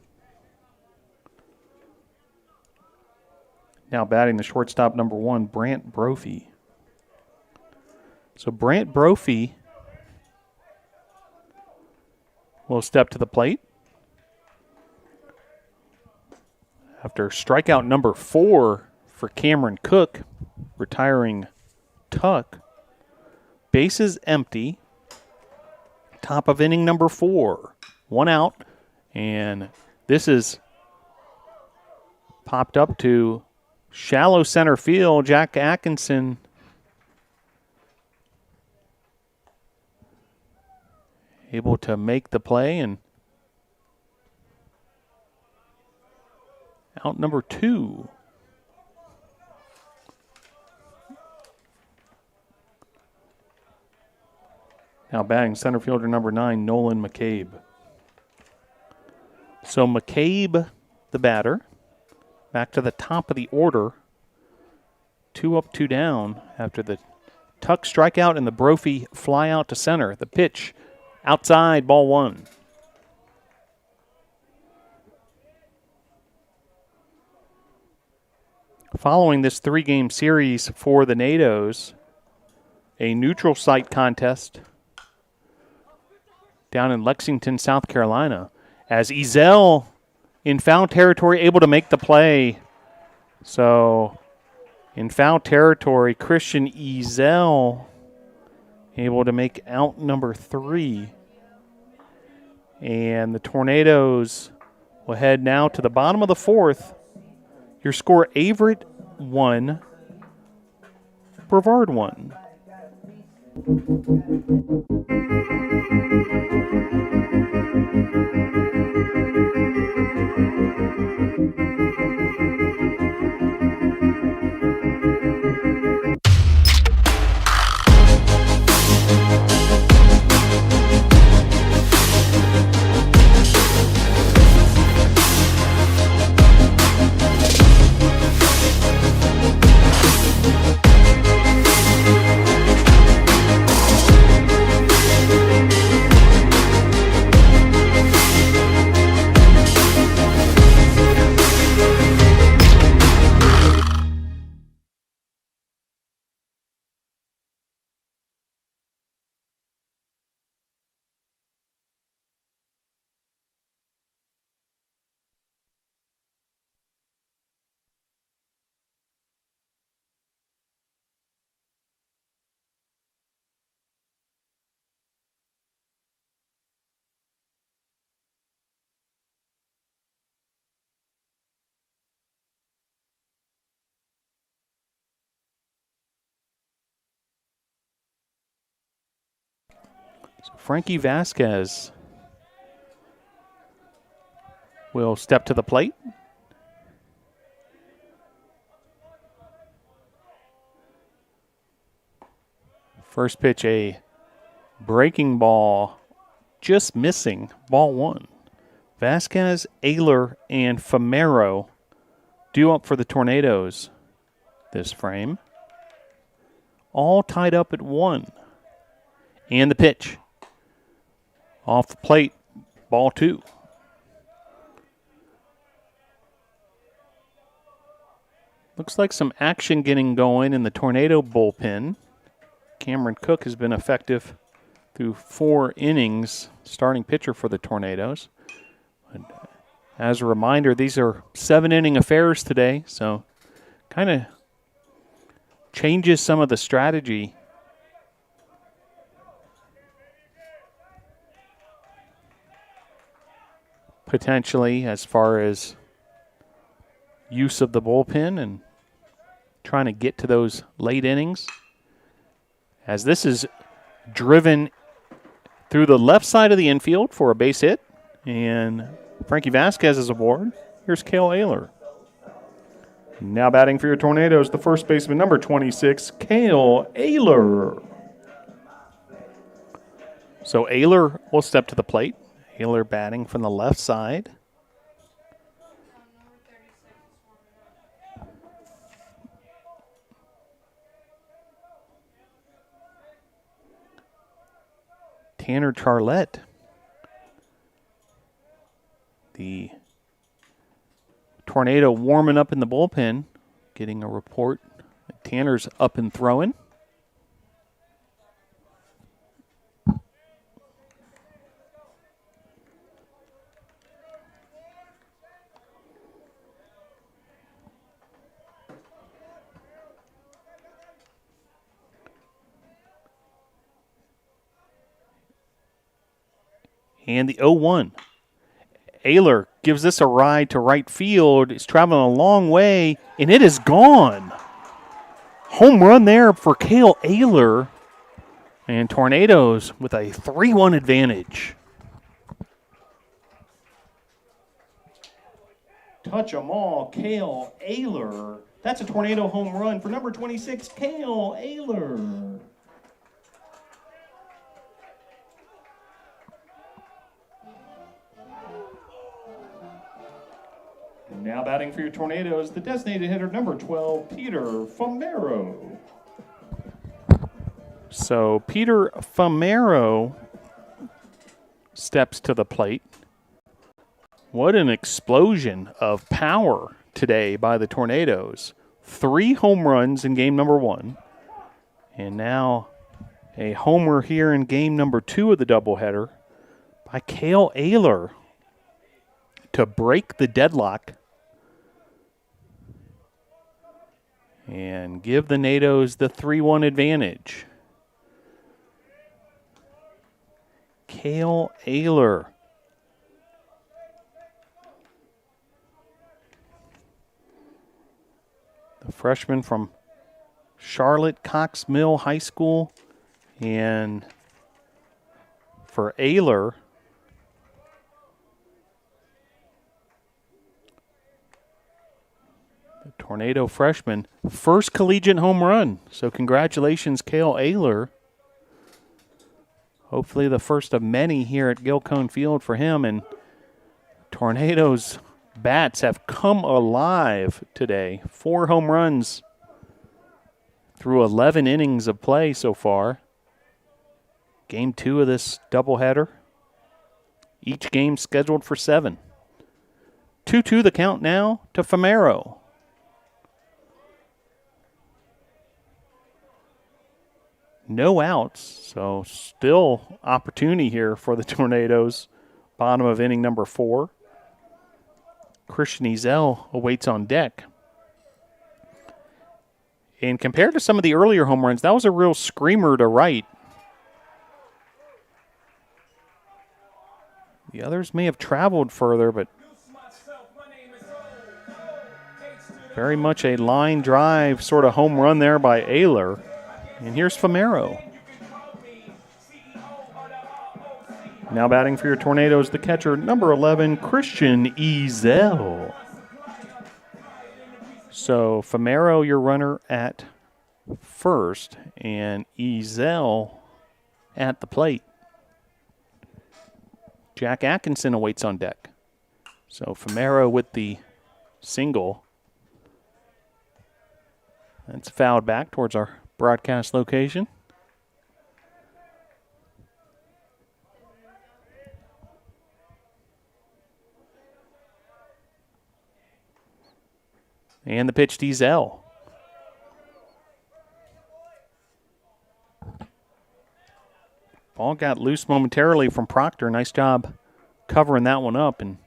Now batting the shortstop, number 1, Brant Brophy. So Brant Brophy will step to the plate. After strikeout number 4 for Cameron Cook, retiring Tuck. Bases empty. Top of inning number 4. 1 out. And this is popped up to shallow center field. Jack Atkinson able to make the play, and out number 2. Now batting center fielder number 9, Nolan McCabe. So McCabe, the batter, back to the top of the order. 2 up, 2 down after the Tuck strikeout and the Brophy fly out to center. The pitch outside, ball 1. Following this 3-game series for the NATOs, a neutral site contest down in Lexington, South Carolina, as Ezel in foul territory able to make the play. So in foul territory, Christian Ezel able to make out number 3. And the Tornadoes will head now to the bottom of the 4th. Your score, Averett 1, Brevard 1. So Frankie Vasquez will step to the plate. First pitch, a breaking ball, just missing, ball 1. Vasquez, Ayler, and Famero due up for the Tornadoes this frame. All tied up at 1. And the pitch. Off the plate, ball 2. Looks like some action getting going in the Tornado bullpen. Cameron Cook has been effective through 4 innings, starting pitcher for the Tornadoes. And as a reminder, these are 7-inning affairs today, so kind of changes some of the strategy potentially as far as use of the bullpen and trying to get to those late innings. As this is driven through the left side of the infield for a base hit. And Frankie Vasquez is aboard. Here's Cale Ayler. Now batting for your Tornadoes, the first baseman, number 26, Cale Ayler. So Ayler will step to the plate. Ayler batting from the left side. Tanner Charlette, the Tornado, warming up in the bullpen, getting a report that Tanner's up and throwing. And the 0-1. Ayler gives this a ride to right field. He's traveling a long way, and it is gone. Home run there for Cale Ayler. And Tornadoes with a 3-1 advantage. Touch 'em all, Cale Ayler. That's a Tornado home run for number 26, Cale Ayler. Now batting for your Tornadoes, the designated hitter, number 12, Peter Famero. So Peter Famero steps to the plate. What an explosion of power today by the Tornadoes. 3 home runs in game number 1. And now a homer here in game number 2 of the doubleheader by Cale Ayler to break the deadlock and give the Nados the 3-1 advantage. Cale Ayler. The freshman from Charlotte Cox Mill High School. And for Ayler, the Tornado freshman, first collegiate home run. So congratulations, Cale Ayler. Hopefully the first of many here at Gilcone Field for him. And Tornadoes bats have come alive today. 4 home runs through 11 innings of play so far. Game 2 of this doubleheader. Each game scheduled for 7. 2-2 the count now to Famero. No outs, so still opportunity here for the Tornadoes. Bottom of inning number 4. Christian Ezel awaits on deck. And compared to some of the earlier home runs, that was a real screamer to right. The others may have traveled further, but very much a line drive sort of home run there by Ayler. And here's Famero. Now batting for your Tornadoes, the catcher, number 11, Christian Ezel. So Famero, your runner at first, and Ezel at the plate. Jack Atkinson awaits on deck. So Famero with the single. That's fouled back towards our broadcast location. And the pitch to Ezel. Ball got loose momentarily from Proctor. Nice job covering that one up and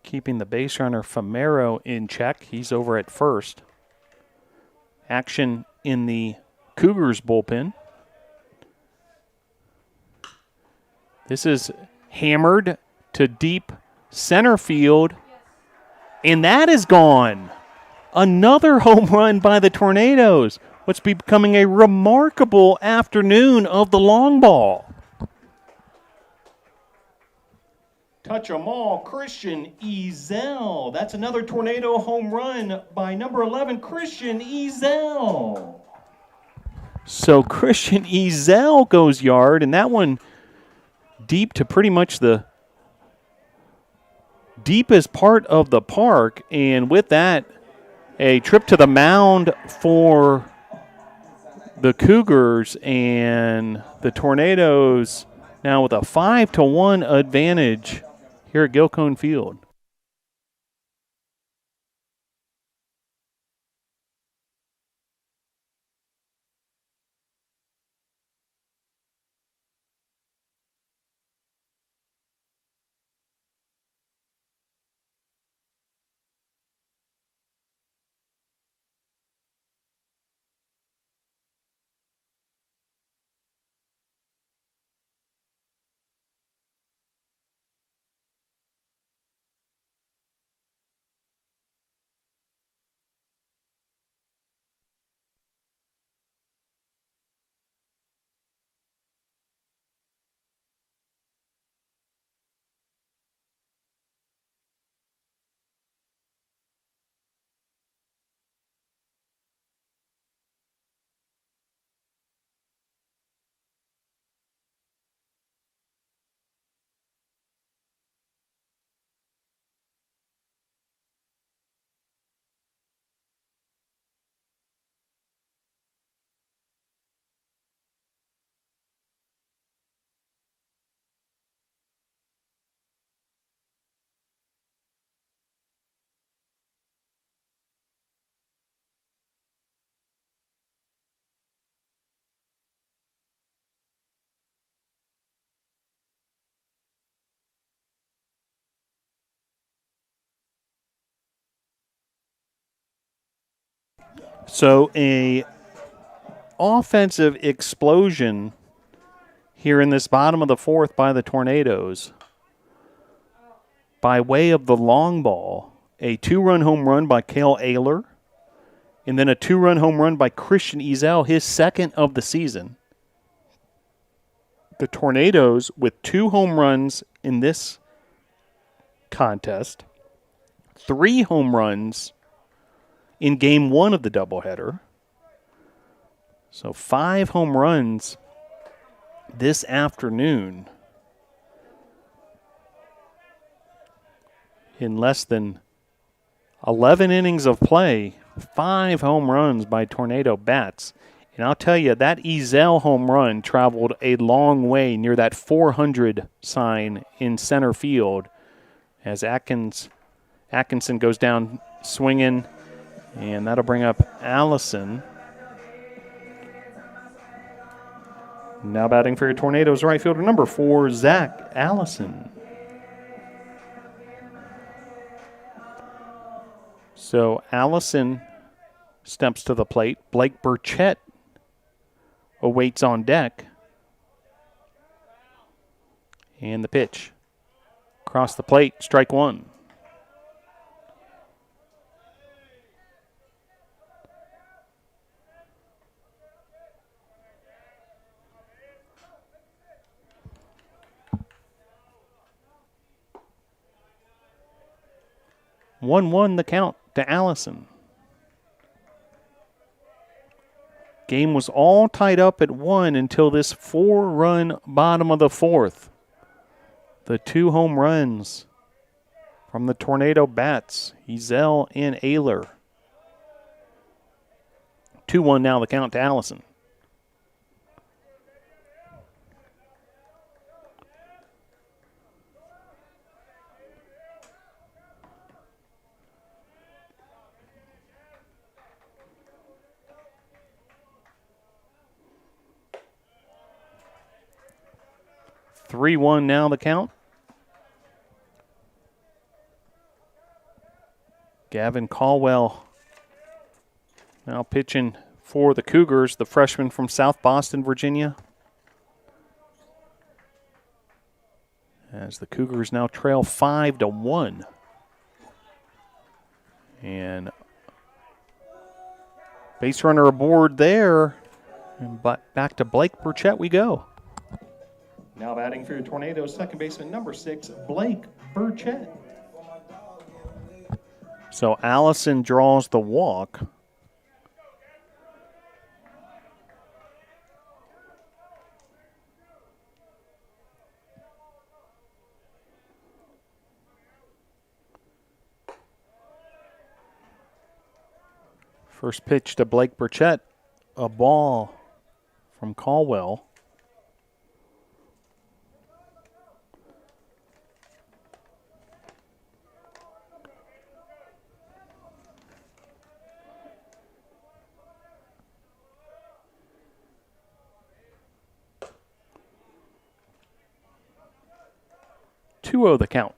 keeping the base runner Famero in check. He's over at first. Action in the Cougars bullpen. This is hammered to deep center field, and that is gone. Another home run by the Tornadoes. What's becoming a remarkable afternoon of the long ball. Touch 'em all, Christian Ezel. That's another Tornado home run by number 11, Christian Ezel. So Christian Ezel goes yard, and that one deep to pretty much the deepest part of the park. And with that, a trip to the mound for the Cougars, and the Tornadoes now with a 5-1 advantage here at Gilcone Field. So a offensive explosion here in this bottom of the fourth by the Tornadoes. By way of the long ball, a 2-run home run by Cale Ayler, and then a 2-run home run by Christian Ezel, his second of the season. The Tornadoes with 2 home runs in this contest, 3 home runs in game 1 of the doubleheader. So 5 home runs this afternoon in less than 11 innings of play. 5 home runs by Tornado bats. And I'll tell you, that Ezel home run traveled a long way near that 400 sign in center field as Atkinson goes down swinging. And that'll bring up Allison. Now batting for your Tornadoes, right fielder number 4, Zach Allison. So Allison steps to the plate. Blake Burchett awaits on deck. And the pitch. Across the plate, strike 1. One the count to Allison. Game was all tied up at 1 until this 4-run bottom of the fourth. The 2 home runs from the Tornado bats, Ezel and Ayler. 2-1 now the count to Allison. Three-one now the count. Gavin Caldwell now pitching for the Cougars, the freshman from South Boston, Virginia. as the Cougars now trail 5-1. And base runner aboard there. And back to Blake Burchett we go. Now batting for your Tornadoes, second baseman number 6, Blake Burchett. So Allison draws the walk. First pitch to Blake Burchett, a ball from Caldwell. The count.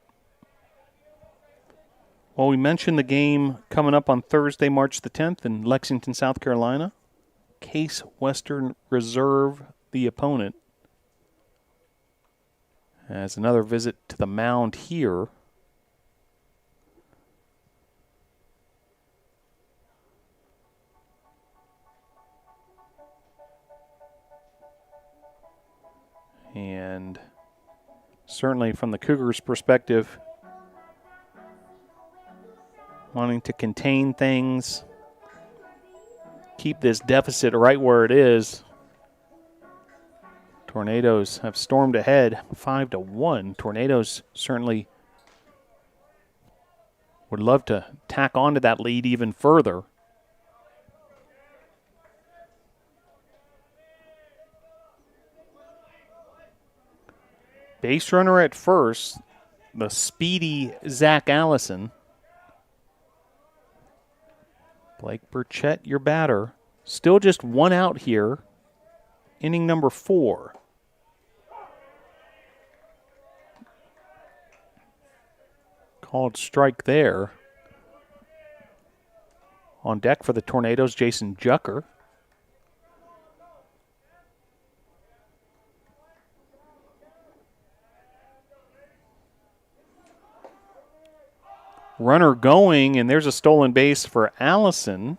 Well, we mentioned the game coming up on Thursday, March the 10th in Lexington, South Carolina. Case Western Reserve, the opponent. As another visit to the mound here. And certainly from the Cougars' perspective, wanting to contain things, keep this deficit right where it is. Tornadoes have stormed ahead 5-1. Tornadoes certainly would love to tack onto that lead even further. Base runner at first, the speedy Zach Allison. Blake Burchett, your batter. Still just one out here. Inning number 4. Called strike there. On deck for the Tornadoes, Jason Jucker. Runner going, and there's a stolen base for Allison.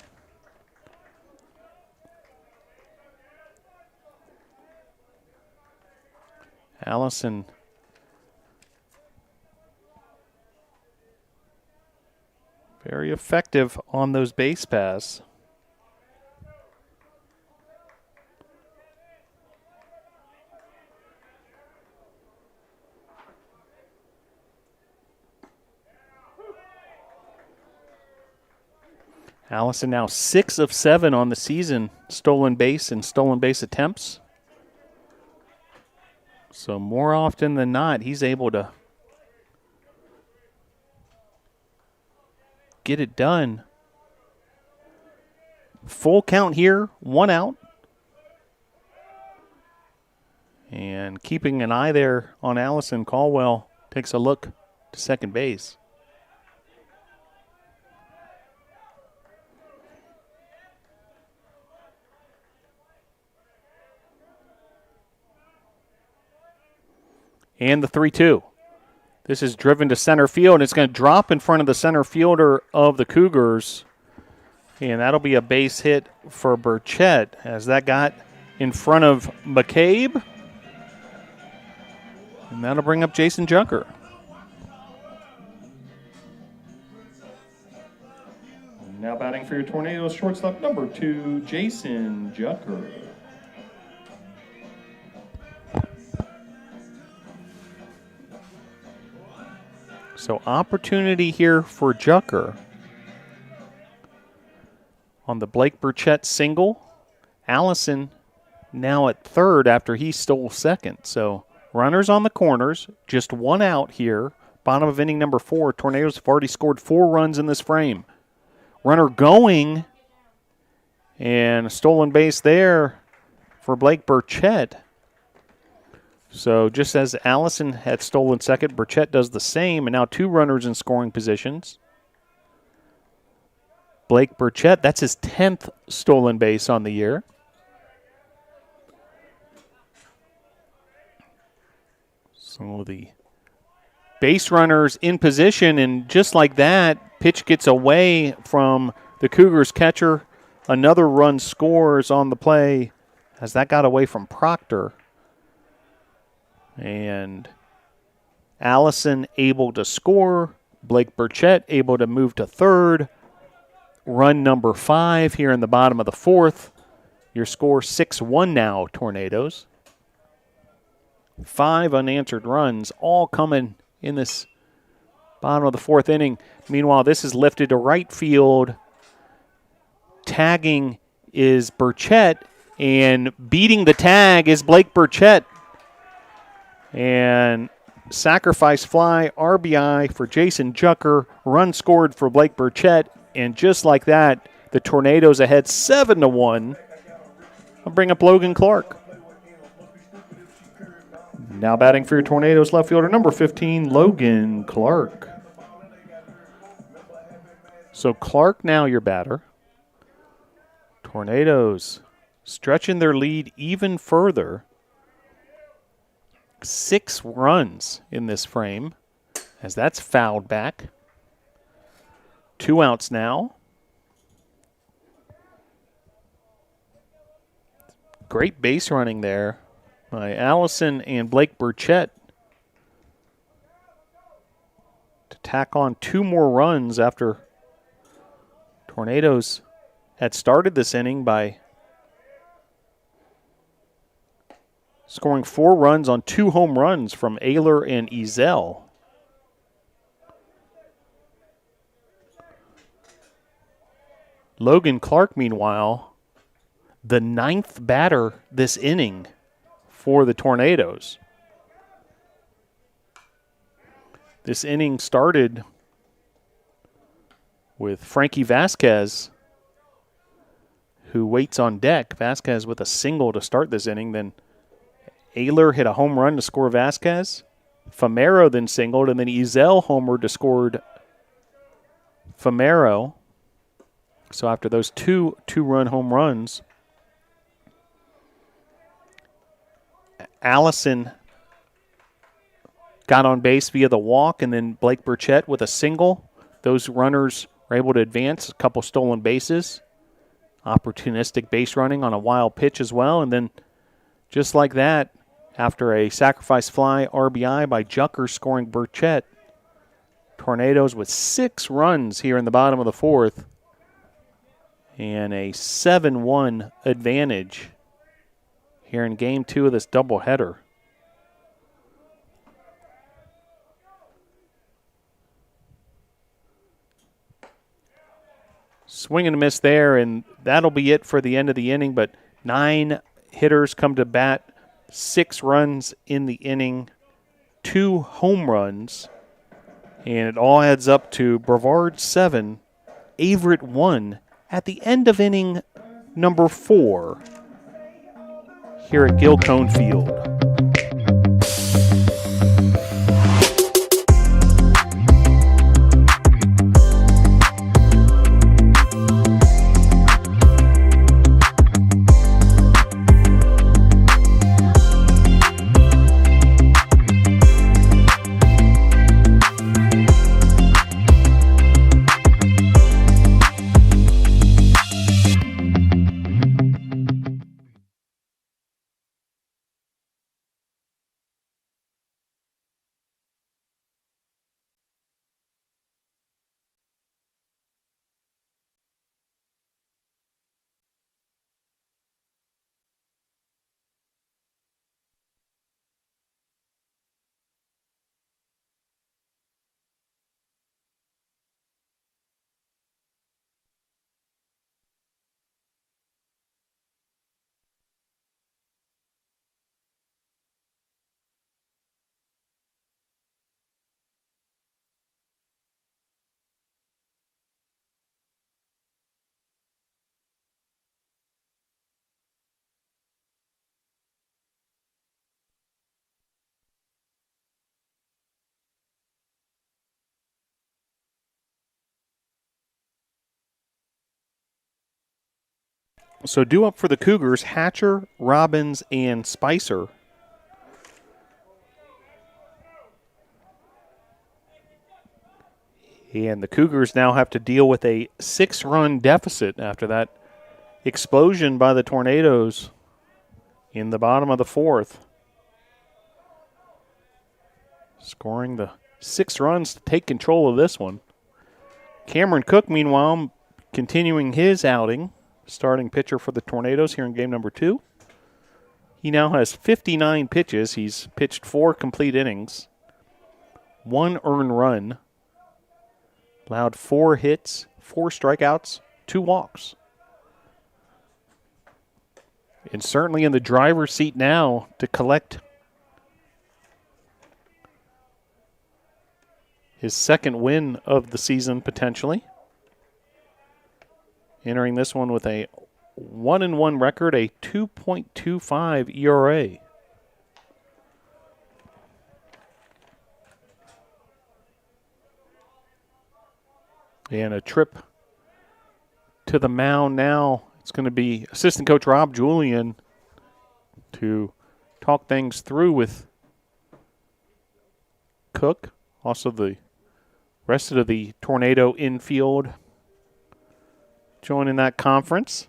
Allison very effective on those base paths. Allison now 6 of 7 on the season, stolen base and stolen base attempts. So more often than not, he's able to get it done. Full count here, 1 out. And keeping an eye there on Allison, Caldwell takes a look to second base. And the 3-2. This is driven to center field, and it's going to drop in front of the center fielder of the Cougars. And that'll be a base hit for Burchett as that got in front of McCabe. And that'll bring up Jason Jucker. Now batting for your Tornadoes, shortstop number 2, Jason Jucker. So opportunity here for Jucker on the Blake Burchett single. Allison now at third after he stole second. So runners on the corners, just 1 out here. Bottom of inning number 4. Tornadoes have already scored 4 runs in this frame. Runner going, and a stolen base there for Blake Burchett. So just as Allison had stolen second, Burchett does the same, and now 2 runners in scoring positions. Blake Burchett, that's his 10th stolen base on the year. Some of the Base runners in position, and just like that, pitch gets away from the Cougars catcher. Another run scores on the play as that got away from Proctor. And Allison able to score. Blake Burchett able to move to third. Run number 5 here in the bottom of the 4th. Your score 6-1 now, Tornadoes. 5 unanswered runs, all coming in this bottom of the 4th inning. Meanwhile, this is lifted to right field. Tagging is Burchett, and beating the tag is Blake Burchett. And sacrifice fly, RBI for Jason Jucker. Run scored for Blake Burchett. And just like that, the Tornadoes ahead 7-1. I'll bring up Logan Clark. Now batting for your Tornadoes, left fielder number 15, Logan Clark. So Clark now your batter. Tornadoes stretching their lead even further. 6 runs in this frame as that's fouled back. 2 outs now. Great base running there by Allison and Blake Burchett to tack on 2 more runs after Tornadoes had started this inning by scoring 4 runs on 2 home runs from Ayler and Ezel. Logan Clark, meanwhile, the 9th batter this inning for the Tornadoes. This inning started with Frankie Vasquez, who waits on deck. Vasquez with a single to start this inning. Then Ayler hit a home run to score Vasquez. Famero then singled, and then Ezel homered to score Famero. So after those two-run home runs, Allison got on base via the walk, and then Blake Burchett with a single. Those runners were able to advance, a couple stolen bases. Opportunistic base running on a wild pitch as well. And then just like that, after a sacrifice fly RBI by Jucker scoring Burchett, Tornadoes with 6 runs here in the bottom of the 4th and a 7-1 advantage here in Game 2 of this doubleheader. Swing and a miss there, and that'll be it for the end of the inning. But 9 hitters come to bat, 6 runs in the inning, 2 home runs, and it all adds up to Brevard 7, Averett 1 at the end of inning number 4 here at Gilcone Field. So due up for the Cougars, Hatcher, Robbins, and Spicer. And the Cougars now have to deal with a 6-run deficit after that explosion by the Tornadoes in the bottom of the 4th. Scoring the 6 runs to take control of this one. Cameron Cook, meanwhile, continuing his outing, starting pitcher for the Tornadoes here in game number 2. He now has 59 pitches. He's pitched 4 complete innings, 1 earned run, allowed 4 hits, 4 strikeouts, 2 walks. And certainly in the driver's seat now to collect his 2nd win of the season potentially. Entering this one with a 1-1 record, a 2.25 ERA. And a trip to the mound now. It's going to be assistant coach Rob Julian to talk things through with Cook. Also the rest of the Tornado infield joining that conference.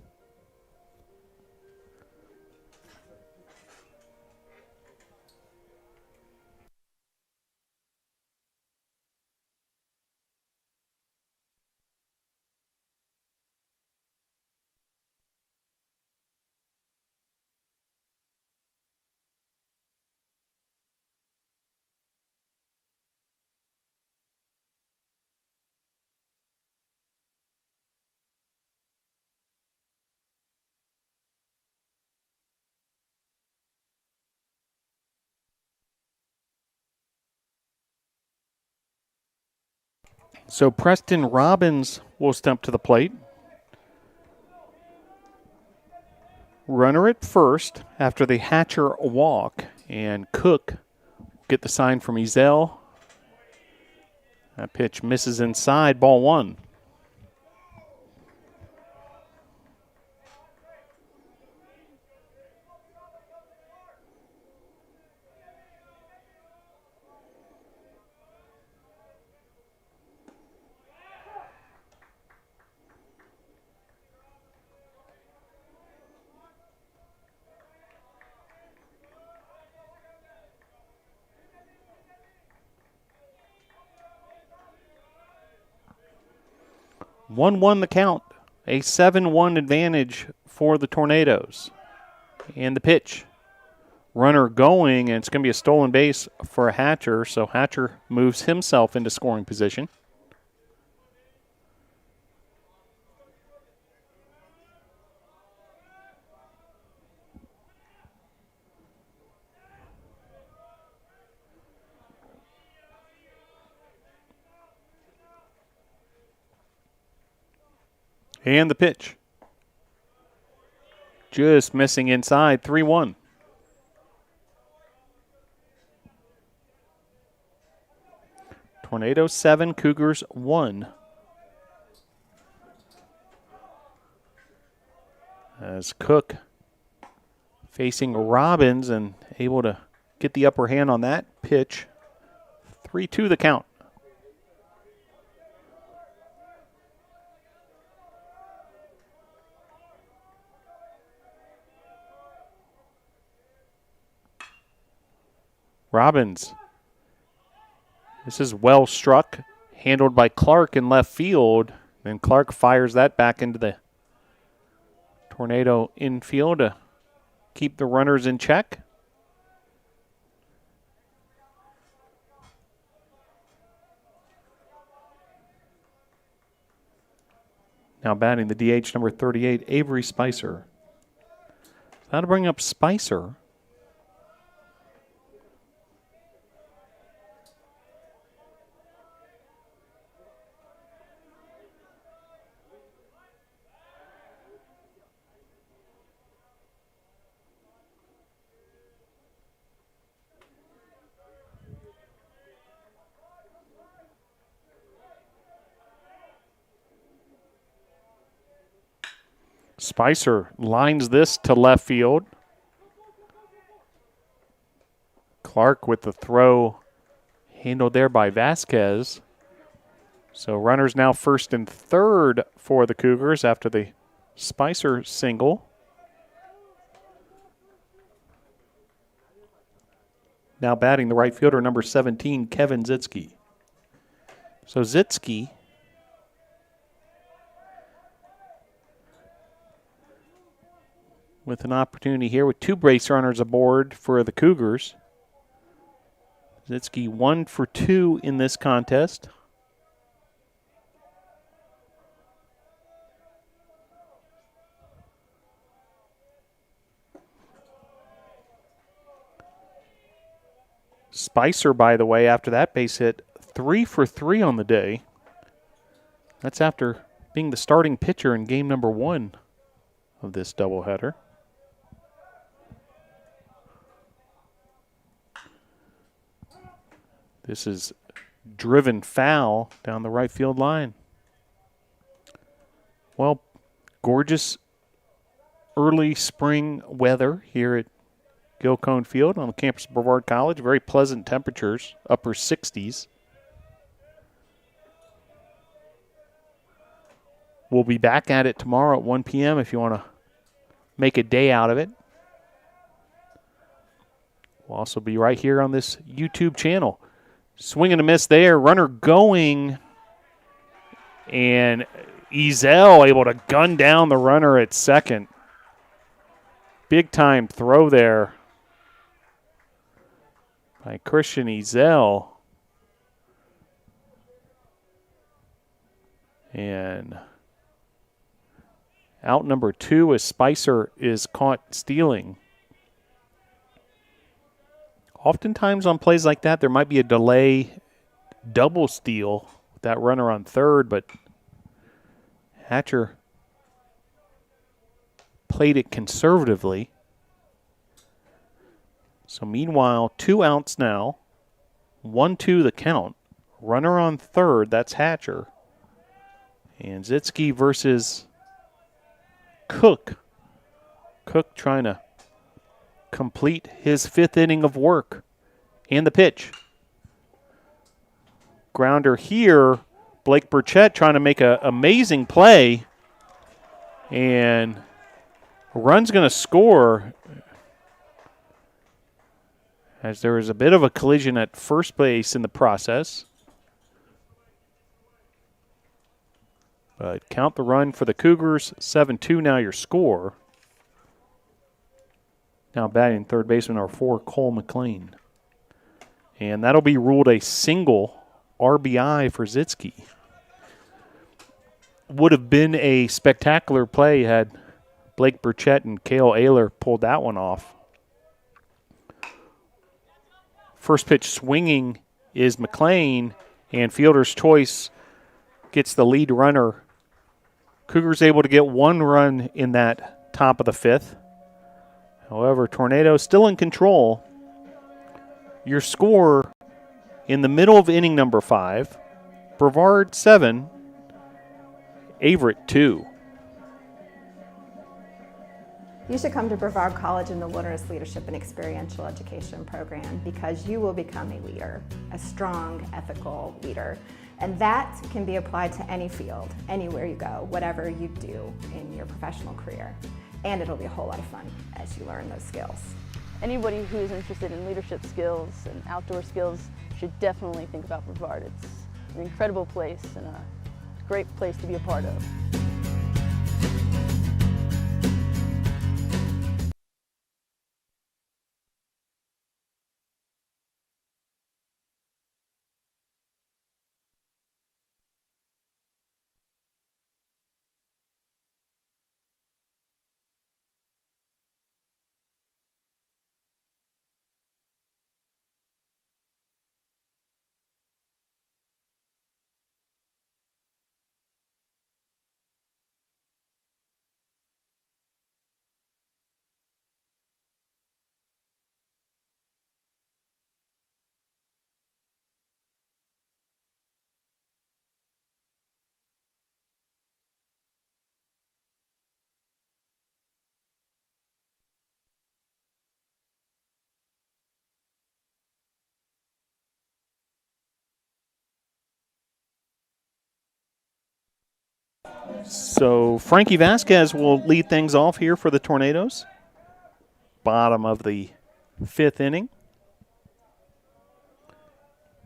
So Preston Robbins will step to the plate. Runner at first after the Hatcher walk, and Cook get the sign from Ezel. That pitch misses inside, ball 1. One the count, a 7-1 advantage for the Tornadoes. And the pitch. Runner going, and it's going to be a stolen base for Hatcher, so Hatcher moves himself into scoring position. And the pitch. Just missing inside, 3-1. Tornadoes 7, Cougars 1. As Cook facing Robbins and able to get the upper hand on that pitch. 3-2 the count. Robbins. This is well struck, handled by Clark in left field. Then Clark fires that back into the Tornado infield to keep the runners in check. Now batting the DH number 38, Avery Spicer. That'll bring up Spicer. Spicer lines this to left field. Clark with the throw handled there by Vasquez. So runners now first and third for the Cougars after the Spicer single. Now batting the right fielder, number 17, Kevin Zitsky. So Zitsky with an opportunity here with two base runners aboard for the Cougars. Zitsky 1 for 2 in this contest. Spicer, by the way, after that base hit, 3 for 3 on the day. That's after being the starting pitcher in game number 1 of this doubleheader. This is driven foul down the right field line. Well, gorgeous early spring weather here at Gilcone Field on the campus of Brevard College. Very pleasant temperatures, upper 60s. We'll be back at it tomorrow at 1 p.m. if you want to make a day out of it. We'll also be right here on this YouTube channel. Swing and a miss there. Runner going. And Ezel able to gun down the runner at second. Big time throw there by Christian Ezel. And out number 2 as Spicer is caught stealing. Oftentimes on plays like that, there might be a delay double steal with that runner on third, but Hatcher played it conservatively. So meanwhile, 2 outs now. 1-2 the count. Runner on third, that's Hatcher. And Zitsky versus Cook. Cook trying to complete his 5th inning of work. And the pitch. Grounder here. Blake Burchett trying to make an amazing play. And a run's going to score as there was a bit of a collision at first base in the process. But count the run for the Cougars. 7-2 now your score. Now batting third baseman number 4, Cole McLean. And that'll be ruled a single RBI for Zitsky. Would have been a spectacular play had Blake Burchett and Cale Ayler pulled that one off. First pitch swinging is McLean, and fielder's choice gets the lead runner. Cougars able to get 1 run in that top of the 5th. However, Tornado still in control. Your score in the middle of inning number 5, Brevard 7, Averett 2. You should come to Brevard College in the Wilderness Leadership and Experiential Education program because you will become a leader, a strong, ethical leader. And that can be applied to any field, anywhere you go, whatever you do in your professional career. And it'll be a whole lot of fun as you learn those skills. Anybody who is interested in leadership skills and outdoor skills should definitely think about Brevard. It's an incredible place and a great place to be a part of. So Frankie Vasquez will lead things off here for the Tornadoes. Bottom of the 5th inning.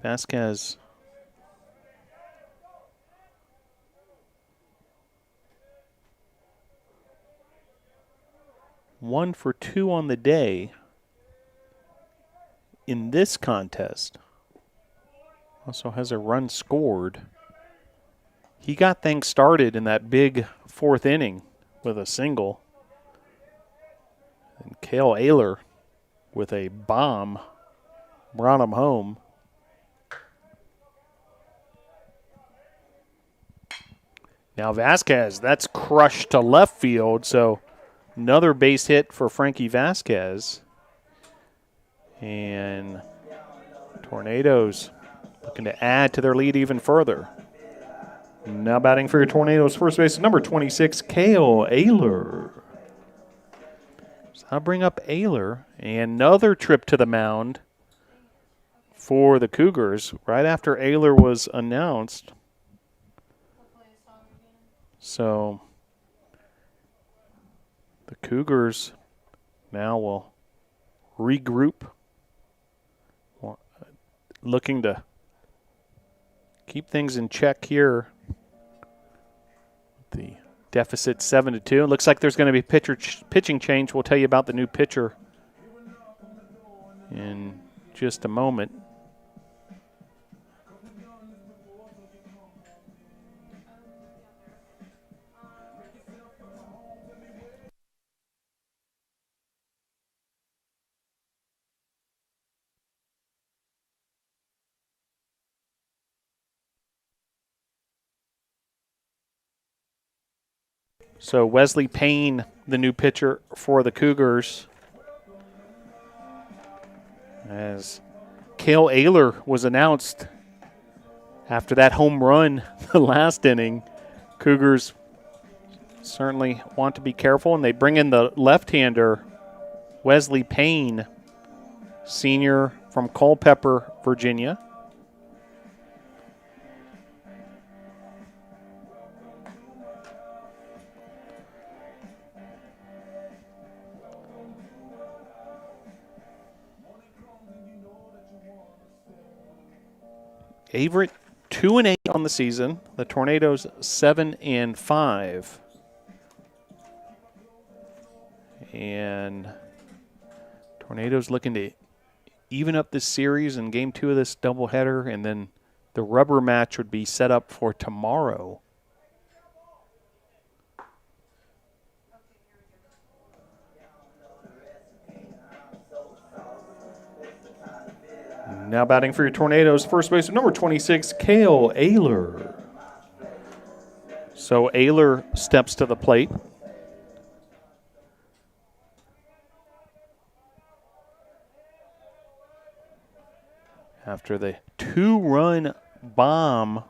Vasquez 1 for 2 on the day in this contest. Also has a run scored. He got things started in that big 4th inning with a single. And Cale Ayler with a bomb brought him home. Now Vasquez, that's crushed to left field, so another base hit for Frankie Vasquez. And Tornadoes looking to add to their lead even further. Now batting for your Tornadoes, first base number 26, Cale Ayler. So I'll bring up Ayler. Another trip to the mound for the Cougars right after Ayler was announced. So the Cougars now will regroup, looking to keep things in check here. The deficit 7-2. It looks like there's going to be pitching change. We'll tell you about the new pitcher in just a moment. So Wesley Payne, the new pitcher for the Cougars. As Cale Ayler was announced after that home run the last inning, Cougars certainly want to be careful, and they bring in the left-hander, Wesley Payne, senior from Culpeper, Virginia. Averett 2-8 on the season. The Tornadoes 7-5. And Tornadoes looking to even up this series in game 2 of this doubleheader, and then the rubber match would be set up for tomorrow. Now batting for your Tornadoes, first baseman number 26, Cale Ayler. So Ayler steps to the plate. After the 2-run bomb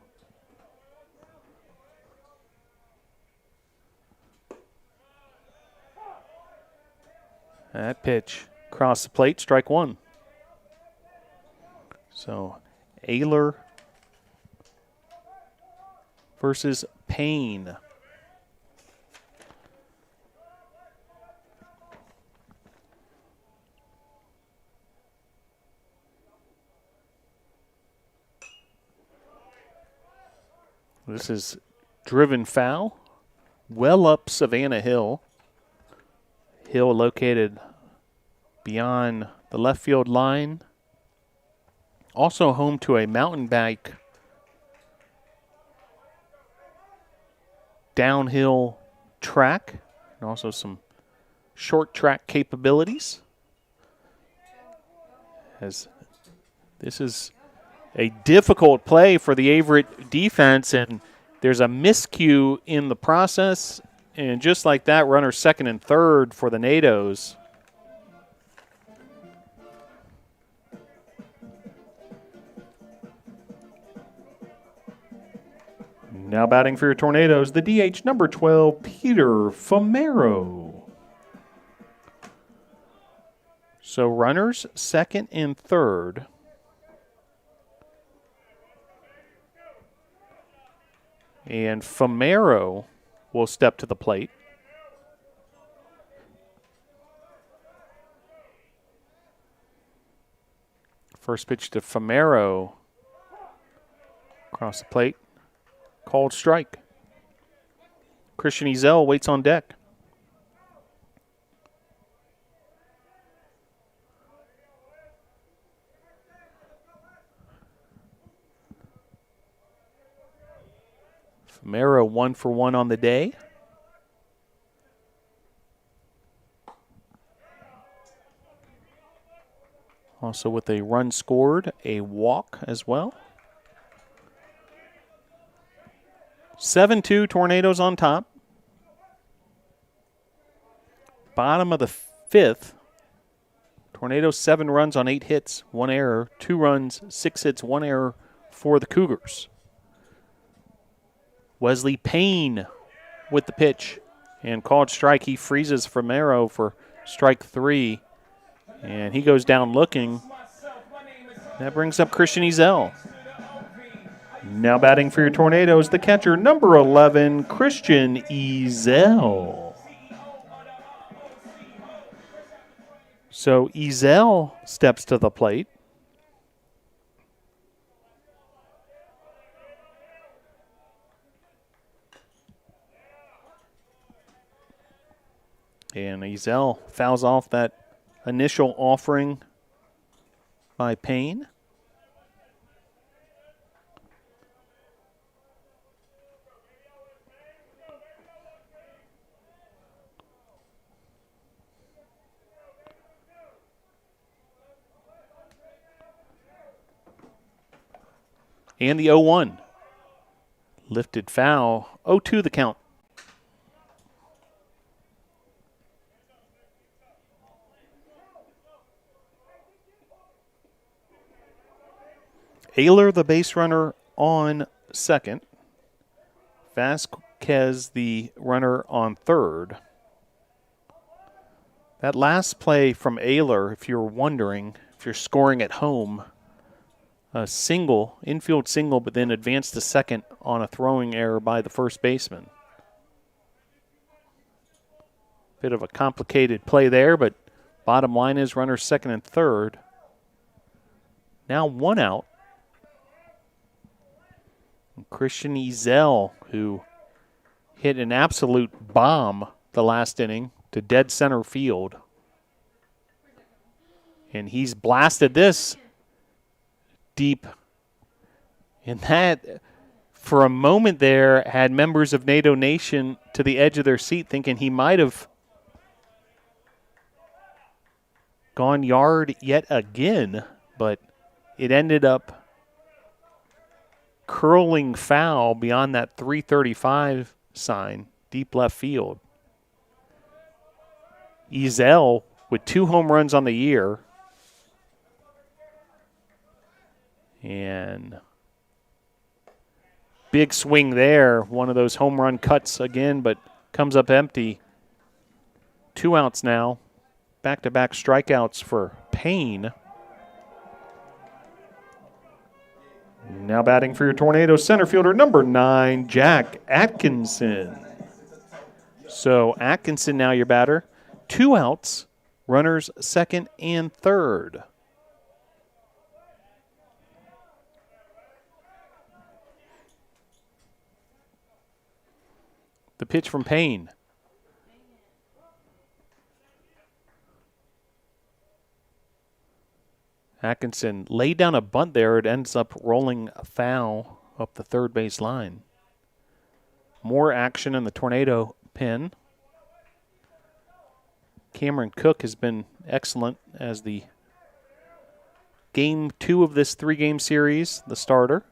that pitch across the plate, strike one. So Ayler versus Payne. This is driven foul, well up Savannah Hill. Hill located beyond the left field line. Also home to a mountain bike downhill track and also some short track capabilities. As this is a difficult play for the Averett defense, and there's a miscue in the process, and just like that, runner second and third for the NATOs. Now batting for your Tornadoes, the DH number 12, Peter Famero. So runners second and third. And Famero will step to the plate. First pitch to Famero. Across the plate. Called strike. Christian Ezel waits on deck. Famero 1 for 1 on the day. Also with a run scored, a walk as well. 7-2, Tornadoes on top. Bottom of the fifth. Tornadoes 7 runs on 8 hits, 1 error, 2 runs, 6 hits, 1 error for the Cougars. Wesley Payne with the pitch and called strike. He freezes Famero for strike 3, and he goes down looking. That brings up Christian Ezel. Now batting for your Tornadoes, the catcher, number 11, Christian Ezel. So Ezel steps to the plate. And Ezel fouls off that initial offering by Payne. And the 0-1. Lifted foul. 0-2 the count. Ayler, the base runner, on second. Vasquez, the runner, on third. That last play from Ayler, if you're wondering, if you're scoring at home, a single, infield single, but then advanced to second on a throwing error by the first baseman. Bit of a complicated play there, but bottom line is runners second and third. Now 1 out. And Christian Ezel, who hit an absolute bomb the last inning to dead center field. And he's blasted this deep. And that, for a moment there, had members of NATO Nation to the edge of their seat thinking he might have gone yard yet again, but it ended up curling foul beyond that 335 sign, deep left field. Ezel with 2 home runs on the year. And big swing there. One of those home run cuts again, but comes up empty. 2 outs now. Back-to-back strikeouts for Payne. Now batting for your Tornadoes, center fielder, number 9, Jack Atkinson. So Atkinson now your batter. 2 outs, runners second and third. The pitch from Payne. Atkinson laid down a bunt there. It ends up rolling a foul up the third base line. More action in the Tornado pen. Cameron Cook has been excellent as the game 2 of this 3-game series, the starter.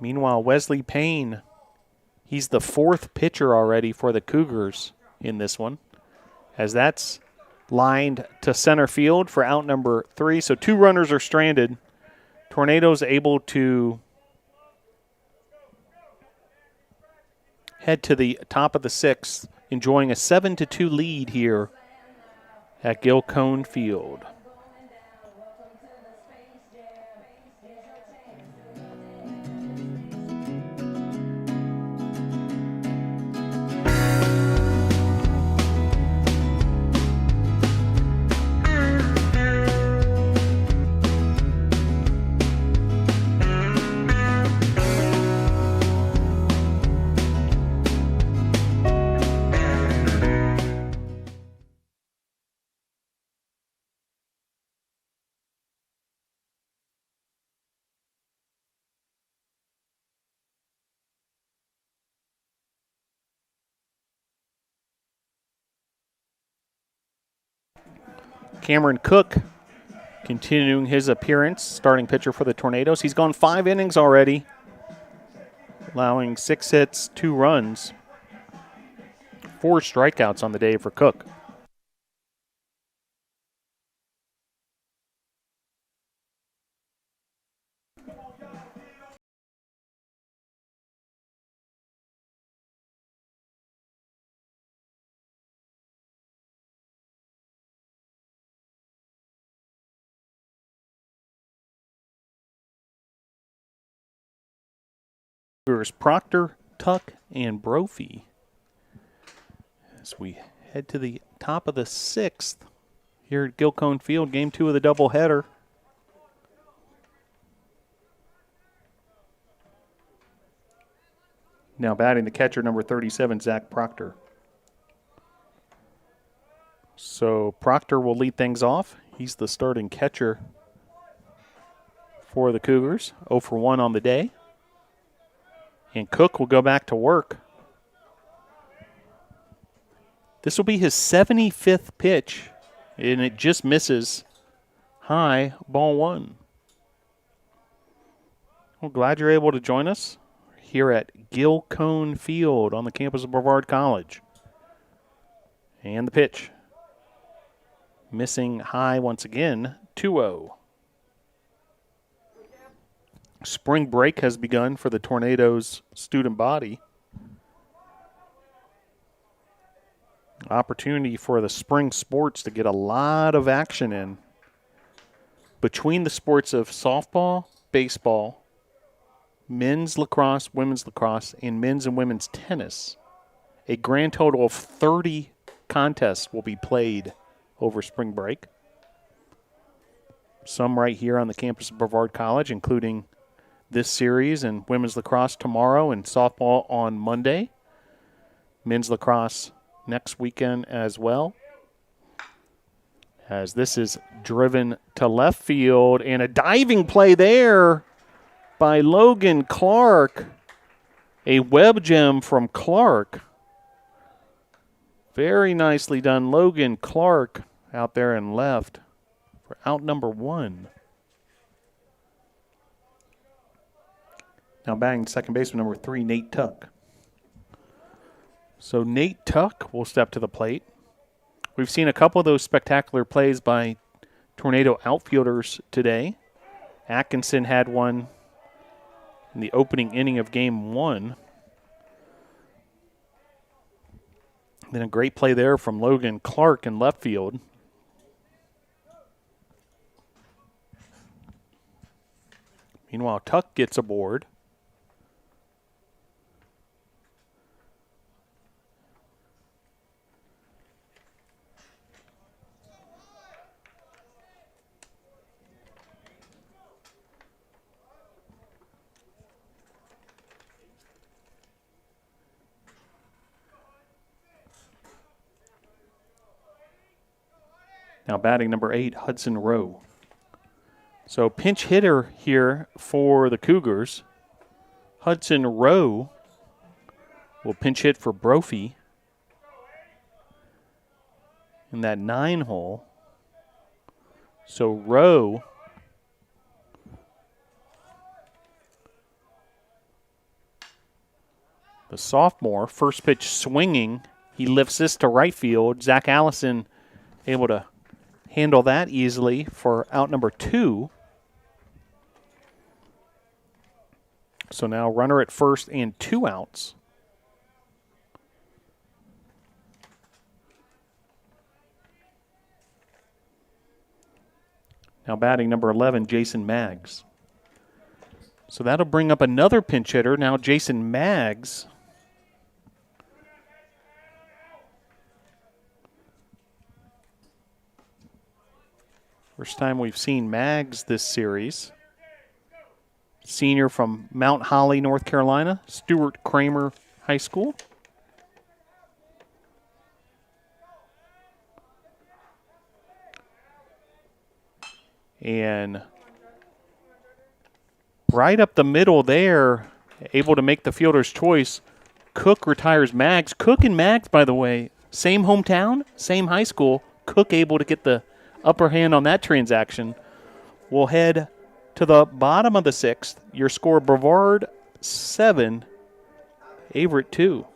Meanwhile, Wesley Payne, he's the 4th pitcher already for the Cougars in this one, as that's lined to center field for out number 3. So 2 runners are stranded. Tornadoes able to head to the top of the 6th, enjoying a 7-2 lead here at Gil Cone Field. Cameron Cook continuing his appearance, starting pitcher for the Tornadoes. He's gone 5 innings already, allowing 6 hits, 2 runs, 4 strikeouts on the day for Cook. Proctor, Tuck, and Brophy as we head to the top of the 6th here at Gilcone Field, game 2 of the doubleheader. Now batting the catcher, number 37, Zach Proctor. So Proctor will lead things off. He's the starting catcher for the Cougars, 0 for 1 on the day. And Cook will go back to work. This will be his 75th pitch, and it just misses high, ball 1. Well, glad you're able to join us here at Gilcone Field on the campus of Brevard College. And the pitch. Missing high once again, 2-0. Spring break has begun for the Tornadoes student body. Opportunity for the spring sports to get a lot of action in. Between the sports of softball, baseball, men's lacrosse, women's lacrosse, and men's and women's tennis, a grand total of 30 contests will be played over spring break. Some right here on the campus of Brevard College, including this series and women's lacrosse tomorrow and softball on Monday. Men's lacrosse next weekend as well. As this is driven to left field, and a diving play there by Logan Clark. A web gem from Clark. Very nicely done. Logan Clark out there and left for out number 1. Now batting second baseman number 3, Nate Tuck. So Nate Tuck will step to the plate. We've seen a couple of those spectacular plays by Tornado outfielders today. Atkinson had one in the opening inning of game 1. Then a great play there from Logan Clark in left field. Meanwhile, Tuck gets aboard. Now batting number 8, Hudson Rowe. So pinch hitter here for the Cougars. Hudson Rowe will pinch hit for Brophy in that 9 hole. So Rowe the sophomore, first pitch swinging. He lifts this to right field. Zach Allison able to handle that easily for out number 2. So now runner at first and 2 outs. Now batting number 11, Jason Maggs. So that'll bring up another pinch hitter. Now Jason Maggs. First time we've seen Maggs this series. Senior from Mount Holly, North Carolina, Stuart Kramer High School. And right up the middle there, able to make the fielder's choice. Cook retires Maggs. Cook and Maggs, by the way, same hometown, same high school. Cook able to get the upper hand on that transaction. We'll head to the bottom of the 6th. Your score, Brevard 7, Averett 2.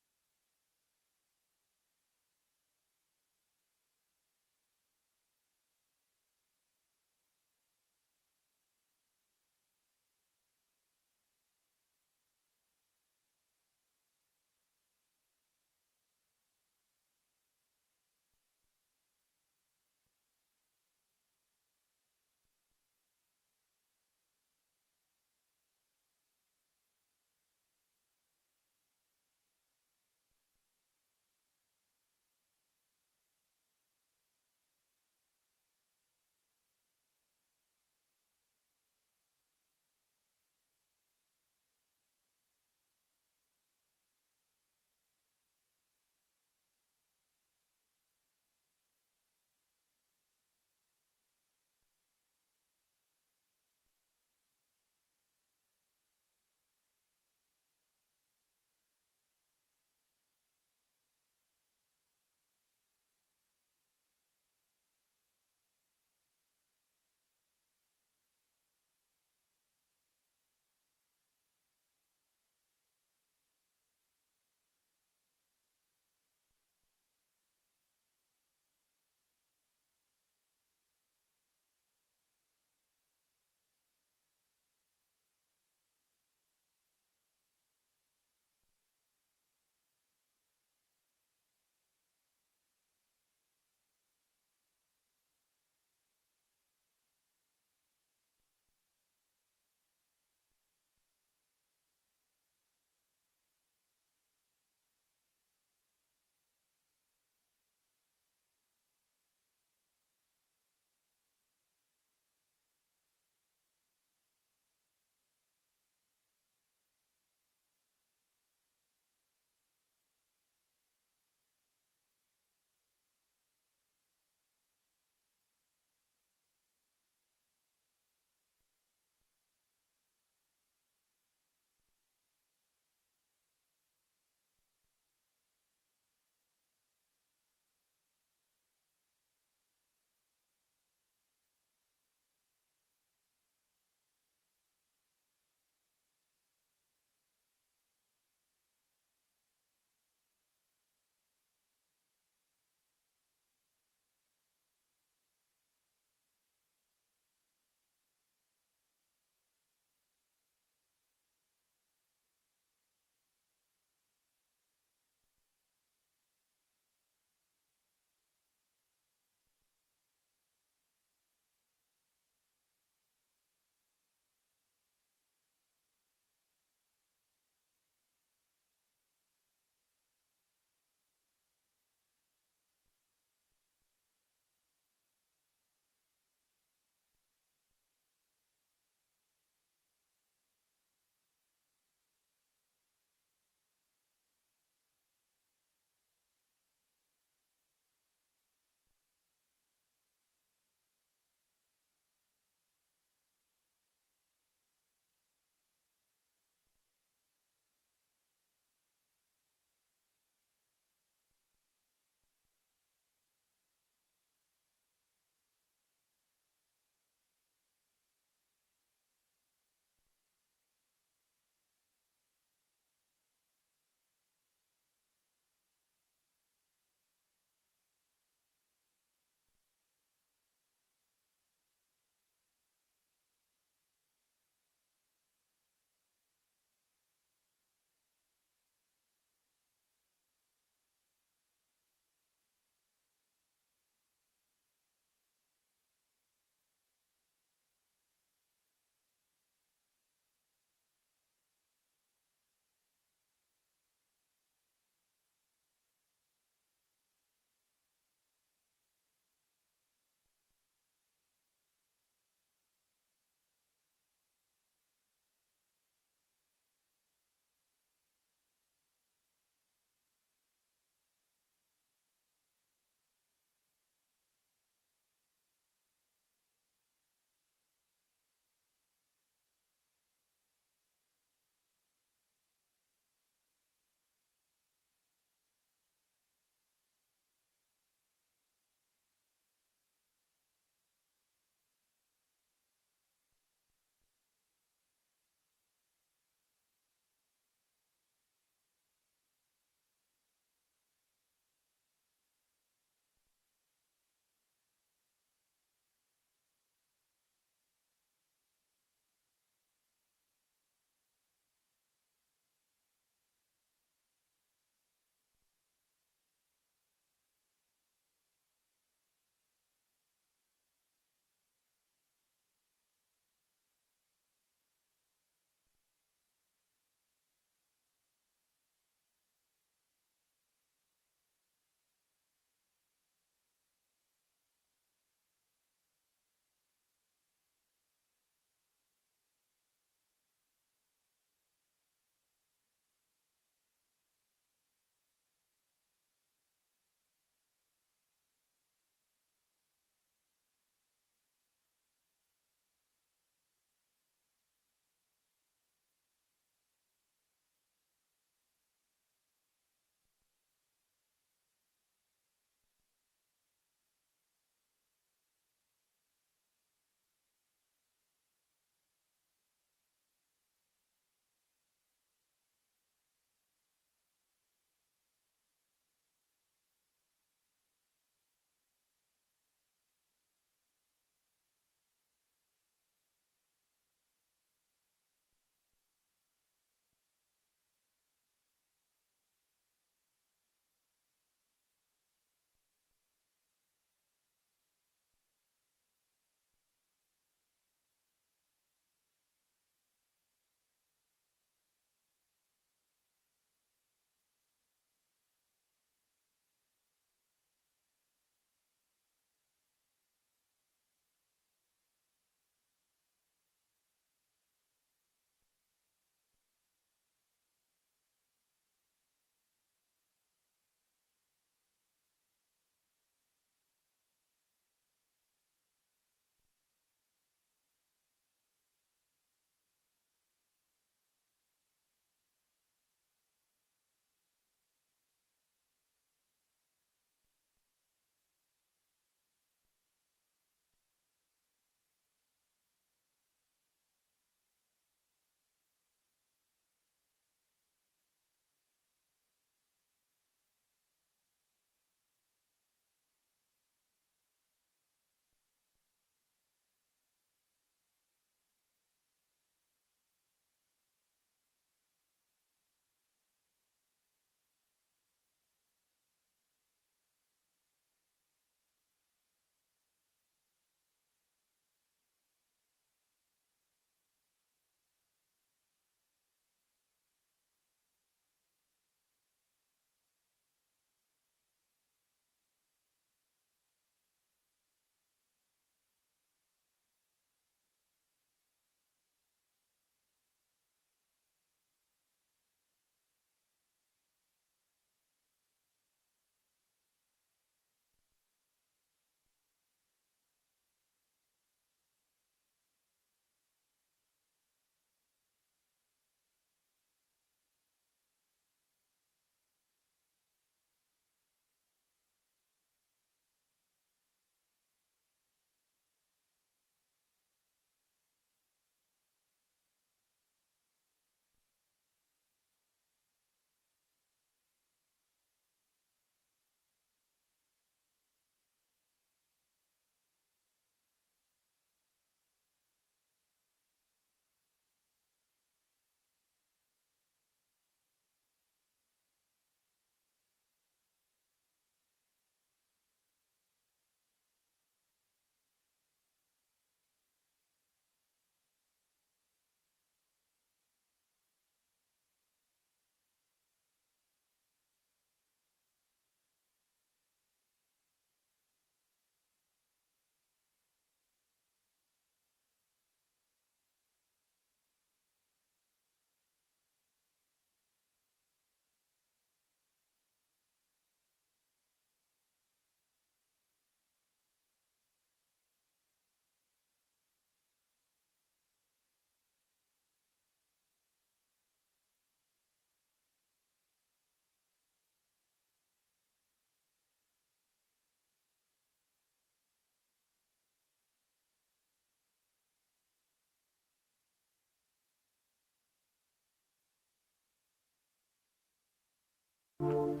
Pitcher's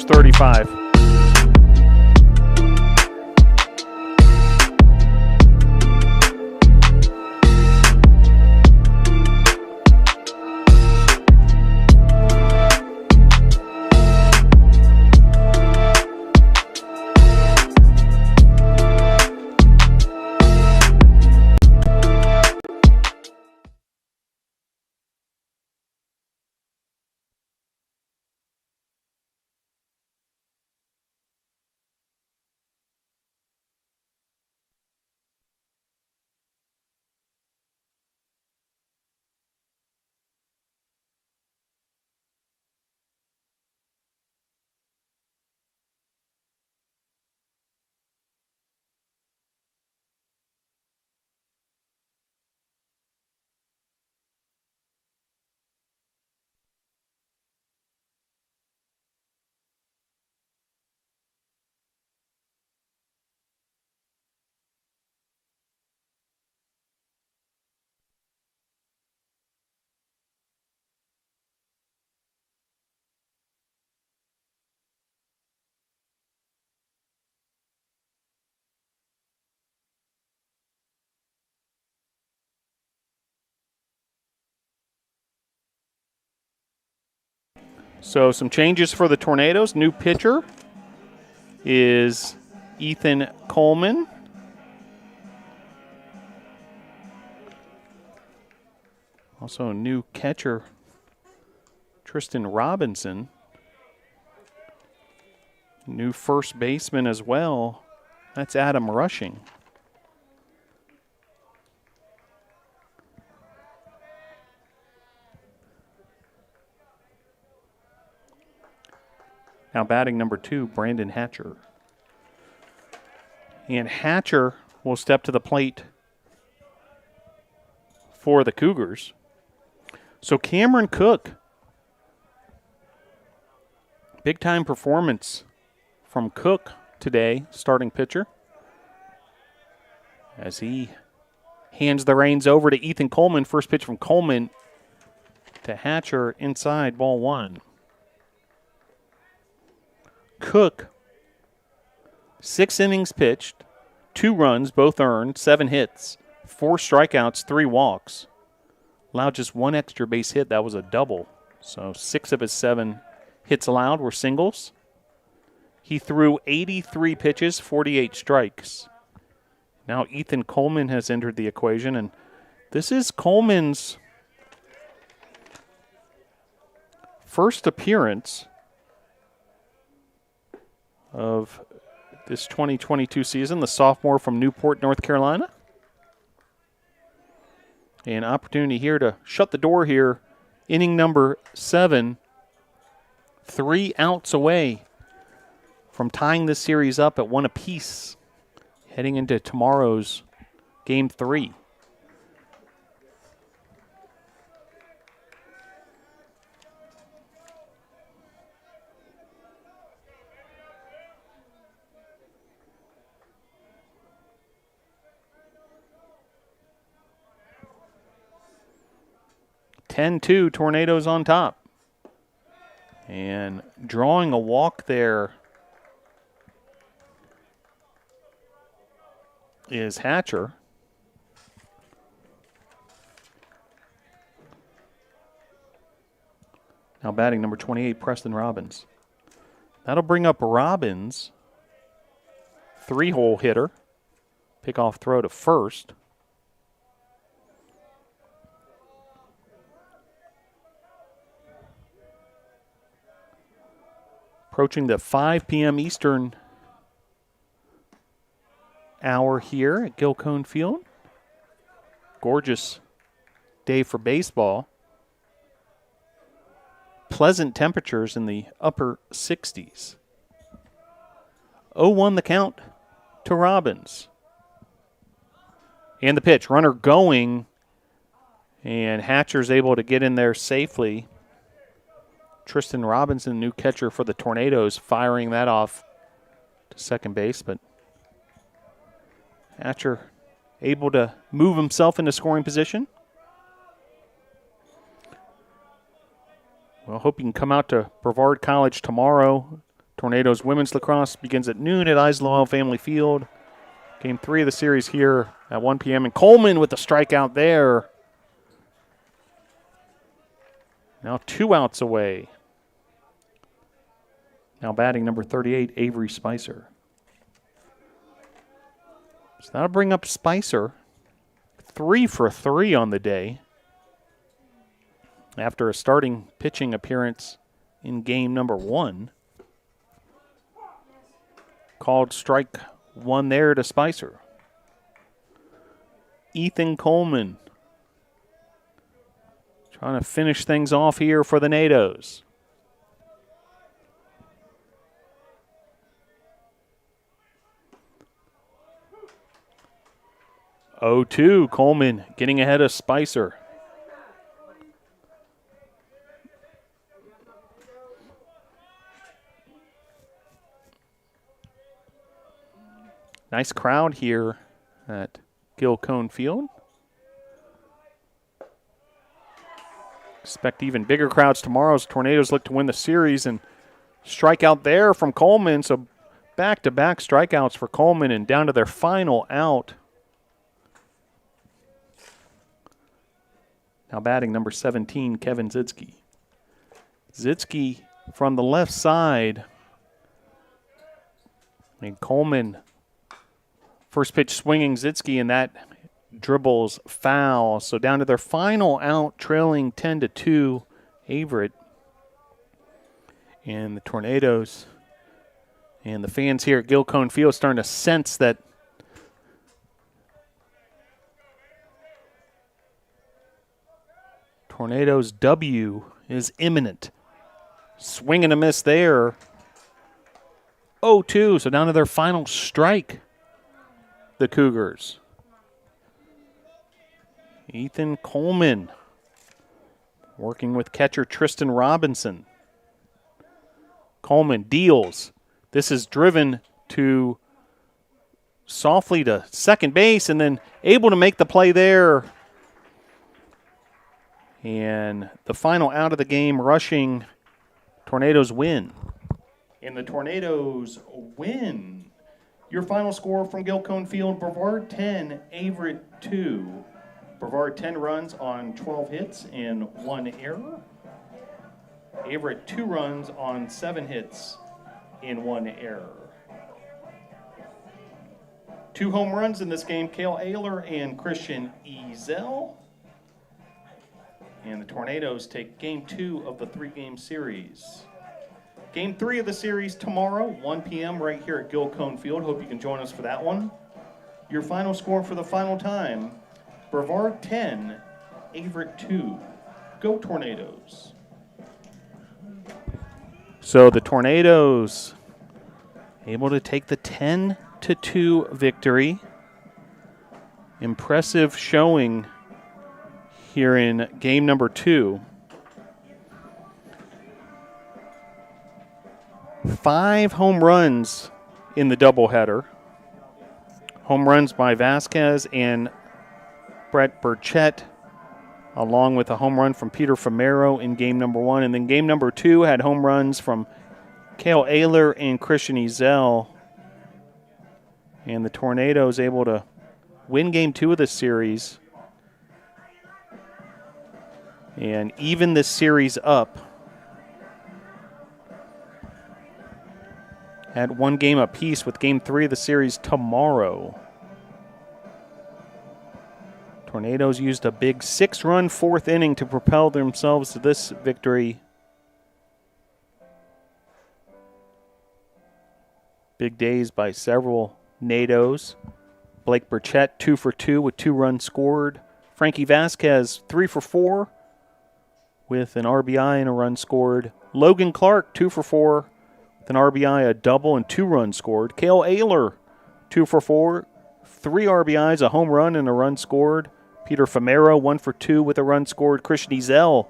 35. So some changes for the Tornadoes. New pitcher is Ethan Coleman. Also a new catcher, Tristan Robinson. New first baseman as well. That's Adam Rushing. Now batting number 2, Brandon Hatcher. And Hatcher will step to the plate for the Cougars. So Cameron Cook, big-time performance from Cook today, starting pitcher, as he hands the reins over to Ethan Coleman. First pitch from Coleman to Hatcher, inside, ball 1. Cook, 6 innings pitched, 2 runs, both earned, 7 hits, 4 strikeouts, 3 walks. Allowed just 1 extra base hit. That was a double. So 6 of his 7 hits allowed were singles. He threw 83 pitches, 48 strikes. Now Ethan Coleman has entered the equation, and this is Coleman's first appearance of this 2022 season, the sophomore from Newport, North Carolina. An opportunity here to shut the door here. Inning number 7, 3 outs away from tying this series up at 1 apiece, heading into tomorrow's Game 3. (10-2) Tornadoes on top. And drawing a walk there is Hatcher. Now batting number 28, Preston Robbins. That'll bring up Robbins, 3-hole hitter. Pickoff throw to first. Approaching the 5 p.m. Eastern hour here at Gilcone Field. Gorgeous day for baseball. Pleasant temperatures in the upper 60s. 0-1 the count to Robbins. And the pitch, runner going, and Hatcher's able to get in there safely. Tristan Robinson, new catcher for the Tornadoes, firing that off second base, but Hatcher able to move himself into scoring position. Well, hope you can come out to Brevard College tomorrow. Tornadoes women's lacrosse begins at noon at Islawell Family Field. Game 3 of the series here at 1 p.m. And Coleman with the strikeout there. Now 2 outs away. Now batting number 38, Avery Spicer. So that'll bring up Spicer. 3 for 3 on the day. After a starting pitching appearance in game number 1. Called strike 1 there to Spicer. Ethan Coleman trying to finish things off here for the NATOs. (0-2) Coleman getting ahead of Spicer. Nice crowd here at Gil Cone Field. Expect even bigger crowds tomorrow as Tornadoes look to win the series, and strikeout there from Coleman. So back-to-back strikeouts for Coleman and down to their final out. Now batting number 17, Kevin Zitzke. Zitzke from the left side. And Coleman, first pitch swinging Zitzke, and that dribbles foul. So down to their final out, trailing 10-2, Averett. And the Tornadoes and the fans here at Gil Cone Field starting to sense that Tornadoes W is imminent. Swing and a miss there. 0-2, so down to their final strike, the Cougars. Ethan Coleman working with catcher Tristan Robinson. Coleman deals. This is driven to softly to second base and then able to make the play there. And the final out of the game, rushing, Tornadoes win. And the Tornadoes win. Your final score from Gil Cone Field, Brevard 10, Averett 2. Brevard 10 runs on 12 hits and 1 error. Averett 2 runs on 7 hits and 1 error. 2 home runs in this game, Cale Ayler and Christian Ezel. And the Tornadoes take game 2 of the 3-game series. Game 3 of the series tomorrow, 1 p.m. right here at Gil Cone Field. Hope you can join us for that one. Your final score for the final time, Brevard 10, Averett 2. Go Tornadoes. So the Tornadoes able to take the 10-2 victory. Impressive showing here in game number 2. 5 home runs in the doubleheader. Home runs by Vasquez and Brett Burchett, along with a home run from Peter Famero in game number 1. And then game number 2 had home runs from Cale Ayler and Christian Ezel. And the Tornadoes able to win game 2 of this series and even this series up at 1 game apiece with game 3 of the series tomorrow. Tornadoes used a big 6-run 4th inning to propel themselves to this victory. Big days by several NATOs. Blake Burchett 2 for 2 with 2 runs scored. Frankie Vasquez 3 for 4 with an RBI and a run scored. Logan Clark 2 for 4 with an RBI, a double, and 2 runs scored. Cale Ayler 2 for 4, 3 RBIs, a home run, and a run scored. Peter Famero 1 for 2 with a run scored. Christian Ezel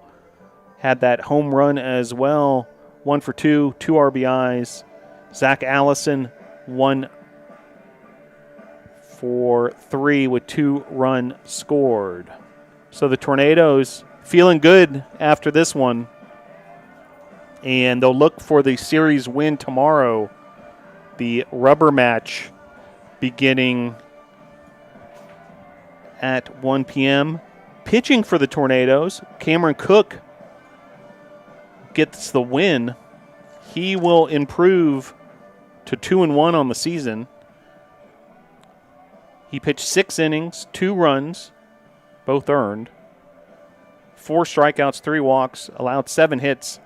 had that home run as well. 1 for 2, 2 RBIs. Zach Allison 1-for-3 with 2 runs scored. So the Tornadoes feeling good after this one, and they'll look for the series win tomorrow. The rubber match beginning at 1 p.m. Pitching for the Tornadoes, Cameron Cook gets the win. He will improve to 2-1 on the season. He pitched 6 innings, 2 runs, both earned, 4 strikeouts, 3 walks, allowed 7 hits,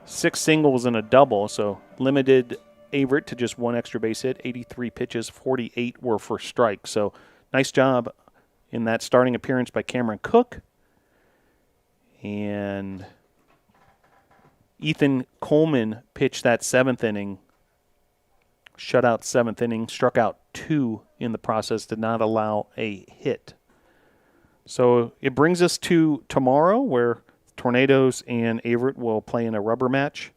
6 singles and a double, so limited Averett to just 1 extra base hit, 83 pitches, 48 were for strikes. So nice job in that starting appearance by Cameron Cook. And Ethan Coleman pitched that 7th inning, shutout 7th inning, struck out 2 in the process, did not allow a hit. So it brings us to tomorrow, where Tornadoes and Averett will play in a rubber match.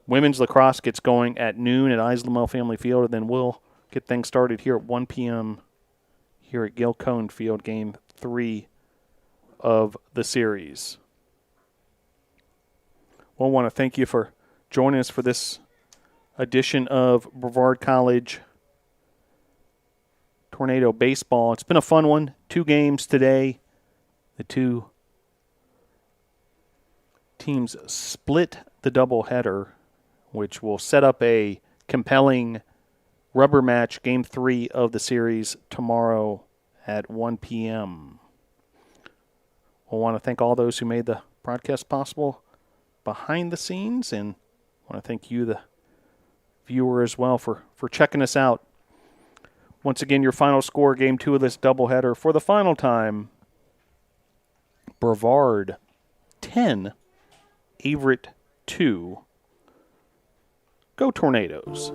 Women's lacrosse gets going at noon at Islamel Family Field, and then we'll get things started here at 1 p.m. here at Gil Cohn Field, Game 3 of the series. Well, I want to thank you for joining us for this edition of Brevard College Tornado Baseball. It's been a fun one. 2 games today. The 2 teams split the doubleheader, which will set up a compelling rubber match, Game 3 of the series, tomorrow at 1 p.m. I want to thank all those who made the broadcast possible behind the scenes, and I want to thank you, the viewer, as well, for checking us out. Once again, your final score, Game 2 of this doubleheader. For the final time, Brevard 10, Averett 2. Go Tornadoes.